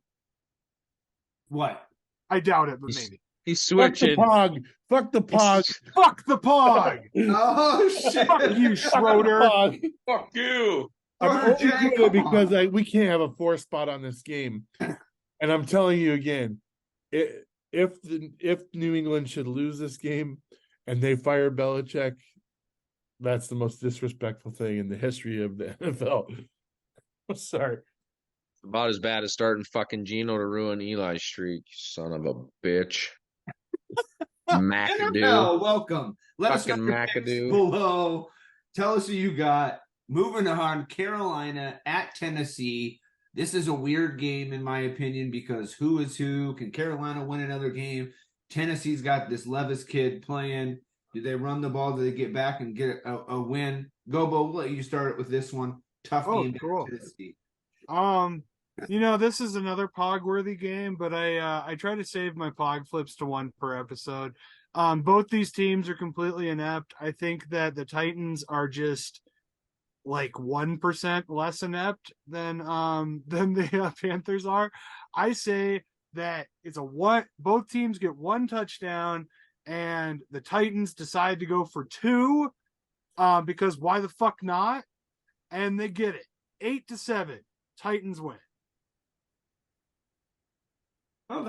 What? I doubt it, but maybe. He's Fuck the switching. Pog. Fuck the Pog. Fuck the Pog. Oh shit! Fuck you, Schroeder. Pog. Fuck you. I'm Schroeder, only Jack, doing it come because on. we can't have a 4 spot on this game. And I'm telling you again, if New England should lose this game and they fire Belichick, that's the most disrespectful thing in the history of the NFL. I'm sorry. About as bad as starting fucking Geno to ruin Eli's streak, you son of a bitch. McAdoo. NFHell, welcome. Let us know Fucking your picks McAdoo. below. Tell us who you got. Moving on, Carolina at Tennessee. This is a weird game, in my opinion, because who is who? Can Carolina win another game? Tennessee's got this Levis kid playing. Do they run the ball? Do they get back and get a win? Gobo, we'll let you start it with this one. Tough game Cool. at Tennessee. This is another Pog-worthy game, but I try to save my Pog flips to one per episode. Both these teams are completely inept. I think that the Titans are just like 1% less inept than the Panthers are. I say that it's both teams get one touchdown and the Titans decide to go for 2 because why the fuck not? And they get it. 8-7. Titans win. Oh,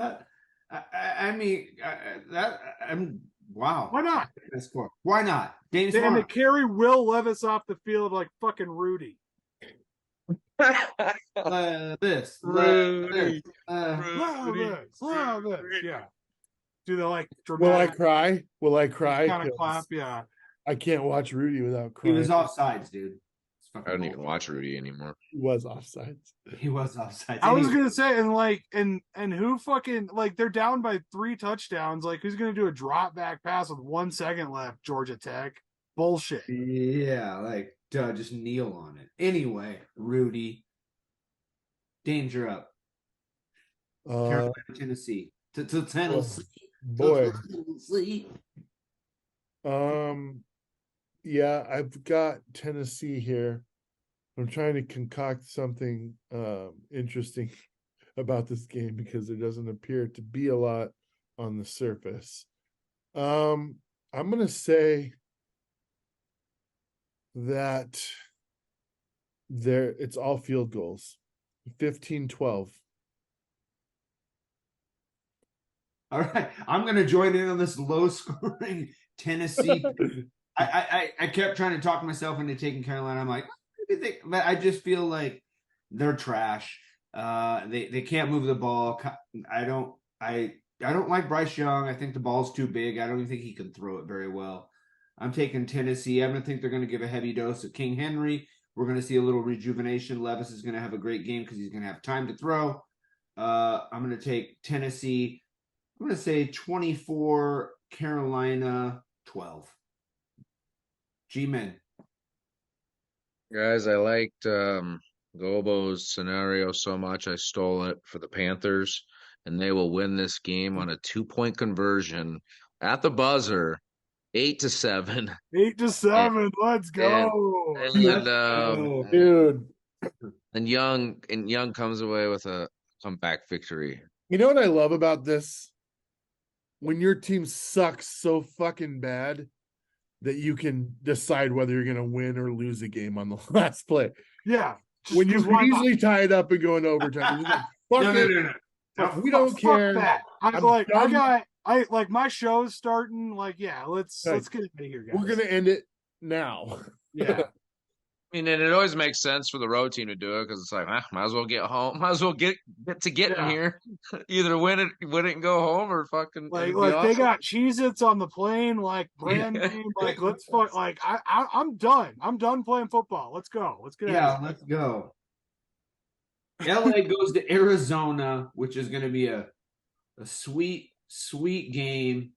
wow. Why not? That's score. Why not? Dane And they Smart. carry Will Levis off the field like fucking Rudy. This. Rudy. Levis. Yeah. Do they like Will I dramatic cry? Will I cry? kind of clap? Yeah. I can't watch Rudy without He crying. was offsides, dude. I don't even watch Rudy anymore. He was offsides. He was offsides. I was gonna say, and who fucking like they're down by 3 touchdowns. Like who's gonna do a drop back pass with 1 second left? Georgia Tech. Bullshit. Yeah, just kneel on it. Anyway, Rudy. Danger up. Carolina, Tennessee. To Tennessee. Boy. Tennessee. Yeah, I've got Tennessee here. I'm trying to concoct something interesting about this game because there doesn't appear to be a lot on the surface. I'm going to say that it's all field goals. 15-12. All right. I'm going to join in on this low scoring Tennessee. I kept trying to talk myself into taking Carolina. I'm like, but I just feel like they're trash. They can't move the ball. I don't like Bryce Young. I think the ball's too big. I don't even think he can throw it very well. I'm taking Tennessee. I don't think they're going to give a heavy dose of King Henry. We're going to see a little rejuvenation. Levis is going to have a great game because he's going to have time to throw. I'm going to take Tennessee. I'm going to say 24, Carolina 12. G-Men. Guys, I liked Gobo's scenario so much I stole it for the Panthers, and they will win this game on a 2-point conversion at the buzzer, 8-7. 8-7. Let's go. Dude. And Young comes away with a comeback victory. You know what I love about this? When your team sucks so fucking bad that you can decide whether you're going to win or lose a game on the last play. Yeah. When you can easily tie it up and go into overtime. No. We don't care. That. I like my show's starting. Like, yeah, let's get out of here, guys. We're gonna end it now. Yeah. I mean, and it always makes sense for the road team to do it because it's like, might as well get home, might as well get in here. Either win it and go home, or fucking like awesome. They got Cheez-Its on the plane, like brand name. Like, let's fuck. Like, I'm done. I'm done playing football. Let's go. Let's get out. Let's go. LA goes to Arizona, which is going to be a sweet game.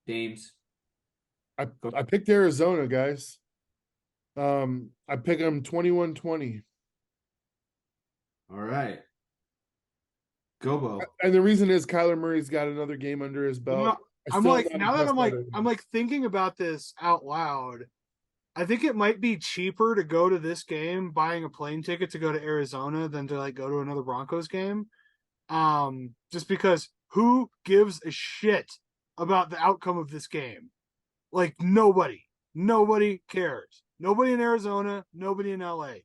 Dames. I picked Arizona, guys. I pick them 21-20. All right. Gobo. And the reason is Kyler Murray's got another game under his belt. I'm thinking about this out loud. I think it might be cheaper to go to this game buying a plane ticket to go to Arizona than to like go to another Broncos game. Just because who gives a shit about the outcome of this game? Like nobody cares. Nobody in Arizona, nobody in LA.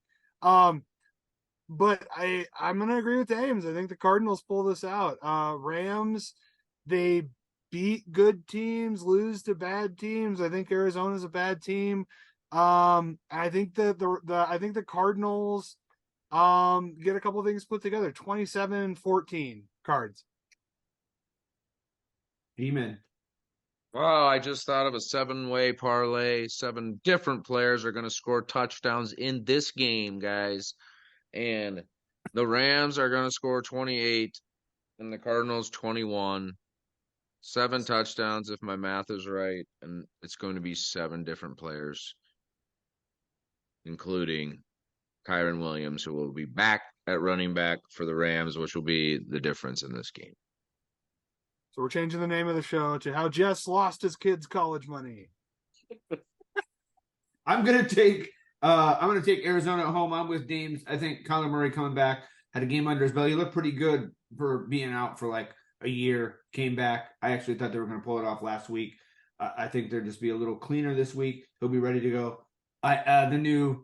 But I'm going to agree with Ames. I think the Cardinals pull this out. Rams, they beat good teams, lose to bad teams. I think Arizona's a bad team. I think the Cardinals get a couple of things put together. 27-14 Cards. Demon. Well, I just thought of a 7-way parlay. 7 different players are going to score touchdowns in this game, guys. And the Rams are going to score 28 and the Cardinals 21. 7 touchdowns, if my math is right. And it's going to be 7 different players, including Kyron Williams, who will be back at running back for the Rams, which will be the difference in this game. So we're changing the name of the show to How Jess Lost His Kids' College Money. I'm gonna take Arizona at home. I'm with Dames. I think Kyler Murray coming back, had a game under his belt. He looked pretty good for being out for like a year. Came back. I actually thought they were going to pull it off last week. I think they'll just be a little cleaner this week. He'll be ready to go. The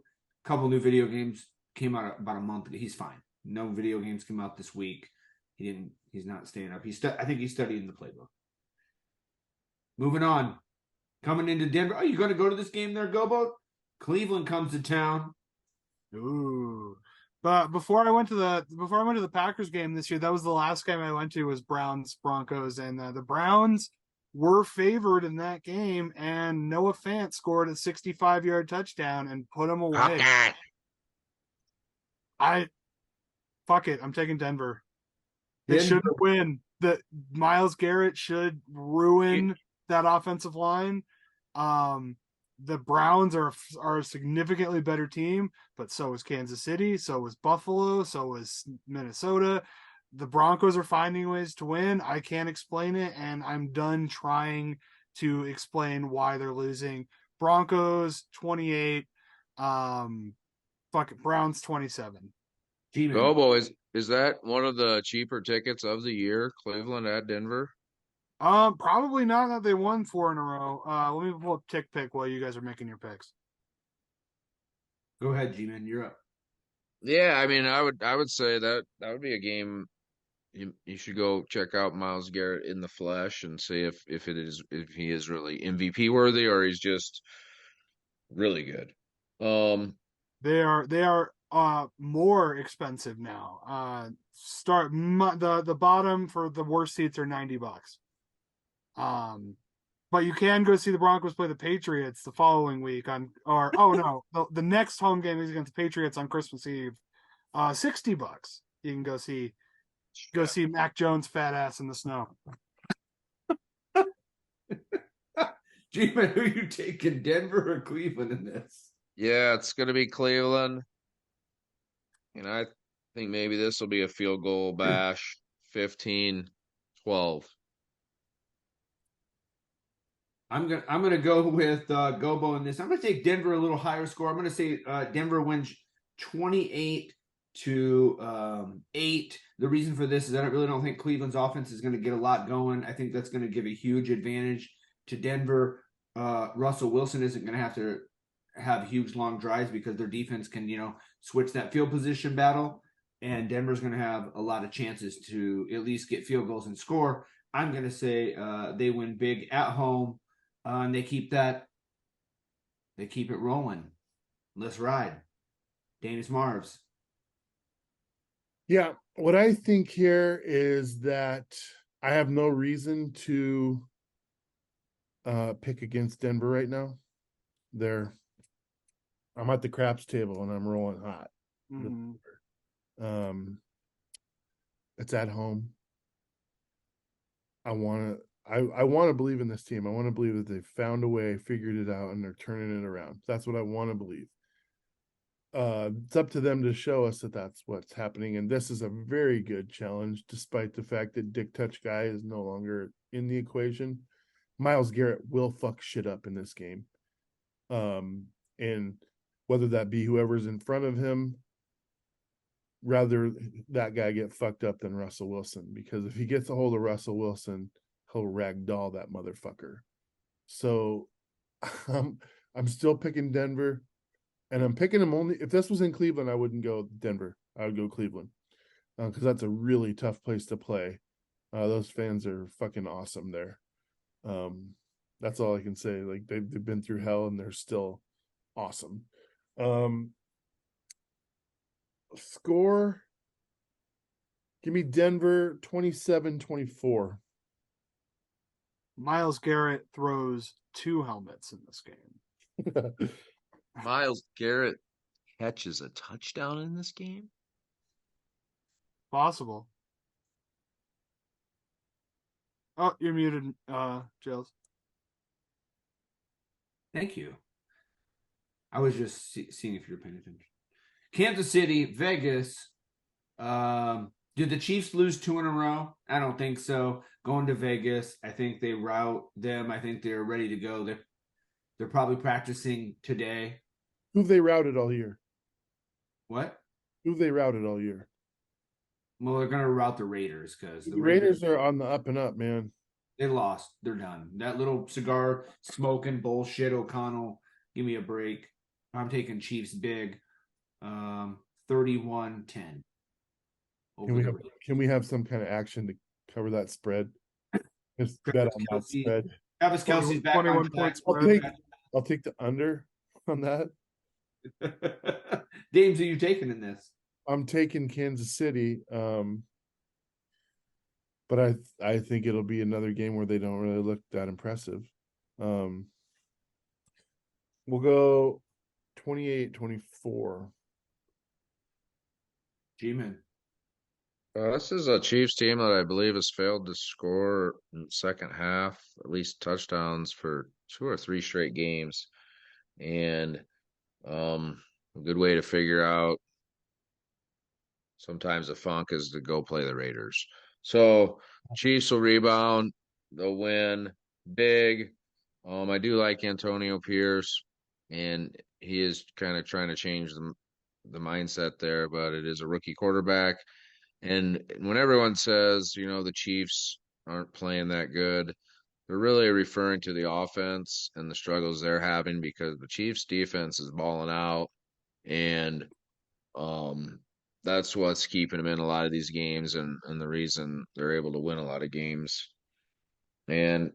couple new video games came out about a month ago. He's fine. No video games came out this week. He's not staying up. I think he's studying the playbook. Moving on. Coming into Denver. Are you going to go to this game there, Gobo? Cleveland comes to town. Ooh. But before I went to the Packers game this year, that was the last game I went to was Browns Broncos, and the Browns were favored in that game, and Noah Fant scored a 65-yard touchdown and put them away. Fuck it. I'm taking Denver. They shouldn't win. The Myles Garrett should ruin that offensive line. The Browns are a significantly better team, but so is Kansas City, so was Buffalo, so was Minnesota. The Broncos are finding ways to win. I can't explain it, and I'm done trying to explain why they're losing. Broncos 28, Browns 27. Gobo, is that one of the cheaper tickets of the year? Cleveland at Denver? Probably not that they won 4 in a row. Let me pull up Tick Pick while you guys are making your picks. Go ahead, G-Man. You're up. Yeah, I mean, I would say that would be a game you should go check out Myles Garrett in the flesh and see if he is really MVP worthy or he's just really good. They are more expensive now. The bottom for the worst seats are $90. But you can go see the Broncos play the Patriots the following week the next home game is against the Patriots on Christmas Eve. $60. You can go see Mac Jones' fat ass in the snow. G-Man, who are you taking, Denver or Cleveland in this? Yeah, it's going to be Cleveland. And I think maybe this will be a field goal bash, 15-12. I'm gonna go with Gobo in this. I'm gonna take Denver a little higher score. I'm gonna say Denver wins 28-8. The reason for this is I really don't think Cleveland's offense is going to get a lot going. I think that's going to give a huge advantage to Denver. Russell Wilson isn't going to have huge long drives because their defense can, switch that field position battle. And Denver's going to have a lot of chances to at least get field goals and score. I'm going to say they win big at home, and they keep it rolling. Let's ride. Danis Marvs. Yeah, what I think here is that I have no reason to pick against Denver right now. I'm at the craps table and I'm rolling hot. Mm-hmm. It's at home. I want to believe in this team. I want to believe that they've found a way, figured it out, and they're turning it around. That's what I want to believe. It's up to them to show us that that's what's happening. And this is a very good challenge, despite the fact that Dick Touch Guy is no longer in the equation. Myles Garrett will fuck shit up in this game. And whether that be whoever's in front of him, rather that guy get fucked up than Russell Wilson, because if he gets a hold of Russell Wilson, he'll ragdoll that motherfucker. So I'm still picking Denver. And I'm picking them only if this was in Cleveland, I wouldn't go Denver. I would go Cleveland because that's a really tough place to play. Those fans are fucking awesome there. That's all I can say. Like they've been through hell and they're still awesome. Score. Give me Denver 27-24. Myles Garrett throws 2 helmets in this game. Myles Garrett catches a touchdown in this game? Possible. Oh, you're muted, Jails. Thank you. I was just seeing if you're paying attention. Kansas City, Vegas. Did the Chiefs lose 2 in a row? I don't think so. Going to Vegas, I think they rout them. I think they're ready to go. They're probably practicing today. Who've they routed all year? What? Who've they routed all year? Well, they're going to rout the Raiders because the Raiders are on the up and up, man. They lost. They're done. That little cigar smoking bullshit, O'Connell. Give me a break. I'm taking Chiefs big. 31-10. Can we have some kind of action to cover that spread? Just bet on that spread. Travis Kelce's back 21 points spread. I'll take the under on that. James, who are you taking in this? I'm taking Kansas City. But I think it'll be another game where they don't really look that impressive. We'll go 28-24. G-Man. This is a Chiefs team that I believe has failed to score in the second half, at least touchdowns for 2 or 3 straight games. And a good way to figure out sometimes the funk is to go play the Raiders. So Chiefs will rebound. They'll win big. I do like Antonio Pierce, and he is kind of trying to change the mindset there, but it is a rookie quarterback. And when everyone says, the Chiefs aren't playing that good, they're really referring to the offense and the struggles they're having because the Chiefs defense is balling out, and that's what's keeping them in a lot of these games and the reason they're able to win a lot of games. And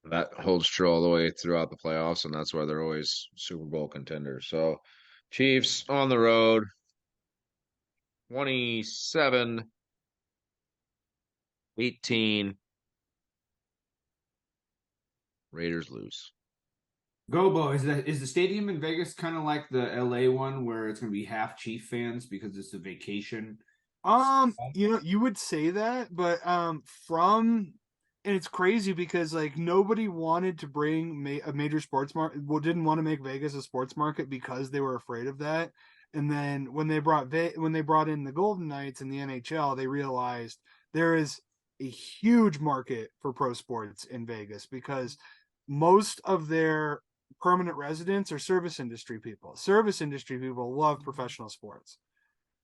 that holds true all the way throughout the playoffs, and that's why they're always Super Bowl contenders. So Chiefs on the road, 27-18. Raiders lose. Gobo, is the stadium in Vegas kind of like the LA one where it's going to be half Chief fans because it's a vacation? You would say that, but and it's crazy because like nobody wanted to bring a major sports market. Well, didn't want to make Vegas a sports market because they were afraid of that. And then when they brought in the Golden Knights in the NHL, they realized there is a huge market for pro sports in Vegas because most of their permanent residents are service industry people. Service industry people love professional sports.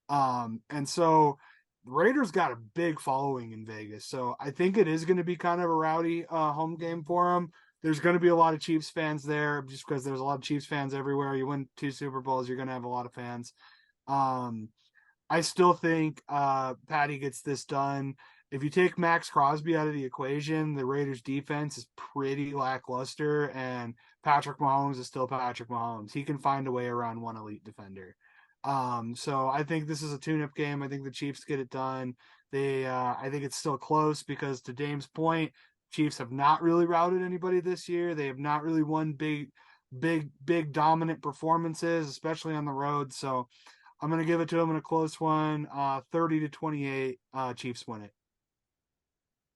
And so the Raiders got a big following in Vegas. So I think it is going to be kind of a rowdy home game for them. There's going to be a lot of Chiefs fans there just because there's a lot of Chiefs fans everywhere. You win 2 Super Bowls, you're going to have a lot of fans. I still think Patty gets this done. If you take Max Crosby out of the equation, the Raiders defense is pretty lackluster, and Patrick Mahomes is still Patrick Mahomes. He can find a way around one elite defender. So I think this is a tune-up game. I think the Chiefs get it done. I think it's still close because, to Dame's point, Chiefs have not really routed anybody this year. They have not really won big dominant performances, especially on the road. So I'm going to give it to them in a close one, 30-28. Chiefs win it.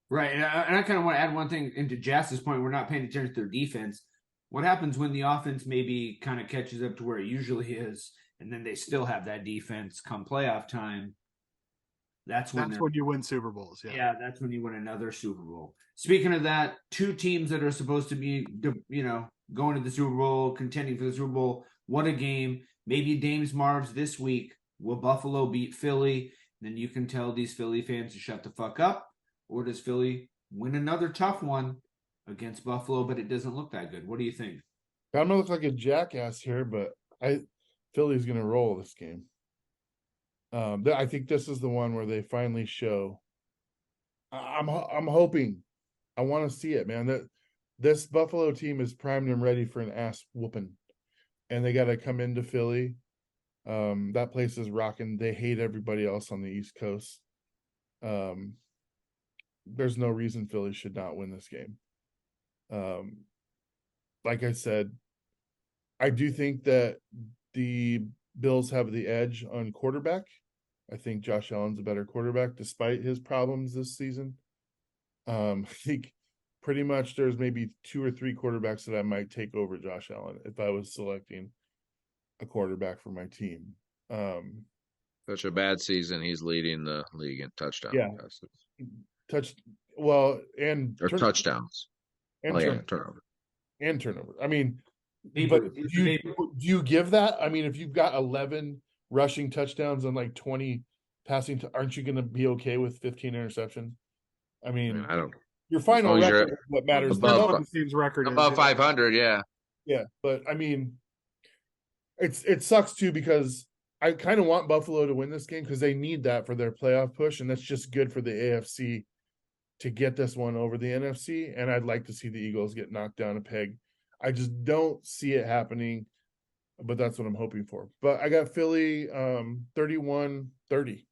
Right, and I kind of want to add one thing into Jass's point. We're not paying attention to their defense. What happens when the offense maybe kind of catches up to where it usually is, and then they still have that defense come playoff time? That's when you win Super Bowls. Yeah, that's when you win another Super Bowl. Speaking of that, 2 teams that are supposed to be, going to the Super Bowl, contending for the Super Bowl. What a game. Maybe Dame's Marv's this week. Will Buffalo beat Philly? Then you can tell these Philly fans to shut the fuck up. Or does Philly win another tough one against Buffalo, but it doesn't look that good? What do you think? I'm gonna look like a jackass here, but Philly's gonna roll this game. I think this is the one where they finally show. I'm hoping. I want to see it, man. That this Buffalo team is primed and ready for an ass whooping, and they got to come into Philly. That place is rocking. They hate everybody else on the East Coast. There's no reason Philly should not win this game. Like I said, I do think that the Bills have the edge on quarterback. I think Josh Allen's a better quarterback despite his problems this season. I think pretty much there's maybe 2 or 3 quarterbacks that I might take over Josh Allen if I was selecting a quarterback for my team. Such a bad season. He's leading the league in touchdown passes. Touchdowns. And turnover. And turnover. I mean, but do you give that? I mean, if you've got 11 rushing touchdowns and like 20 passing, aren't you going to be okay with 15 interceptions? I mean, I don't. Your final record is what matters. Above 500, yeah. Yeah, but I mean, it sucks too because I kind of want Buffalo to win this game because they need that for their playoff push, and that's just good for the AFC to get this one over the NFC. And I'd like to see the Eagles get knocked down a peg. I just don't see it happening, but that's what I'm hoping for. But I got Philly 31-30.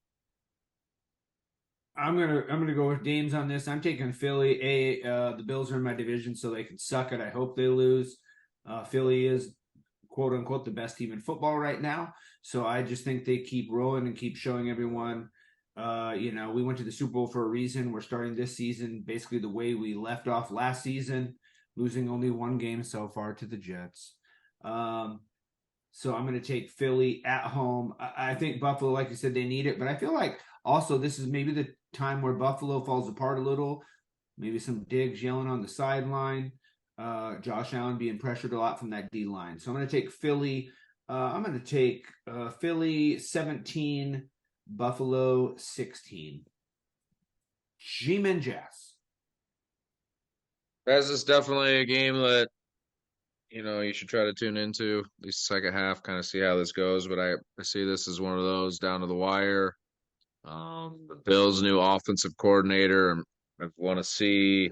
I'm gonna go with Dames on this. I'm taking Philly. The Bills are in my division, so they can suck it. I hope they lose. Philly is quote unquote the best team in football right now, so I just think they keep rolling and keep showing everyone. We went to the Super Bowl for a reason. We're starting this season basically the way we left off last season, losing only 1 game so far to the Jets. So I'm going to take Philly at home. I think Buffalo, like you said, they need it, but I feel like also this is maybe the time where Buffalo falls apart a little. Maybe some Diggs yelling on the sideline. Josh Allen being pressured a lot from that D line. So I'm going to take Philly. I'm going to take Philly 17, Buffalo 16. G-Man Jazz. This is definitely a game that you should try to tune into at least the second half, kind of see how this goes. But I see this as one of those down to the wire. The Bills' new offensive coordinator. I want to see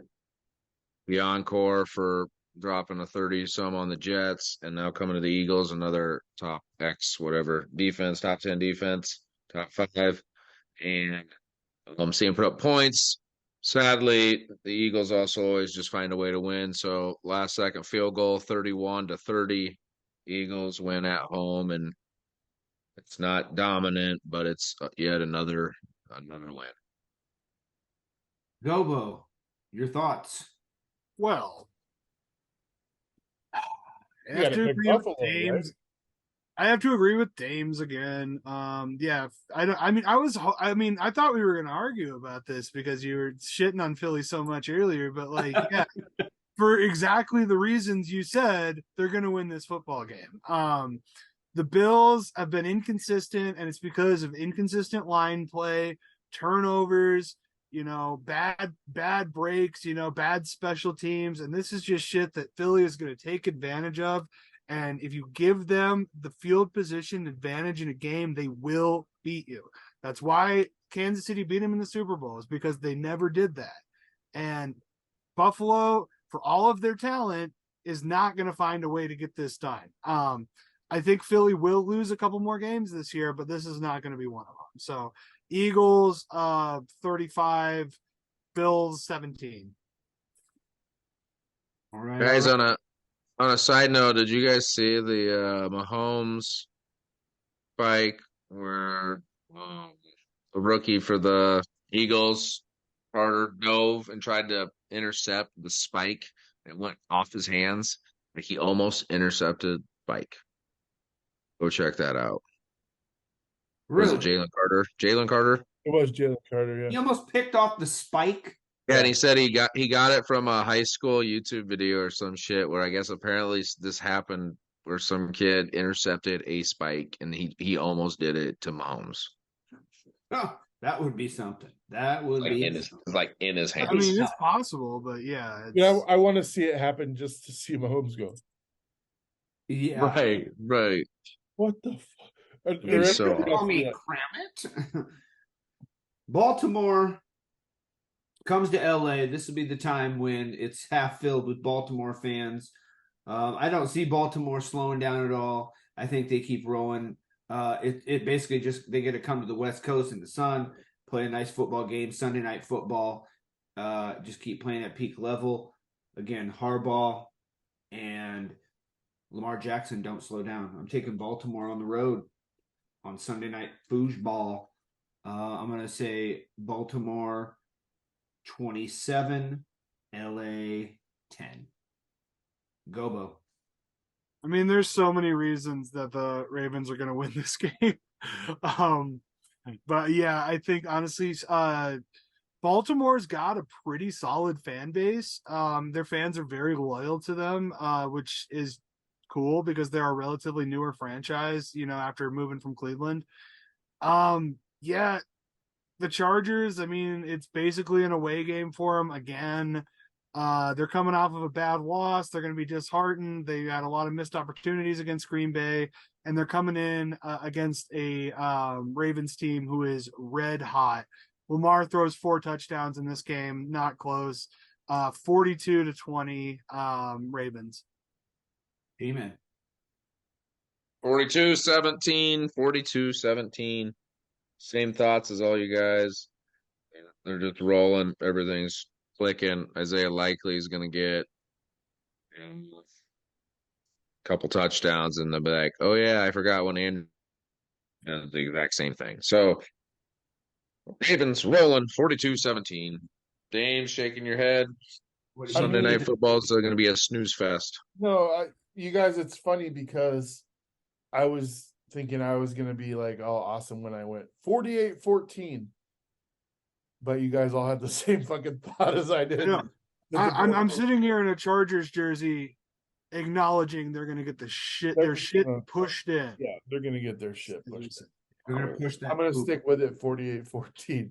the encore for dropping a 30-some on the Jets, and now coming to the Eagles, another top X whatever defense, top 10 defense, top 5, and I'm seeing put up points. Sadly, the Eagles also always just find a way to win. So last second field goal, 31-30. Eagles win at home, and it's not dominant, but it's yet another win. Gobo, your thoughts? Well, I have to agree with Dames. Right? I have to agree with Dames again. I thought we were going to argue about this because you were shitting on Philly so much earlier, but for exactly the reasons you said, they're going to win this football game. The Bills have been inconsistent, and it's because of inconsistent line play, turnovers. bad breaks, bad special teams. And this is just shit that Philly is going to take advantage of. And if you give them the field position advantage in a game, they will beat you. That's why Kansas City beat them in the Super Bowl, is because they never did that. And Buffalo, for all of their talent, is not going to find a way to get this done. I think Philly will lose a couple more games this year, but this is not going to be one of them. So Eagles 35, Bills 17. All right, Guys, all right. on a side note, did you guys see the Mahomes spike where the rookie for the Eagles, Carter, dove and tried to intercept the spike? It went off his hands. Like he almost intercepted spike. Go check that out. Really? Was it Jalen Carter? Jalen Carter? It was Jalen Carter, He yeah. almost picked off the spike. Yeah, and he said he got it from a high school YouTube video or some shit where I guess apparently this happened where some kid intercepted a spike and he almost did it to Mahomes. Oh, that would be something. That would be in his hands. I mean, it's possible, but yeah. Yeah, I want to see it happen just to see Mahomes go. Yeah. Right. What the fuck? It's so Call me Cram it. Baltimore comes to LA. This will be the time when it's half filled with Baltimore fans. I don't see Baltimore slowing down at all. I think they keep rolling. It basically just they get to come to the West Coast in the sun, play a nice football game, Sunday night football. Just keep playing at peak level. Again, Harbaugh and Lamar Jackson don't slow down. I'm taking Baltimore on the road on Sunday night foosball. I'm going to say Baltimore 27, LA 10. Gobo. I mean, there's so many reasons that the Ravens are going to win this game. But yeah, I think honestly, Baltimore's got a pretty solid fan base. Their fans are very loyal to them, which is cool because they're a relatively newer franchise, after moving from Cleveland. Yeah, the Chargers, I mean, it's basically an away game for them again. They're coming off of a bad loss. They're going to be disheartened. They had a lot of missed opportunities against Green Bay, and they're coming in against a Ravens team who is red hot. Lamar throws 4 touchdowns in this game, not close. 42-20 Ravens. Amen. 42-17. Same thoughts as all you guys. They're just rolling. Everything's clicking. Isaiah Likely is going to get a couple touchdowns, and they'll be like, oh, yeah, I forgot when Andrew does the exact same thing. So, Ravens rolling 42-17. Dame shaking your head. Sunday night football is going to be a snooze fest. No, you guys, it's funny because I was thinking I was going to be like, oh, awesome when I went 48-14. But you guys all had the same fucking thought as I did. Yeah. I'm sitting here in a Chargers jersey acknowledging they're going to get their shit pushed in. Yeah, they're going to get their shit pushed in. They're going to push that. I'm going to stick with it 48-14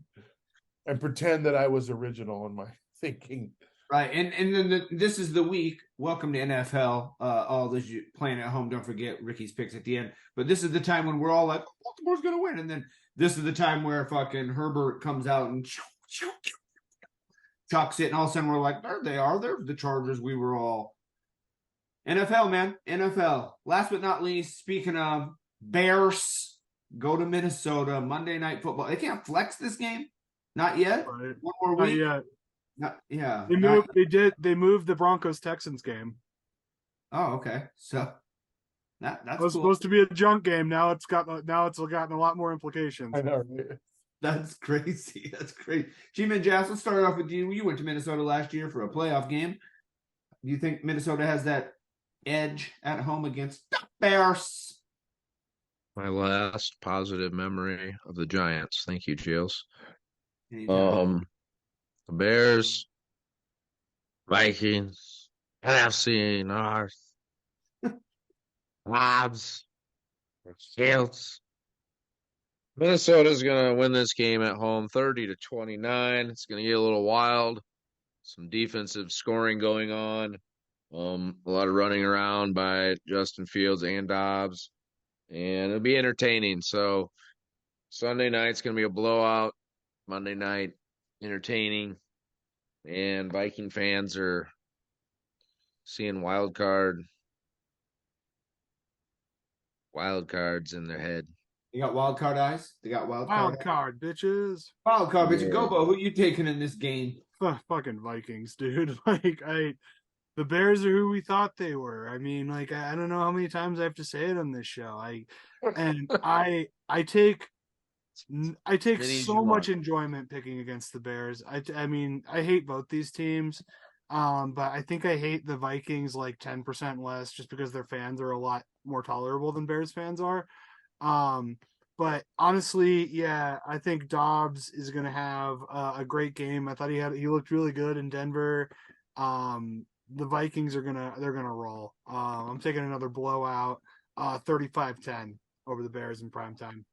and pretend that I was original in my thinking. Right, and then this is the week. Welcome to NFHell. All those you playing at home, don't forget Ricky's picks at the end. But this is the time when we're all like, oh, Baltimore's going to win. And then this is the time where fucking Herbert comes out and chucks it. And all of a sudden we're like, there they are. There's the Chargers. We were all NFL, man. NFL. Last but not least, speaking of Bears, go to Minnesota. Monday Night Football. They can't flex this game. Not yet. Right. One more week. Not yet. They moved the Broncos Texans game. Oh, okay. So that's it was cool. supposed to be a junk game. Now it's gotten a lot more implications. I know, right? That's crazy. That's great. G-Man Jazz, let's start off with you. You went to Minnesota last year for a playoff game. Do you think Minnesota has that edge at home against the Bears? My last positive memory of the Giants. Thank you, Jails. The Bears, Vikings, NFC North, Labs, Shields. Minnesota's gonna win this game at home, 30-29. It's gonna get a little wild. Some defensive scoring going on. A lot of running around by Justin Fields and Dobbs, and it'll be entertaining. So Sunday night's gonna be a blowout. Monday night, entertaining, and Viking fans are seeing wild cards in their head. They got wild card eyes. They got wild card. Wild card, bitches. Wild card, bitch. Yeah. Gobo, who you taking in this game? Fucking Vikings, dude. The Bears are who we thought they were. I mean, like, I don't know how many times I have to say it on this show. I take so much enjoyment picking against the Bears. I mean, I hate both these teams, but I think I hate the Vikings like 10% less just because their fans are a lot more tolerable than Bears fans are. But honestly, yeah, I think Dobbs is going to have a great game. I thought he looked really good in Denver. The Vikings they're going to roll. I'm taking another blowout, 35-10 over the Bears in primetime.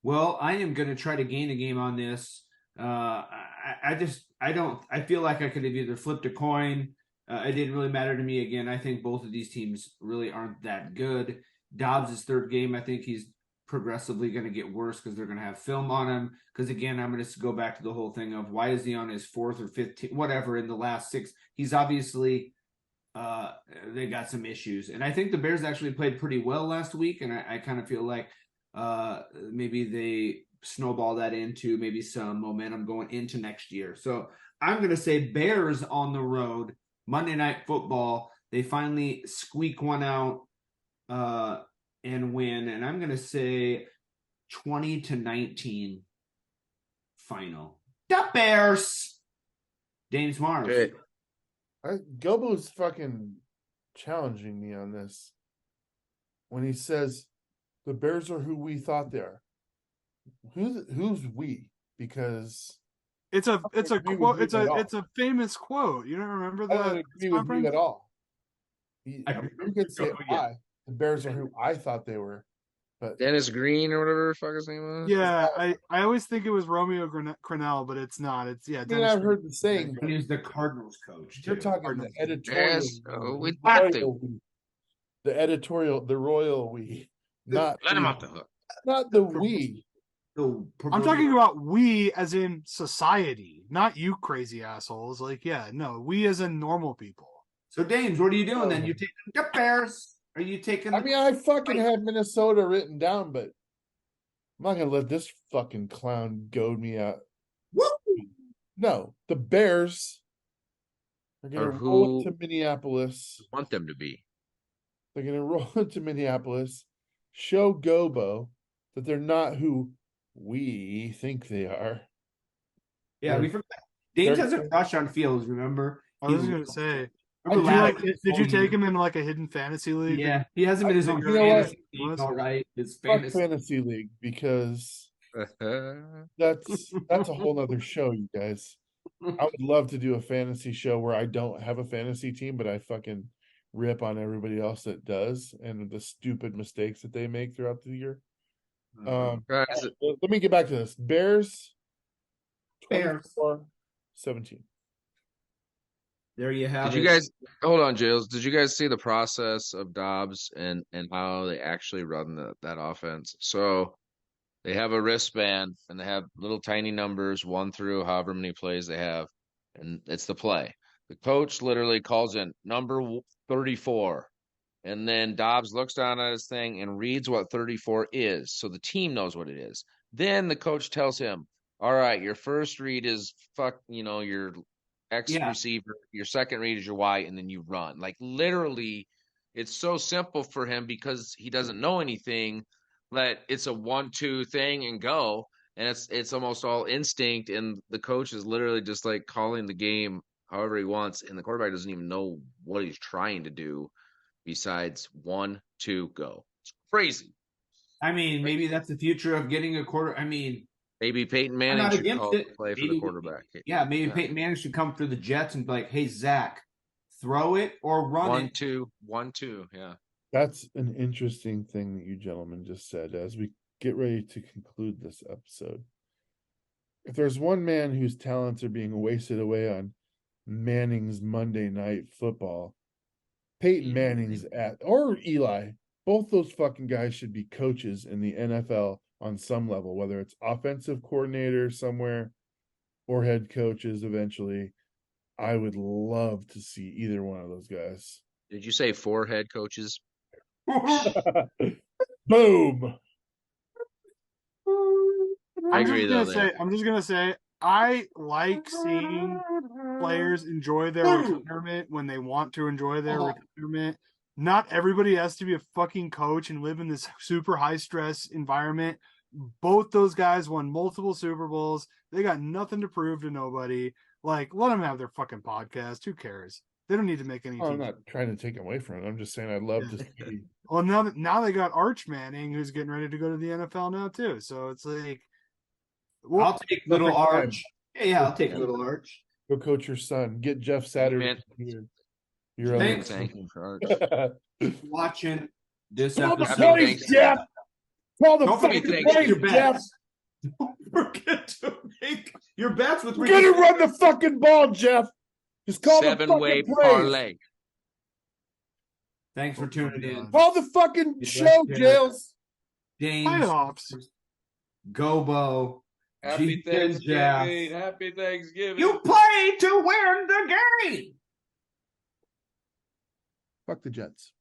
Well, I am going to try to gain a game on this. I feel like I could have either flipped a coin. It didn't really matter to me. Again, I think both of these teams really aren't that good. Dobbs' third game, I think he's progressively going to get worse because they're going to have film on him. Because again, I'm going to go back to the whole thing of why is he on his fourth or fifth, whatever, in the last six. He's obviously they got some issues. And I think the Bears actually played pretty well last week. And I kind of feel like maybe they snowball that into maybe some momentum going into next year. So I'm going to say Bears on the road, Monday Night Football. They finally squeak one out and win. And I'm going to say 20-19 final. The Bears. James Mars. Good. Gobo's fucking challenging me on this when he says the Bears are who we thought they are. Who's we? Because it's a quote. It's a famous quote. You don't remember that? I don't agree with you at all. You could say the Bears are who I thought they were. But Dennis Green or whatever the fuck his name was. Yeah, I always think it was Romeo Crennel, but it's not. It's I mean, I've heard the saying. He was the Cardinals coach. You're talking the editorial. Yes, we thought they. The editorial, the royal we, not Let him off the hook. Not the we. I'm talking about we as in society, not you crazy assholes. Like, yeah, no, we as in normal people. So, Dames, what are you doing then? You taking the Bears? Are you taking? I mean, I fucking have Minnesota written down, but I'm not gonna let this fucking clown goad me out. Woo! No, the Bears are gonna roll into Minneapolis. Want them to be? They're gonna roll into Minneapolis, show Gobo that they're not who we think they are. Yeah, we forgot. Dames has a crush on Fields. Remember? I was going to say. Did you take him in like a hidden fantasy league? Yeah, he has him in his own fantasy league. All right, his fantasy league because that's a whole other show, you guys. I would love to do a fantasy show where I don't have a fantasy team, but I fucking rip on everybody else that does and the stupid mistakes that they make throughout the year. Let me get back to this. Bears 24-17. There you have Did you guys hold on, Jails? Did you guys see the process of Dobbs and how they actually run that offense? So they have a wristband and they have little tiny numbers, 1 through however many plays they have, and it's the play. The coach literally calls in number 34, and then Dobbs looks down at his thing and reads what 34 is, so the team knows what it is. Then the coach tells him, "All right, your first read is your X receiver, your second read is your Y, and then you run." Like literally, it's so simple for him because he doesn't know anything that it's a 1-2 thing and go, and it's almost all instinct, and the coach is literally just like calling the game however he wants, and the quarterback doesn't even know what he's trying to do besides 1-2 go. It's crazy. I mean, maybe that's the future of getting a quarter. I mean, maybe Peyton Manning should call the play for the quarterback. Yeah, maybe Peyton Manning should come through the Jets and be like, "Hey, Zach, throw it or run it." 1-2, yeah. That's an interesting thing that you gentlemen just said. As we get ready to conclude this episode. If there's one man whose talents are being wasted away on Manning's Monday Night Football, Peyton Manning's or Eli, both those fucking guys should be coaches in the NFL on some level, whether it's offensive coordinator somewhere or head coaches eventually. I would love to see either one of those guys. Did you say 4 head coaches? Boom. I agree, though. I'm just gonna say I like seeing players enjoy their retirement when they want to enjoy their retirement. Not everybody has to be a fucking coach and live in this super high stress environment. Both those guys won multiple Super Bowls. They got nothing to prove to nobody. Like, let them have their fucking podcast. Who cares? They don't need to make any. I'm not trying to take away from it. I'm just saying I'd love to see. Well, now they got Arch Manning, who's getting ready to go to the NFL now too. So it's like, well, I'll take little Arch. Yeah, I'll take little Arch. Go coach your son. Get Jeff Saturday. You're thanks for watching this episode. Call the plays, Jeff. Call the fucking plays, Jeff. Don't forget to make your bets with. We're gonna run the fucking ball, Jeff. Just call the fucking seven-way parlay. Thanks for tuning in. Call the fucking show, Jails. James. Playoffs. Gobo. Happy Thanksgiving. Happy Thanksgiving. You play to win the game. Fuck the Jets.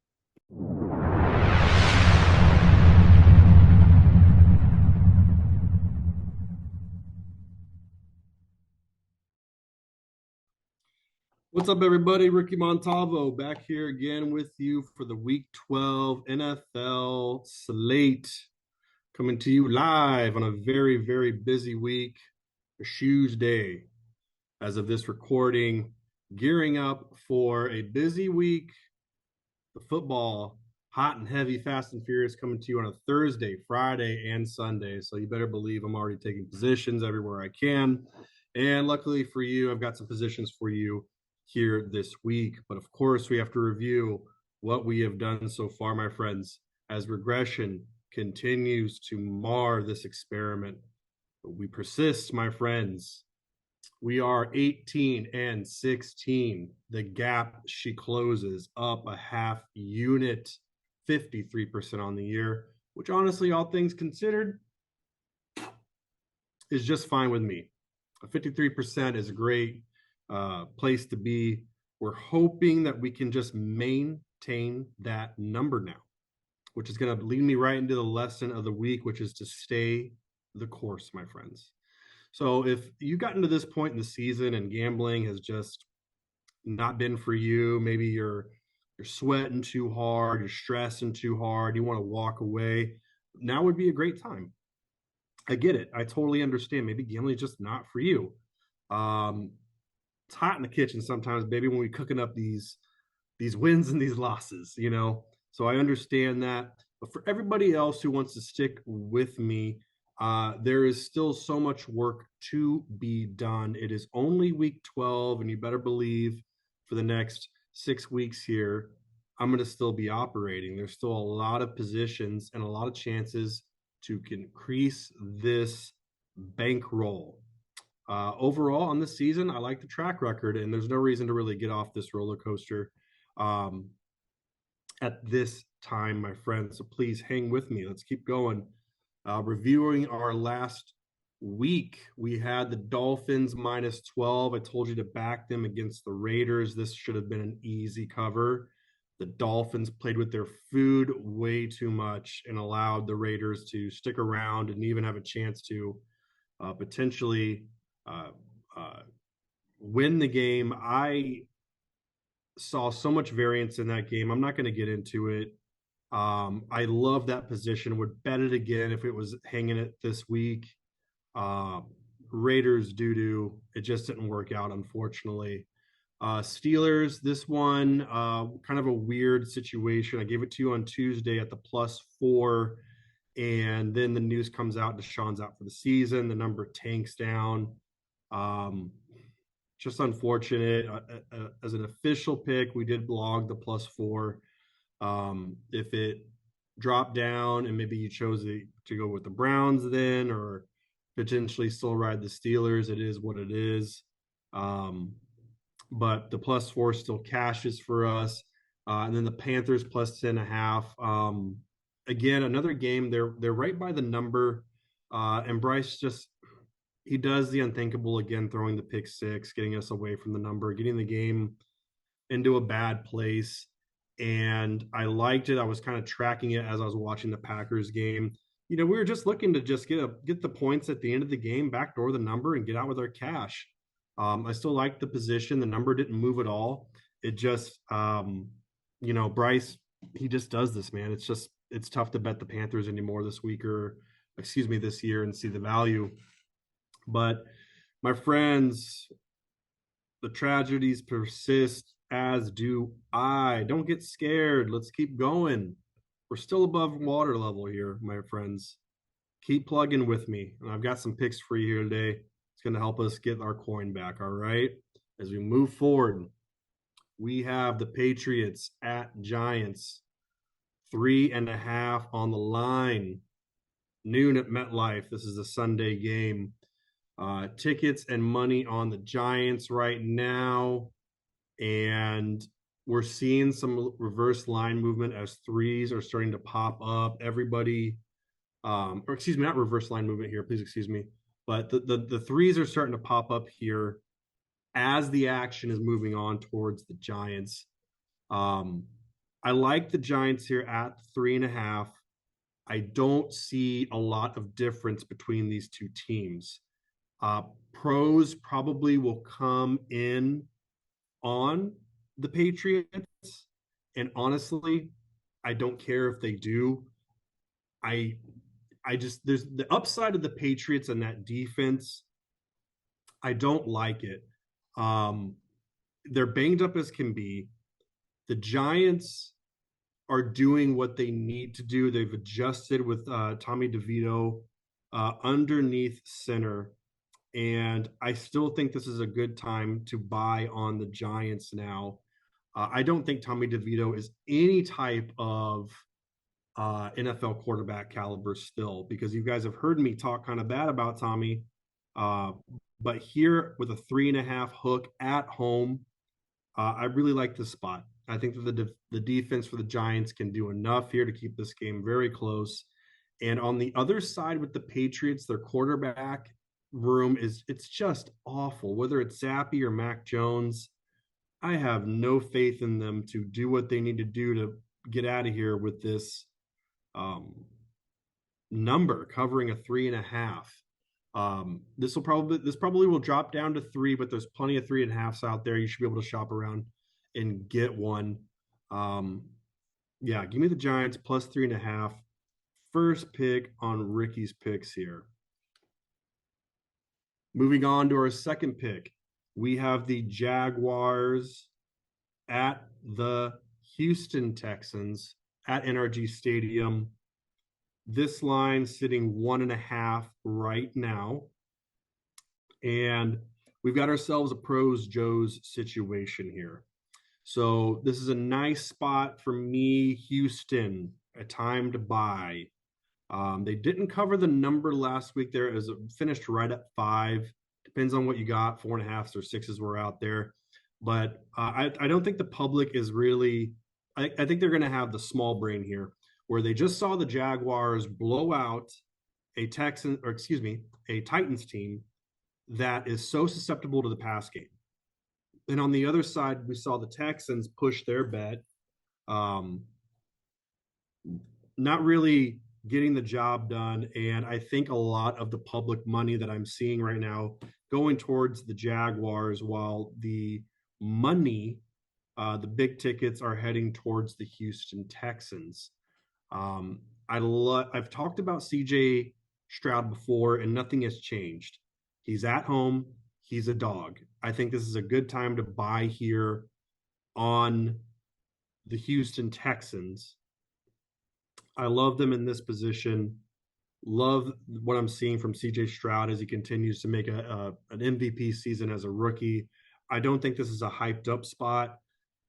What's up, everybody? Ricky Montalvo back here again with you for the Week 12 NFL slate. Coming to you live on a very, very busy week, a Shoes Day. As of this recording, gearing up for a busy week. The football, hot and heavy, fast and furious, coming to you on a Thursday, Friday, and Sunday. So you better believe I'm already taking positions everywhere I can. And luckily for you, I've got some positions for you here this week. But of course, we have to review what we have done so far, my friends, as regression continues to mar this experiment. But we persist, my friends. We are 18-16. The gap she closes up a half unit, 53% on the year, which honestly, all things considered, is just fine with me. 53% is a great place to be. We're hoping that we can just maintain that number now, which is going to lead me right into the lesson of the week, which is to stay the course, my friends. So if you got into this point in the season and gambling has just not been for you, maybe you're sweating too hard, you're stressing too hard, you want to walk away, now would be a great time. I get it. I totally understand. Maybe gambling is just not for you. It's hot in the kitchen sometimes, baby, when we're cooking up these wins and these losses, you know? So I understand that. But for everybody else who wants to stick with me, there is still so much work to be done. It is only week 12, and you better believe for the next 6 weeks here, I'm going to still be operating. There's still a lot of positions and a lot of chances to increase this bankroll. Overall on this season, I like the track record, and there's no reason to really get off this roller coaster at this time, my friends. So please hang with me. Let's keep going. Reviewing our last week, we had the Dolphins minus 12. I told you to back them against the Raiders. This should have been an easy cover. The Dolphins played with their food way too much and allowed the Raiders to stick around and even have a chance to potentially win the game. I saw so much variance in that game. I'm not going to get into it. I love that position. Would bet it again if it was hanging it this week. Raiders doo-doo. It just didn't work out, unfortunately. Steelers, this one, kind of a weird situation. I gave it to you on Tuesday at the +4, and then the news comes out, Deshaun's out for the season. The number tanks down. Just unfortunate. As an official pick, we did blog the +4. If it drop down and maybe you chose to go with the Browns then, or potentially still ride the Steelers, it is what it is. But the +4 still cashes for us. And then the Panthers +10.5. Again, another game, they're right by the number. And Bryce he does the unthinkable again, throwing the pick six, getting us away from the number, getting the game into a bad place. And I liked it. I was kind of tracking it as I was watching the Packers game. We were just looking to just get the points at the end of the game, backdoor the number, and get out with our cash. I still like the position. The number didn't move at all. It just, Bryce, he just does this, man. It's tough to bet the Panthers anymore this year and see the value. But my friends, the tragedies persist, as do I. Don't get scared. Let's keep going. We're still above water level here, my friends. Keep plugging with me. And I've got some picks for you here today. It's going to help us get our coin back, all right? As we move forward, we have the Patriots at Giants. 3.5 on the line. Noon at MetLife. This is a Sunday game. Tickets and money on the Giants right now. And we're seeing some reverse line movement as threes are starting to pop up. Everybody, not reverse line movement here, please excuse me. But the threes are starting to pop up here as the action is moving on towards the Giants. I like the Giants here at 3.5. I don't see a lot of difference between these two teams. Pros probably will come in on the Patriots, and honestly, I don't care if they do. There's the upside of the Patriots and that defense. I don't like it. They're banged up as can be. The Giants are doing what they need to do. They've adjusted with Tommy DeVito underneath center. And I still think this is a good time to buy on the Giants now. I don't think Tommy DeVito is any type of NFL quarterback caliber still, because you guys have heard me talk kind of bad about Tommy. But here with a 3.5 hook at home, I really like this spot. I think that the defense for the Giants can do enough here to keep this game very close. And on the other side with the Patriots, their quarterback room it's just awful. Whether it's Zappy or Mac Jones, I have no faith in them to do what they need to do to get out of here with this number covering a 3.5. This probably will drop down to 3, but there's plenty of 3.5s out there. You should be able to shop around and get one. Give me the Giants plus 3.5. First pick on Ricky's picks here. Moving on to our second pick, we have the Jaguars at the Houston Texans at NRG Stadium. This line sitting 1.5 right now. And we've got ourselves a pros Joe's situation here. So this is a nice spot for me, Houston, a time to buy. They didn't cover the number last week there, as it finished right at 5. Depends on what you got. 4.5s or 6s were out there. But I don't think the public is really – I think they're going to have the small brain here, where they just saw the Jaguars blow out a Titans team that is so susceptible to the pass game. And on the other side, we saw the Texans push their bet. Not really – getting the job done. And I think a lot of the public money that I'm seeing right now going towards the Jaguars, while the money, the big tickets are heading towards the Houston Texans. I've talked about CJ Stroud before, and nothing has changed. He's at home. He's a dog. I think this is a good time to buy here on the Houston Texans. I love them in this position. Love what I'm seeing from CJ Stroud as he continues to make an MVP season as a rookie. I don't think this is a hyped up spot.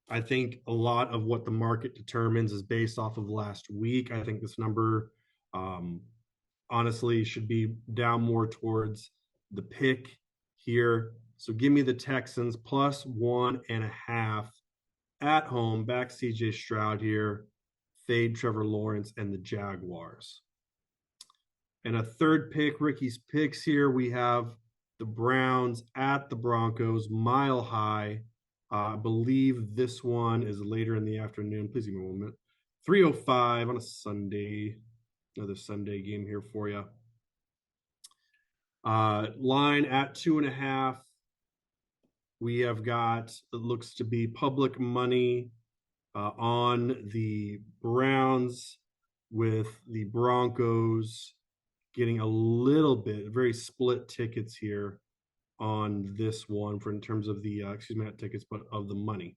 I think a lot of what the market determines is based off of last week. I think this number honestly should be down more towards the pick here. So give me the Texans plus 1.5 at home. Back CJ Stroud here. Fade Trevor Lawrence and the Jaguars. And a third pick, Ricky's picks here. We have the Browns at the Broncos, Mile High. I believe this one is later in the afternoon. Please give me a moment. 3:05 on a Sunday. Another Sunday game here for you. Line at 2.5. We have got, it looks to be public money on the Browns, with the Broncos getting a little bit, very split tickets here on this one for in terms of the, excuse me, not tickets, but of the money.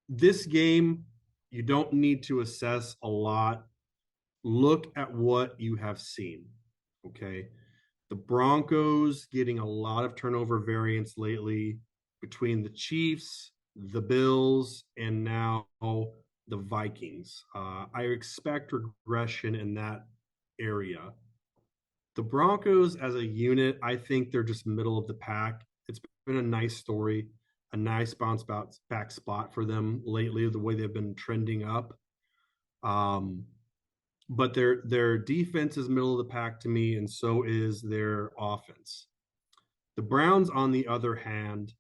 This game, you don't need to assess a lot. Look at what you have seen, okay? The Broncos getting a lot of turnover variance lately between the Chiefs, the Bills, and now the Vikings. I expect regression in that area. The Broncos as a unit, I think they're just middle of the pack. It's been a nice story, a nice bounce back spot for them lately, the way they've been trending up. But their defense is middle of the pack to me, and so is their offense. The Browns, on the other hand,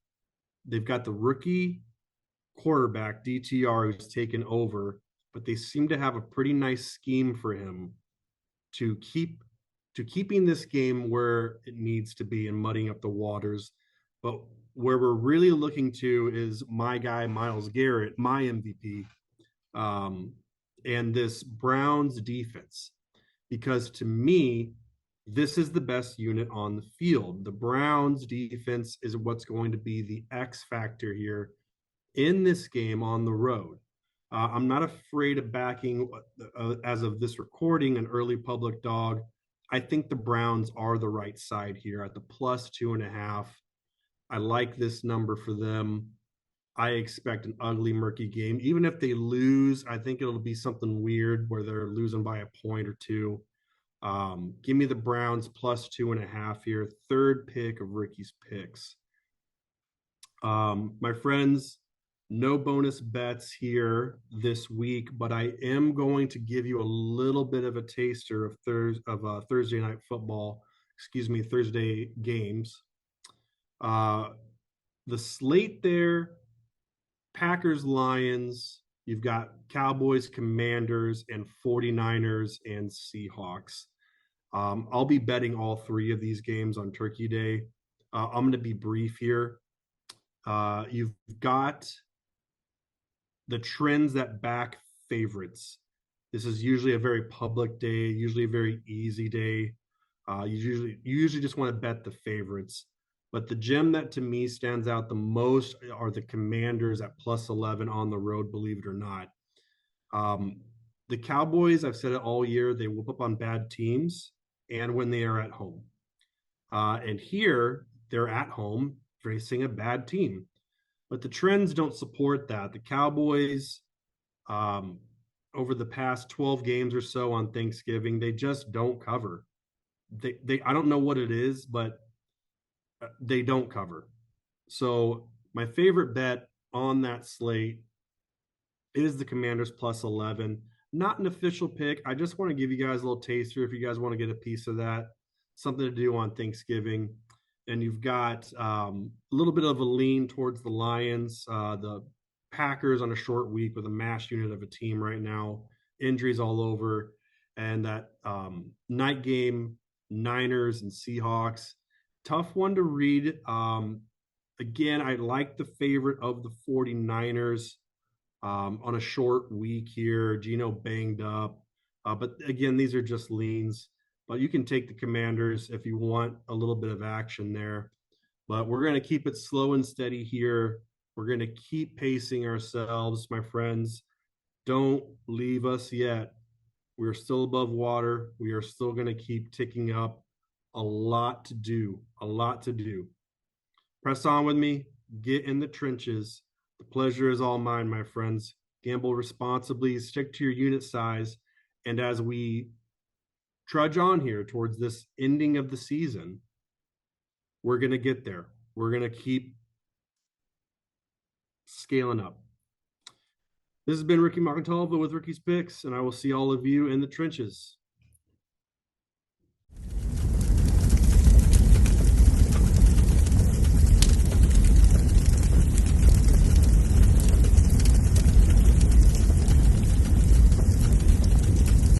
they've got the rookie quarterback, DTR, who's taken over, but they seem to have a pretty nice scheme for him to keeping this game where it needs to be and muddying up the waters. But where we're really looking to is my guy, Myles Garrett, my MVP, and this Browns defense. Because to me, this is the best unit on the field. The Browns defense is what's going to be the X factor here in this game on the road. I'm not afraid of backing, as of this recording, an early public dog. I think the Browns are the right side here at the plus 2.5. I like this number for them. I expect an ugly, murky game. Even if they lose, I think it'll be something weird where they're losing by a point or two. Give me the Browns plus 2.5 here. Third pick of Ricky's picks. My friends, no bonus bets here this week, but I am going to give you a little bit of a taster of Thursday night football. Thursday games. The slate there: Packers, Lions. You've got Cowboys, Commanders, and 49ers and Seahawks. I'll be betting all three of these games on Turkey Day. I'm going to be brief here. You've got the trends that back favorites. This is usually a very public day, usually a very easy day. You usually just want to bet the favorites. But the gem that to me stands out the most are the Commanders at plus 11 on the road, believe it or not. The Cowboys, I've said it all year, they whoop up on bad teams and when they are at home. And here, they're at home facing a bad team. But the trends don't support that. The Cowboys, over the past 12 games or so on Thanksgiving, they just don't cover. I don't know what it is, but they don't cover. So my favorite bet on that slate is the Commanders plus 11. Not an official pick. I just want to give you guys a little taster if you guys want to get a piece of that. Something to do on Thanksgiving. And you've got a little bit of a lean towards the Lions. The Packers on a short week with a mash unit of a team right now. Injuries all over. And that night game, Niners and Seahawks. Tough one to read. Again, I like the favorite of the 49ers on a short week here. Gino banged up. But again, these are just leans. But you can take the Commanders if you want a little bit of action there. But we're going to keep it slow and steady here. We're going to keep pacing ourselves, my friends. Don't leave us yet. We're still above water. We are still going to keep ticking up. A lot to do. Press on with me. get in the trenches. The pleasure is all mine, my friends. Gamble responsibly, stick to your unit size. And as we trudge on here towards this ending of the season, we're going to get there. We're going to keep scaling up. This has been Ricky Montalvo with Ricky's Picks, and I will see all of you in the trenches.